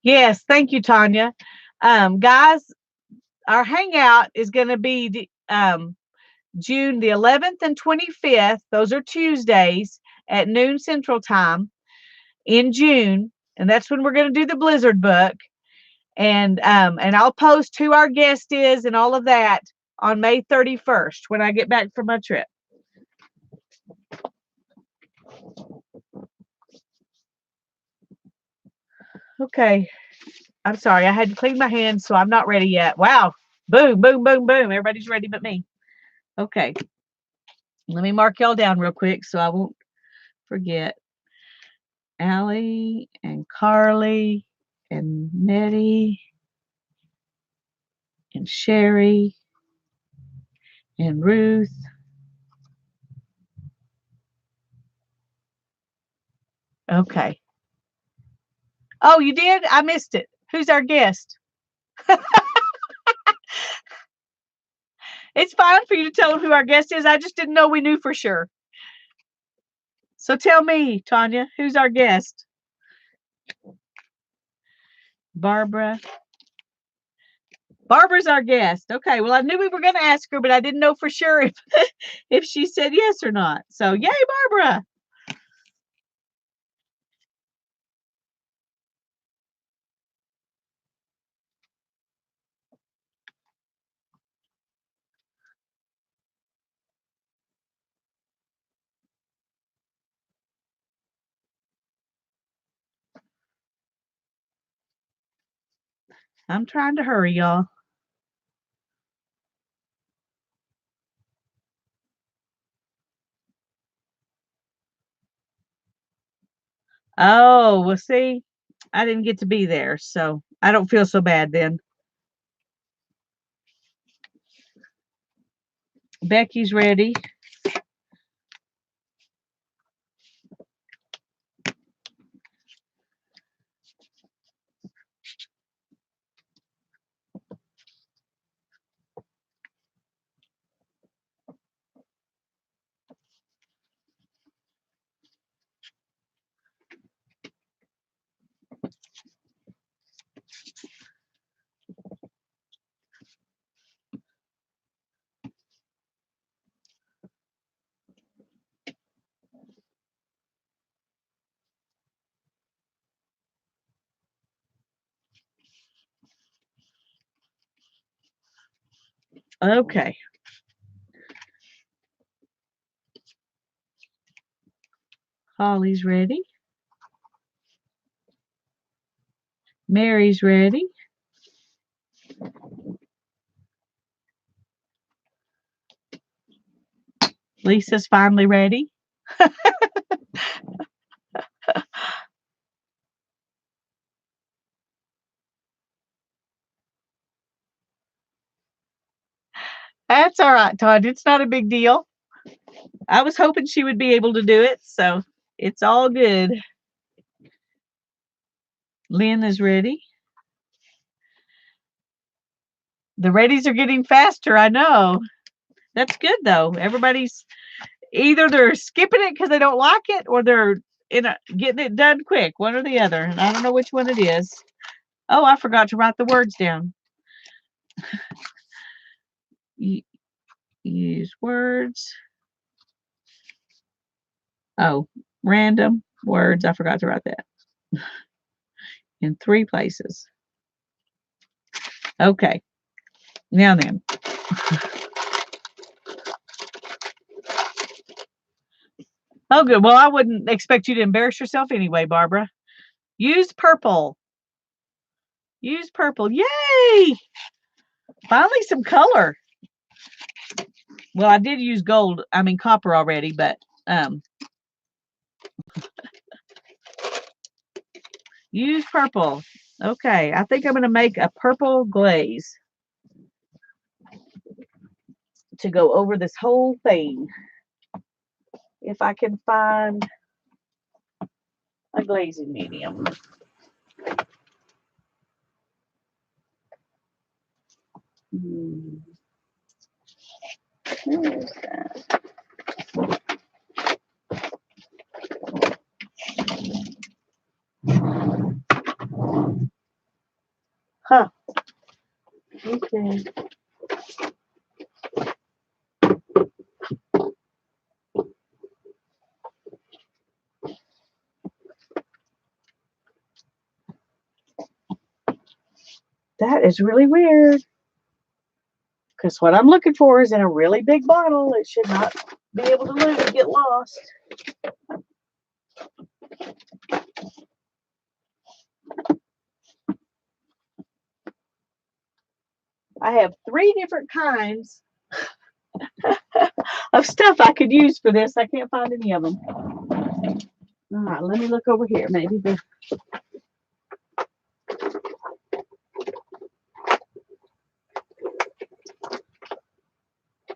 Yes, thank you, Tanya. Guys, our hangout is going to be June the 11th and 25th. Those are Tuesdays at noon Central Time in June, and that's when we're going to do the Blizzard book. And I'll post who our guest is and all of that on May 31st when I get back from my trip. Okay. I'm sorry. I had to clean my hands, so I'm not ready yet. Wow. Boom, boom, boom, boom. Everybody's ready but me. Okay. Let me mark y'all down real quick so I won't forget. Allie and Carly and Nettie and Sherry and Ruth. Okay. Oh, you did? I missed it. Who's our guest? It's fine for you to tell them who our guest is. I just didn't know we knew for sure. So tell me, Tanya, who's our guest? Barbara. Barbara's our guest. Okay. Well, I knew we were going to ask her, but I didn't know for sure if if she said yes or not. So, yay, Barbara. I'm trying to hurry, y'all. Oh, well, see, I didn't get to be there, so I don't feel so bad then. Becky's ready. Okay. Holly's ready. Mary's ready. Lisa's finally ready. That's all right, Todd. It's not a big deal. I was hoping she would be able to do it, so it's all good. Lynn is ready. The readies are getting faster, I know. That's good though. Everybody's either they're skipping it because they don't like it or they're getting it done quick, one or the other. And I don't know which one it is. Oh, I forgot to write the words down. Use words. Oh, random words. I forgot to write that. In 3 places. Okay. Now then. Oh, good. Well, I wouldn't expect you to embarrass yourself anyway, Barbara. Use purple. Use purple. Yay! Finally some color. Well, I did use copper already, but use purple. Okay, I think I'm going to make a purple glaze to go over this whole thing. If I can find a glazing medium. Where is that? Huh. Okay. That is really weird. Because what I'm looking for is in a really big bottle. It should not be able to get lost. I have 3 different kinds of stuff I could use for this. I can't find any of them. All right, let me look over here. Maybe the...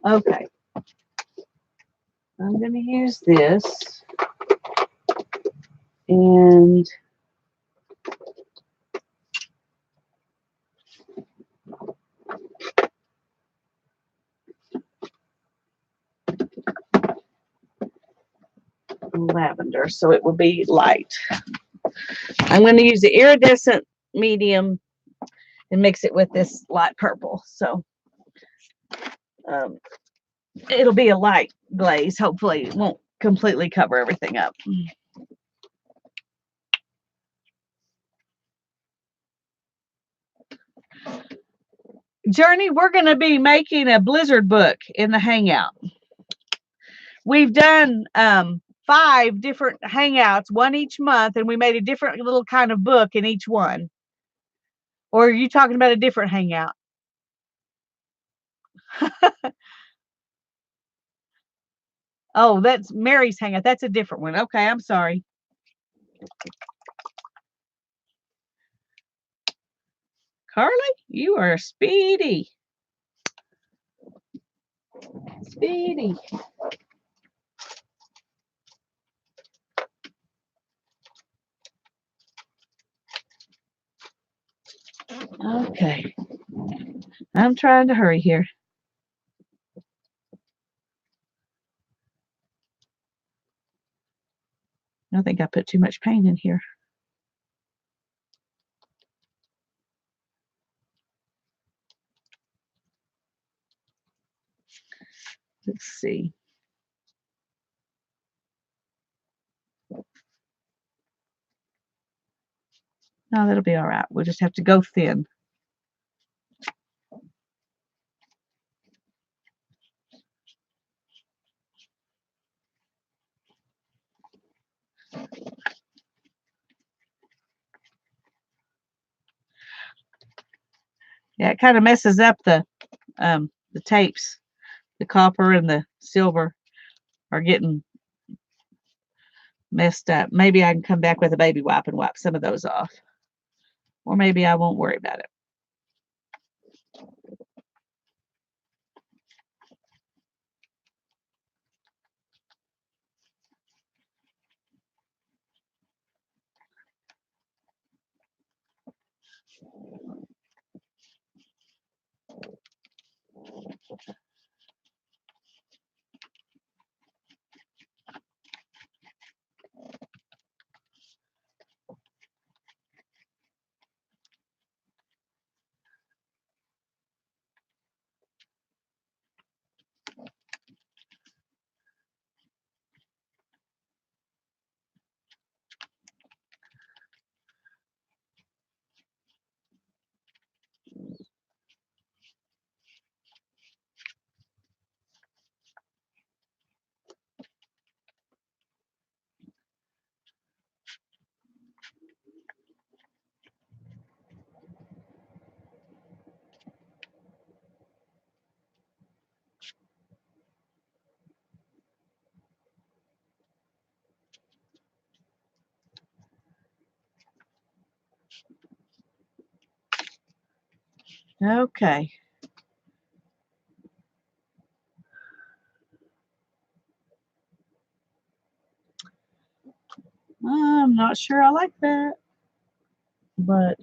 Okay. I'm going to use this. And lavender, so it will be light. I'm going to use the iridescent medium and mix it with this light purple. So it'll be a light glaze. Hopefully it won't completely cover everything up. Journey, we're going to be making a blizzard book in the Hangout. We've done 5 different Hangouts, one each month, and we made a different little kind of book in each one. Or are you talking about a different Hangout? Oh, that's Mary's Hangout. That's a different one. Okay, I'm sorry. Carly, you are speedy. Speedy. Okay. I'm trying to hurry here. I think I put too much paint in here. Let's see. No, that'll be all right. We'll just have to go thin. Yeah, it kind of messes up the tapes. The copper and the silver are getting messed up. Maybe I can come back with a baby wipe and wipe some of those off. Or maybe I won't worry about it. Okay. I'm not sure I like that. But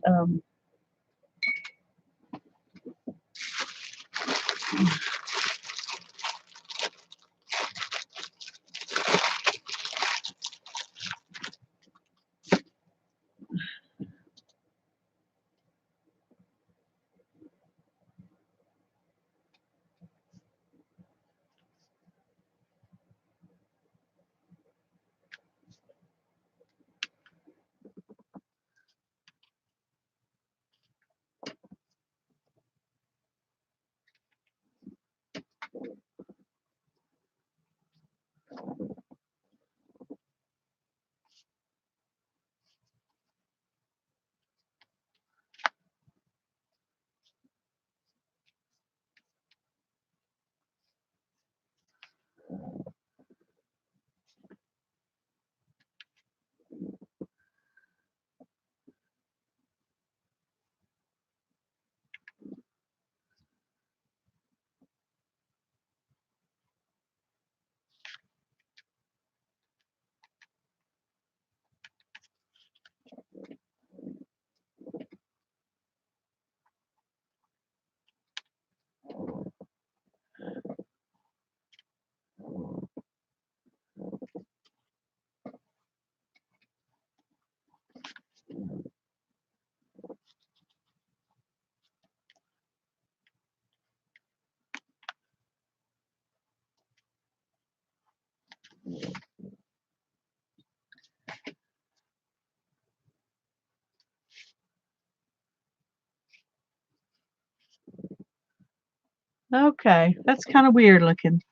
okay, that's kind of weird looking.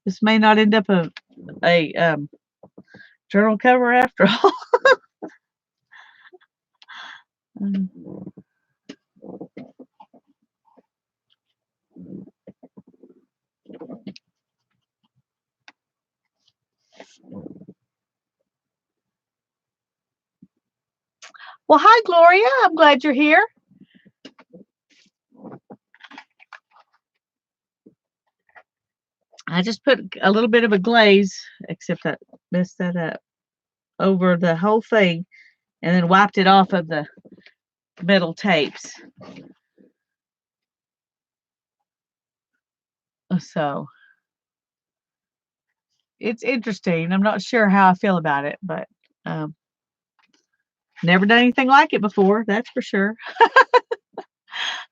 This may not end up a journal cover after all. Mm. Well, hi, Gloria. I'm glad you're here. I just put a little bit of a glaze, except I messed that up, over the whole thing and then wiped it off of the metal tapes. So it's interesting. I'm not sure how I feel about it, but um, never done anything like it before, that's for sure.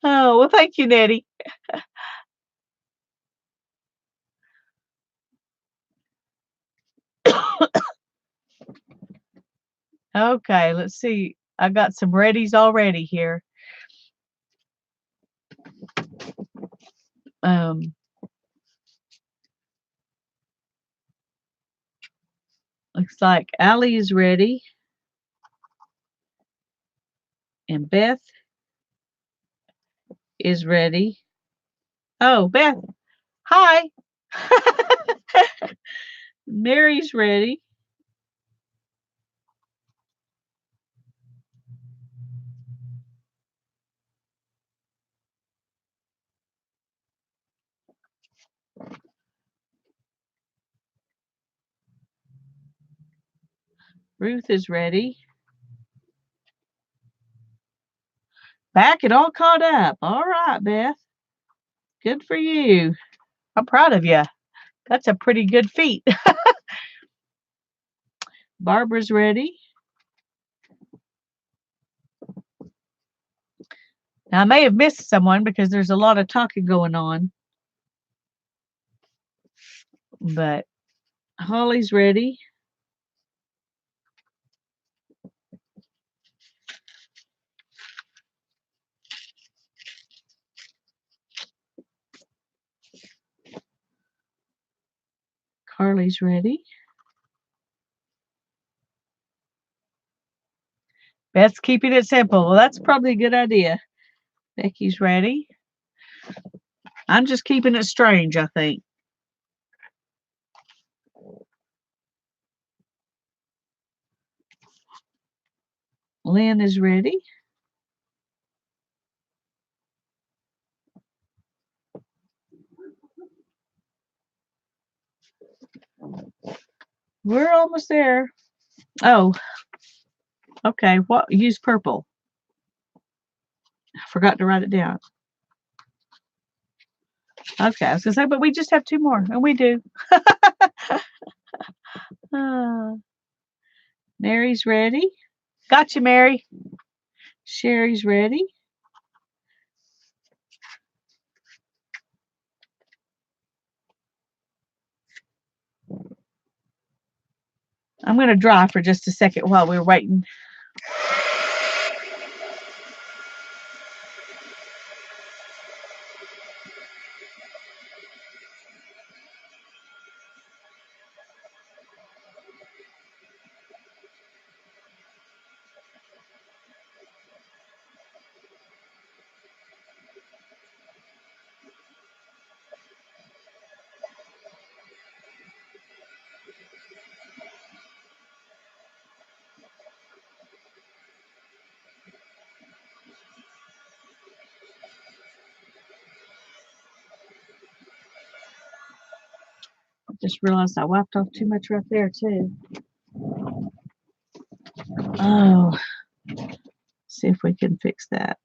Oh, well, thank you, Nettie. Okay, let's see. I got some readies already here. Um, looks like Allie is ready, and Beth is ready. Oh, Beth. Hi. Mary's ready. Ruth is ready. Back and all caught up. All right, Beth. Good for you. I'm proud of you. That's a pretty good feat. Barbara's ready. Now, I may have missed someone because there's a lot of talking going on. But Holly's ready. Carly's ready. Beth's keeping it simple. Well, that's probably a good idea. Becky's ready. I'm just keeping it strange, I think. Lynn is ready. We're almost there. Oh, okay. What? Use purple. I forgot to write it down. Okay, I was gonna say, but we just have 2 more, and we do. Mary's ready. Gotcha, Mary. Sherry's ready. I'm gonna dry for just a second while we're waiting. I just realized I wiped off too much right there too. Oh, see if we can fix that.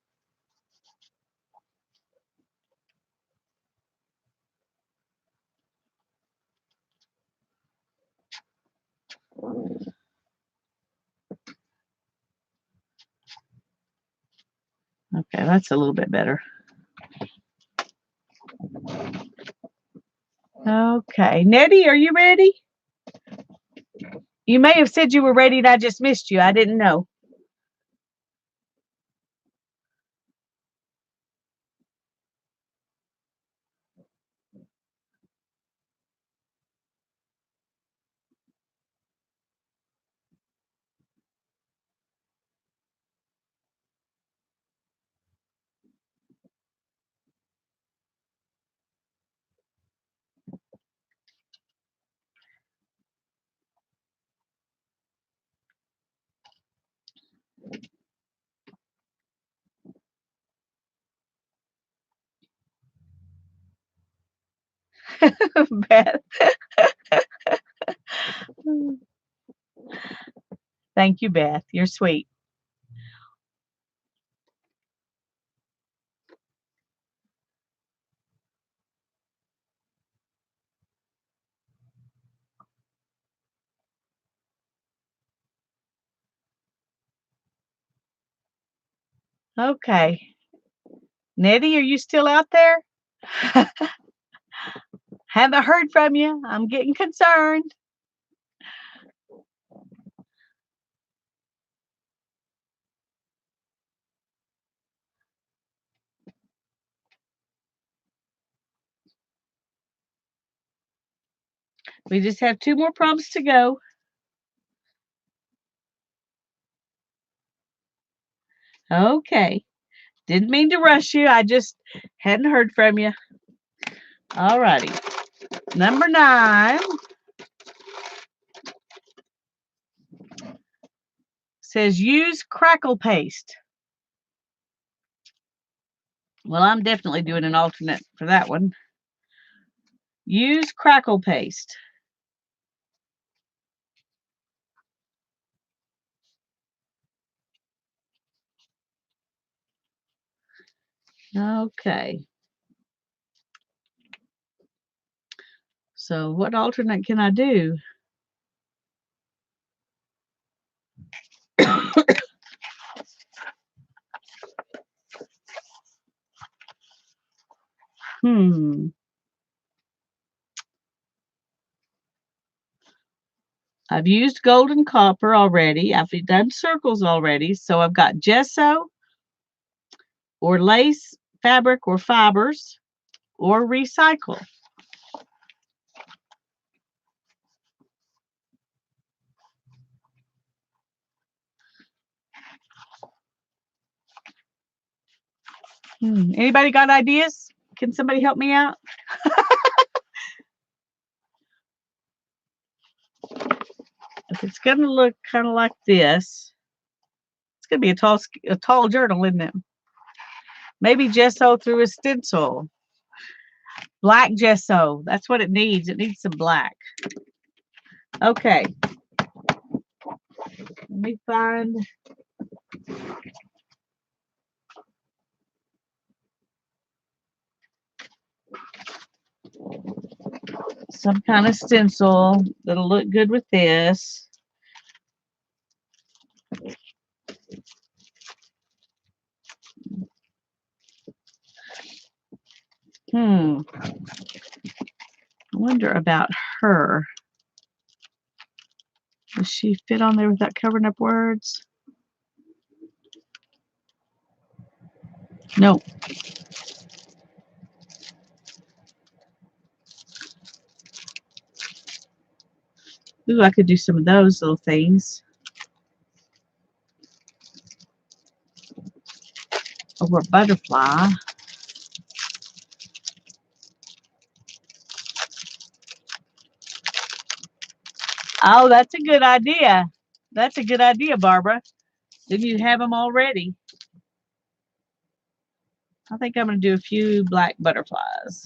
Okay, that's a little bit better. Okay, Nettie, are you ready? You may have said you were ready and I just missed you. I didn't know. Beth. Thank you, Beth. You're sweet. Okay. Nettie, are you still out there? Haven't heard from you. I'm getting concerned. We just have 2 more prompts to go. Okay. Didn't mean to rush you. I just hadn't heard from you. All righty. Number 9 says use crackle paste. Well, I'm definitely doing an alternate for that one. Use crackle paste. Okay. So what alternate can I do? I've used gold and copper already. I've done circles already. So I've got gesso or lace, fabric or fibers or recycle. Anybody got ideas? Can somebody help me out? If it's going to look kind of like this, it's going to be a tall journal, isn't it? Maybe gesso through a stencil. Black gesso. That's what it needs. It needs some black. Okay. Let me find some kind of stencil that'll look good with this. I wonder about her. Does she fit on there without covering up words? Nope. Ooh, I could do some of those little things. Or a butterfly. Oh, that's a good idea. That's a good idea, Barbara. Didn't you have them already? I think I'm going to do a few black butterflies.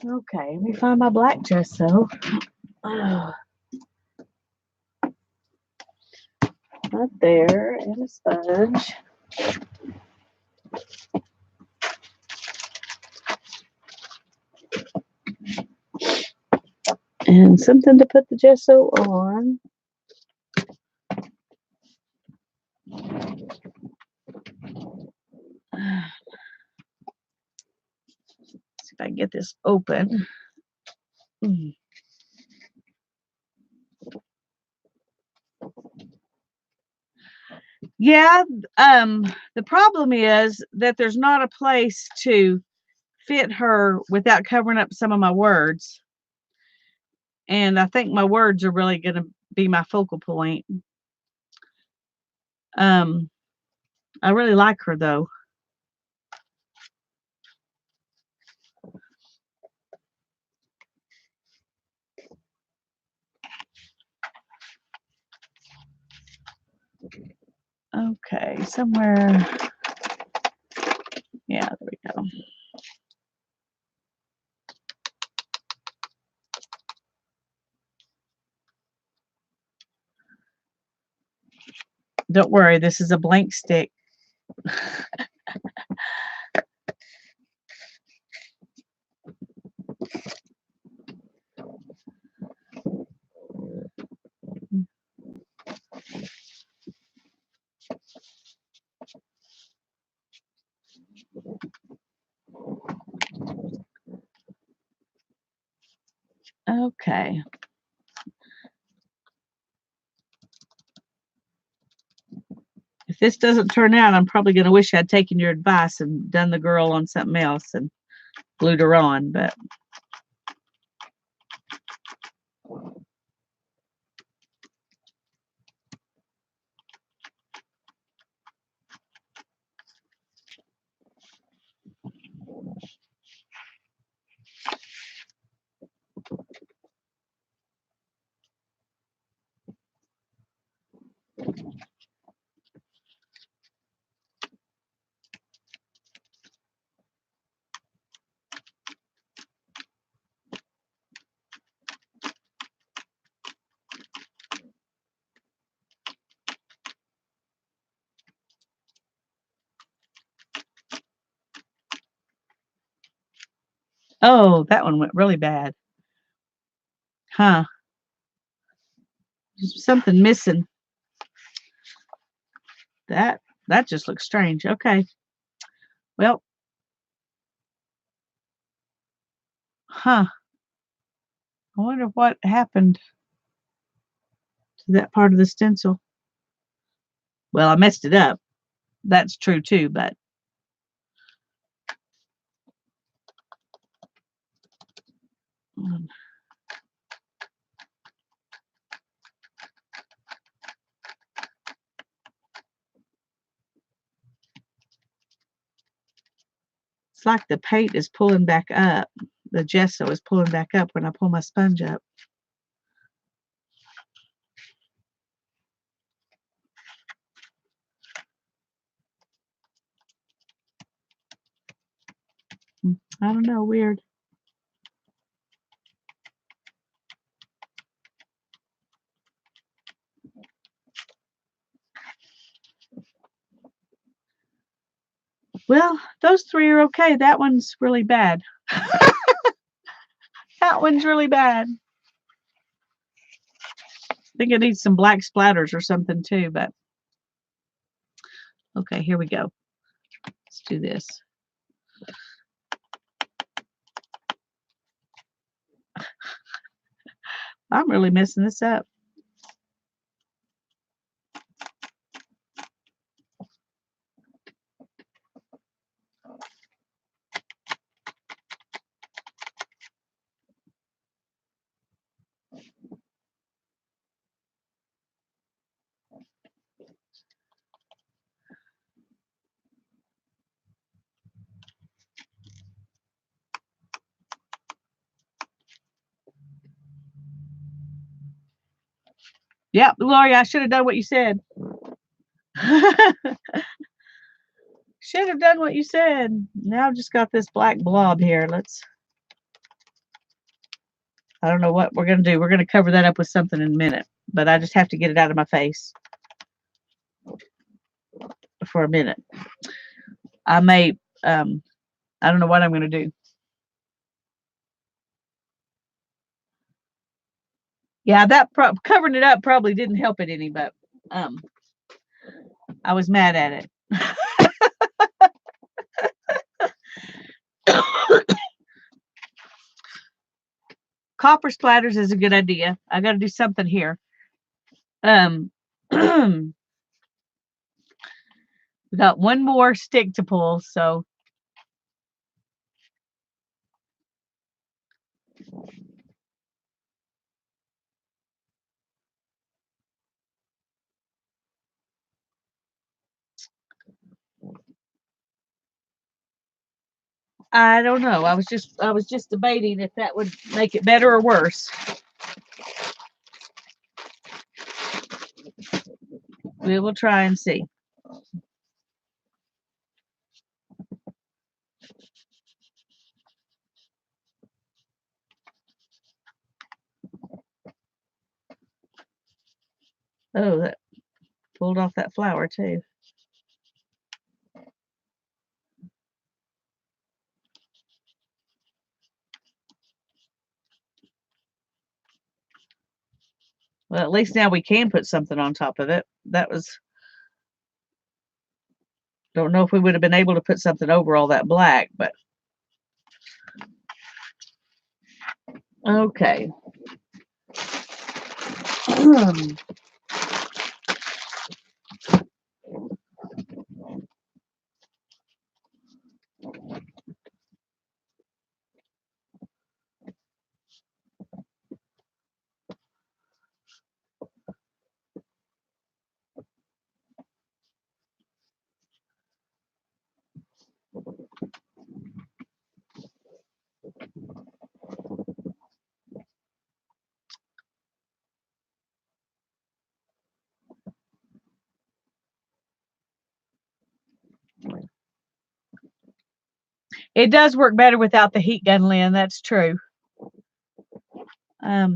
Okay, let me find my black gesso. Oh, right there, and a sponge. And something to put the gesso on. See if I can get this open. Yeah, the problem is that there's not a place to fit her without covering up some of my words. And I think my words are really going to be my focal point. I really like her though. Okay, somewhere. Yeah, there we go. Don't worry, this is a blank stick. Okay. If this doesn't turn out, I'm probably going to wish I'd taken your advice and done the girl on something else and glued her on, but oh, that one went really bad. Huh. There's something missing. That just looks strange. Okay. Well, huh. I wonder what happened to that part of the stencil. Well, I messed it up. That's true too, but it's like the paint is pulling back up. The gesso is pulling back up when I pull my sponge up. I don't know, weird. Well, those three are okay. That one's really bad. That one's really bad. I think it needs some black splatters or something too, but okay, here we go. Let's do this. I'm really messing this up. Yep, Lori, I should have done what you said. Should have done what you said. Now I've just got this black blob here. I don't know what we're going to do. We're going to cover that up with something in a minute, but I just have to get it out of my face for a minute. I may, I don't know what I'm going to do. Yeah, that covering it up probably didn't help it any, but I was mad at it. Copper splatters is a good idea. I got to do something here. We got one more stick to pull, so I don't know. I was just debating if that would make it better or worse. We will try and see. Oh, that pulled off that flower too. Well, at least now we can put something on top of it. That was, don't know if we would have been able to put something over all that black, but okay. It does work better without the heat gun, Lynn. That's true. I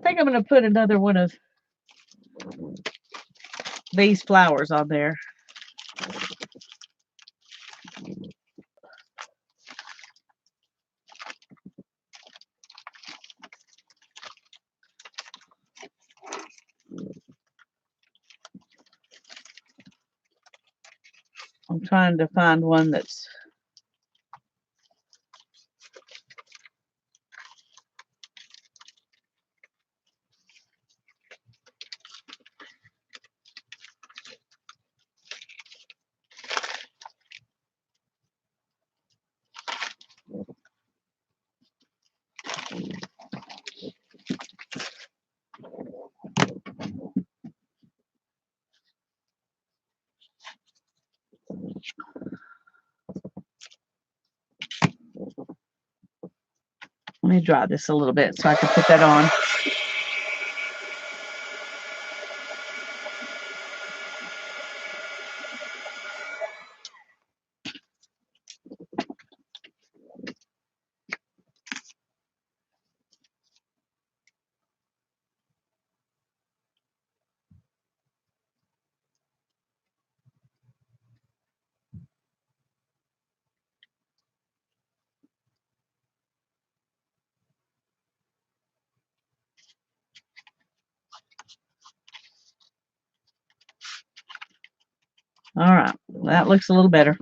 think I'm going to put another one of these flowers on there. I'm trying to find one that's let me dry this a little bit so I can put that on. All right, that looks a little better.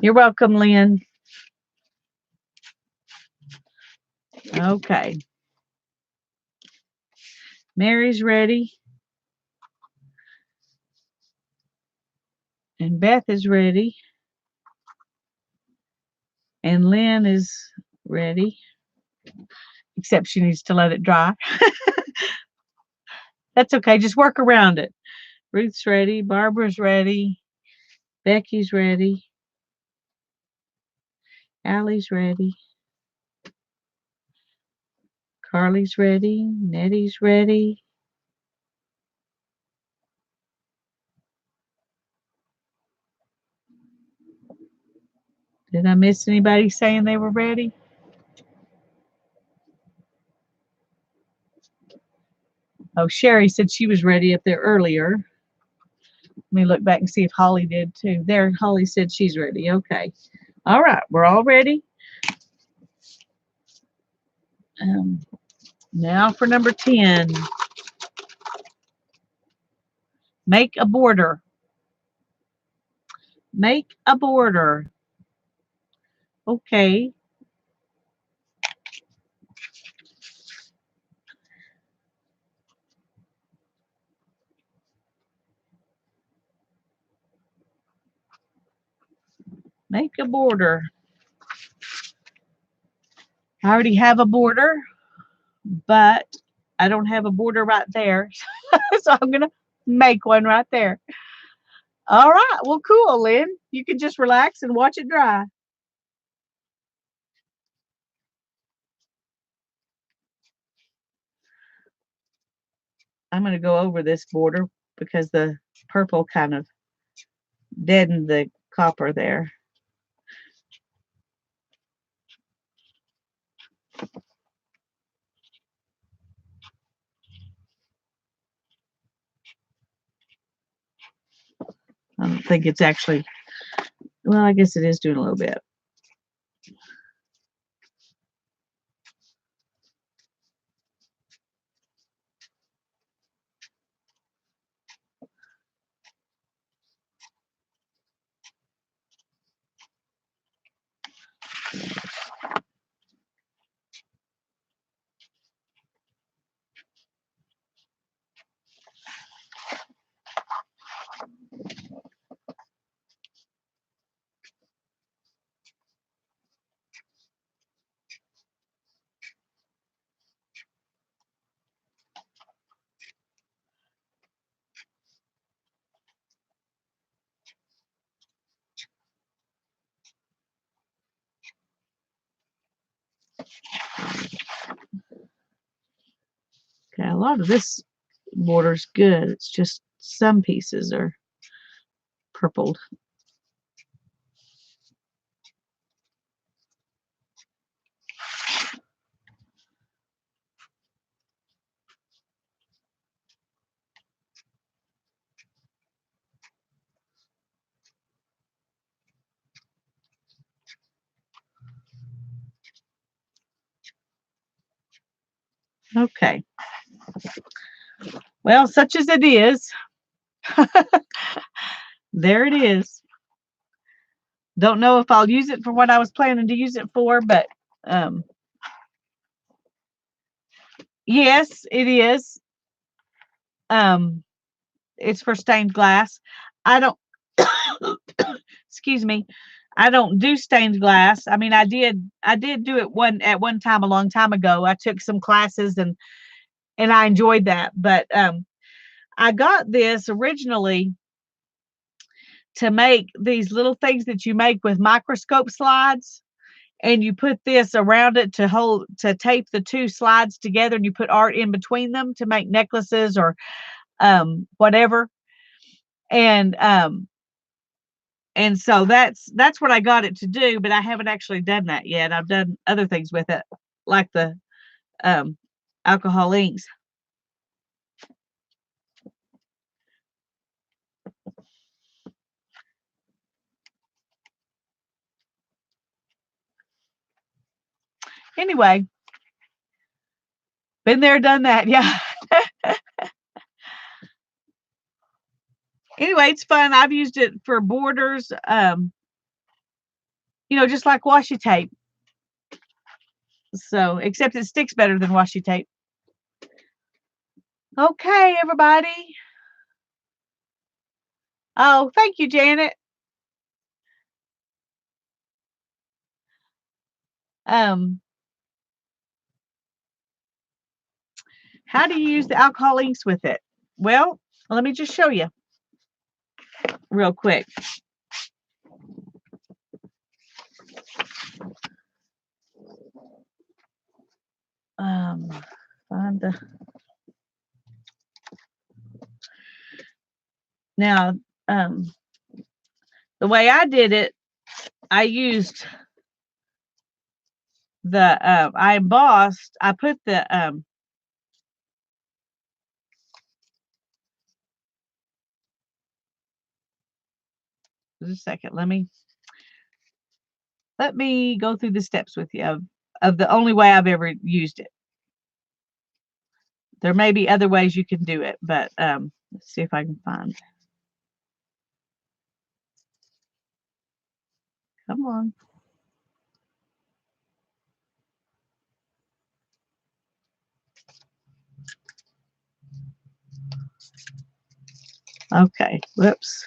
You're welcome, Lynn. Okay. Mary's ready. And Beth is ready. And Lynn is ready. Except she needs to let it dry. That's okay. Just work around it. Ruth's ready. Barbara's ready. Becky's ready. Allie's ready. Carly's ready. Nettie's ready. Did I miss anybody saying they were ready? Oh, Sherry said she was ready up there earlier. Let me look back and see if Holly did too. There, Holly said she's ready. Okay. All right, we're all ready. Now for number 10. Make a border. Make a border. Okay. Make a border. I already have a border, but I don't have a border right there. So I'm going to make one right there. All right. Well, cool, Lynn. You can just relax and watch it dry. I'm going to go over this border because the purple kind of deadened the copper there. I don't think it's actually, well, I guess it is doing a little bit. Okay, a lot of this border's good. It's just some pieces are purpled. Okay. Well, such as it is, there it is. Don't know if I'll use it for what I was planning to use it for, but yes, it is. It's for stained glass. I don't excuse me. I don't do stained glass. I mean, I did do it at one time a long time ago. I took some classes and I enjoyed that. But I got this originally to make these little things that you make with microscope slides, and you put this around it to tape the two slides together, and you put art in between them to make necklaces or whatever. And so that's what I got it to do, but I haven't actually done that yet. I've done other things with it, like the alcohol inks. Anyway, been there, done that. Yeah. Anyway, it's fun. I've used it for borders, just like washi tape. So, except it sticks better than washi tape. Okay, everybody. Oh, thank you, Janet. How do you use the alcohol inks with it? Well, let me just show you real quick. Find the now the way I did it, I used I embossed. I put the just a second. Let me go through the steps with you of the only way I've ever used it. There may be other ways you can do it, but let's see if I can find. Come on. Okay. Whoops.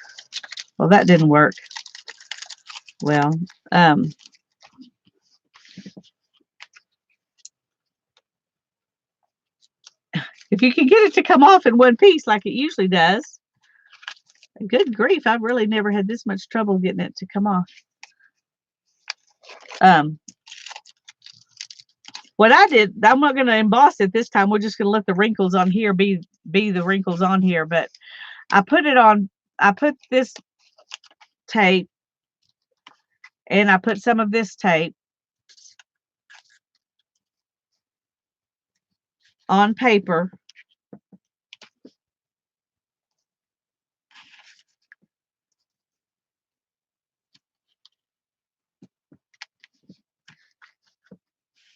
Well, that didn't work. Well, if you can get it to come off in one piece like it usually does, good grief, I've really never had this much trouble getting it to come off. What I did, I'm not going to emboss it this time. We're just going to let the wrinkles on here be the wrinkles on here. But I put this tape, and I put some of this tape on paper.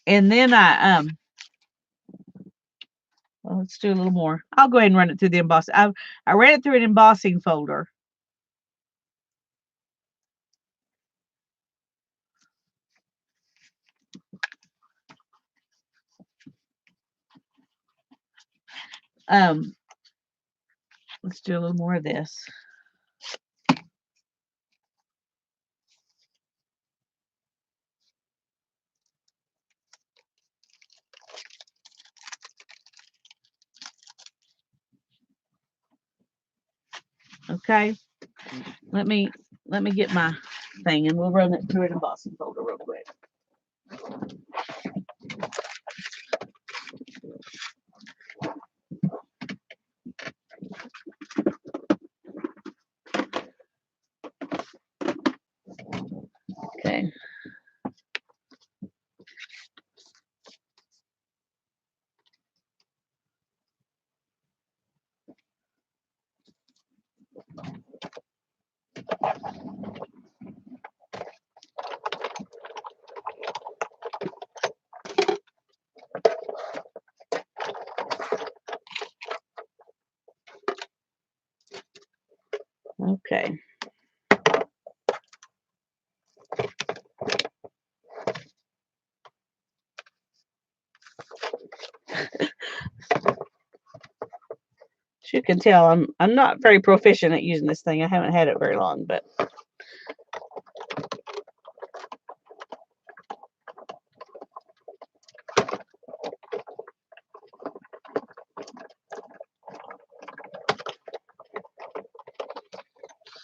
And then well, let's do a little more. I'll go ahead and run it through the emboss. I ran it through an embossing folder. Let's do a little more of this. Okay. Let me get my thing, and we'll run it through an embossing folder real quick. Okay. As you can tell, I'm not very proficient at using this thing. I haven't had it very long, but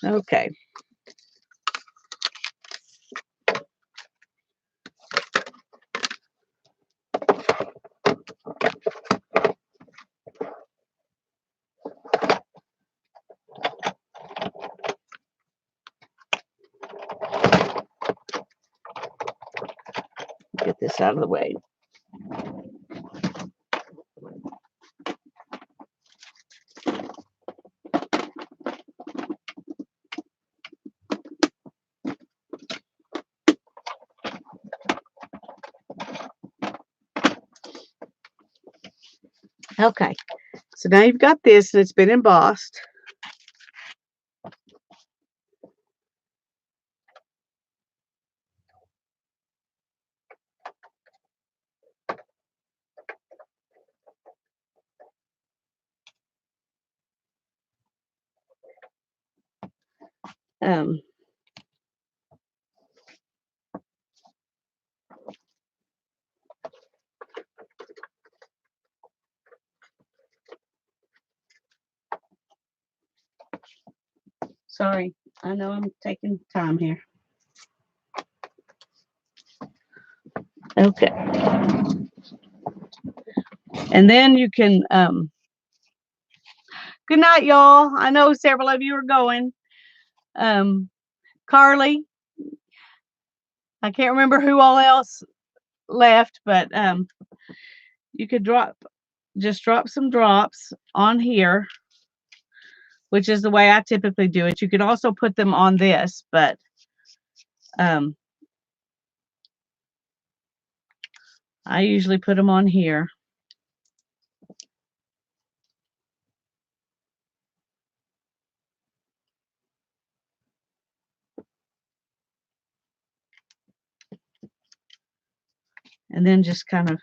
okay. Get this out of the way. Okay, so now you've got this and it's been embossed. Um, Sorry, I know I'm taking time here. Okay. And then you can, good night, y'all. I know several of you are going. Carly, I can't remember who all else left, but you could just drop some drops on here, which is the way I typically do it. You could also put them on this, but I usually put them on here. And then just kind of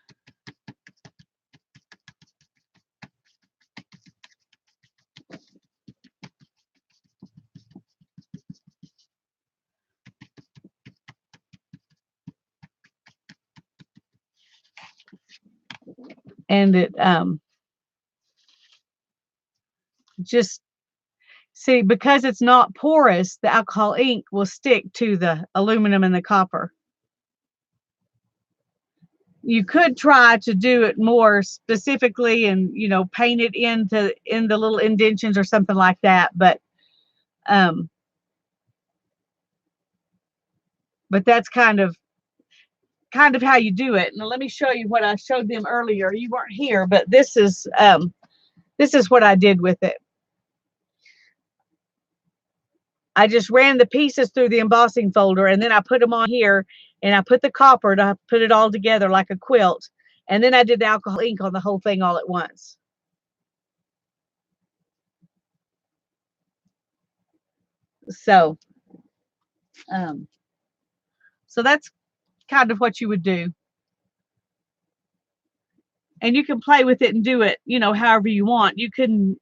and it just see, because it's not porous, the alcohol ink will stick to the aluminum and the copper. You could try to do it more specifically and, you know, paint it in the little indentions or something like that, but that's kind of how you do it. Now let me show you what I showed them earlier. You weren't here, but this is what I did with it. I just ran the pieces through the embossing folder and then I put them on here and I put the copper to put it all together like a quilt. And then I did the alcohol ink on the whole thing all at once. So, so that's kind of what you would do. And you can play with it and do it, you know, however you want. You can,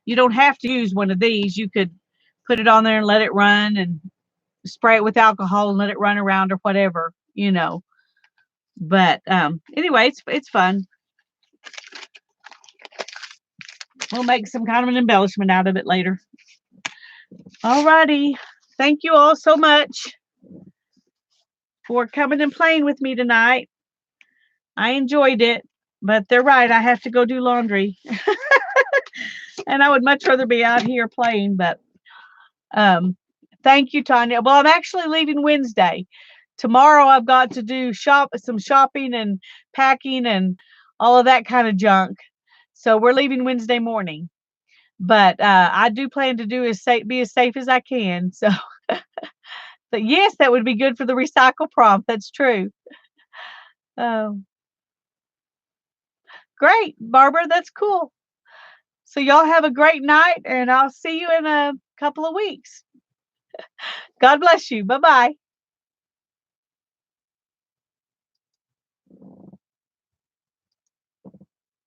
you don't have to use one of these. You could put it on there and let it run and spray it with alcohol and let it run around or whatever, you know. But anyway, it's fun. We'll make some kind of an embellishment out of it later. All righty. Thank you all so much for coming and playing with me tonight. I enjoyed it, but they're right. I have to go do laundry. And I would much rather be out here playing, but thank you, Tanya. Well, I'm actually leaving Wednesday. Tomorrow I've got to do some shopping and packing and all of that kind of junk. So we're leaving Wednesday morning. But I do plan to be as safe as I can. So, but yes, that would be good for the recycle prompt. That's true. Great, Barbara. That's cool. So y'all have a great night, and I'll see you in a couple of weeks. God bless you. Bye-bye.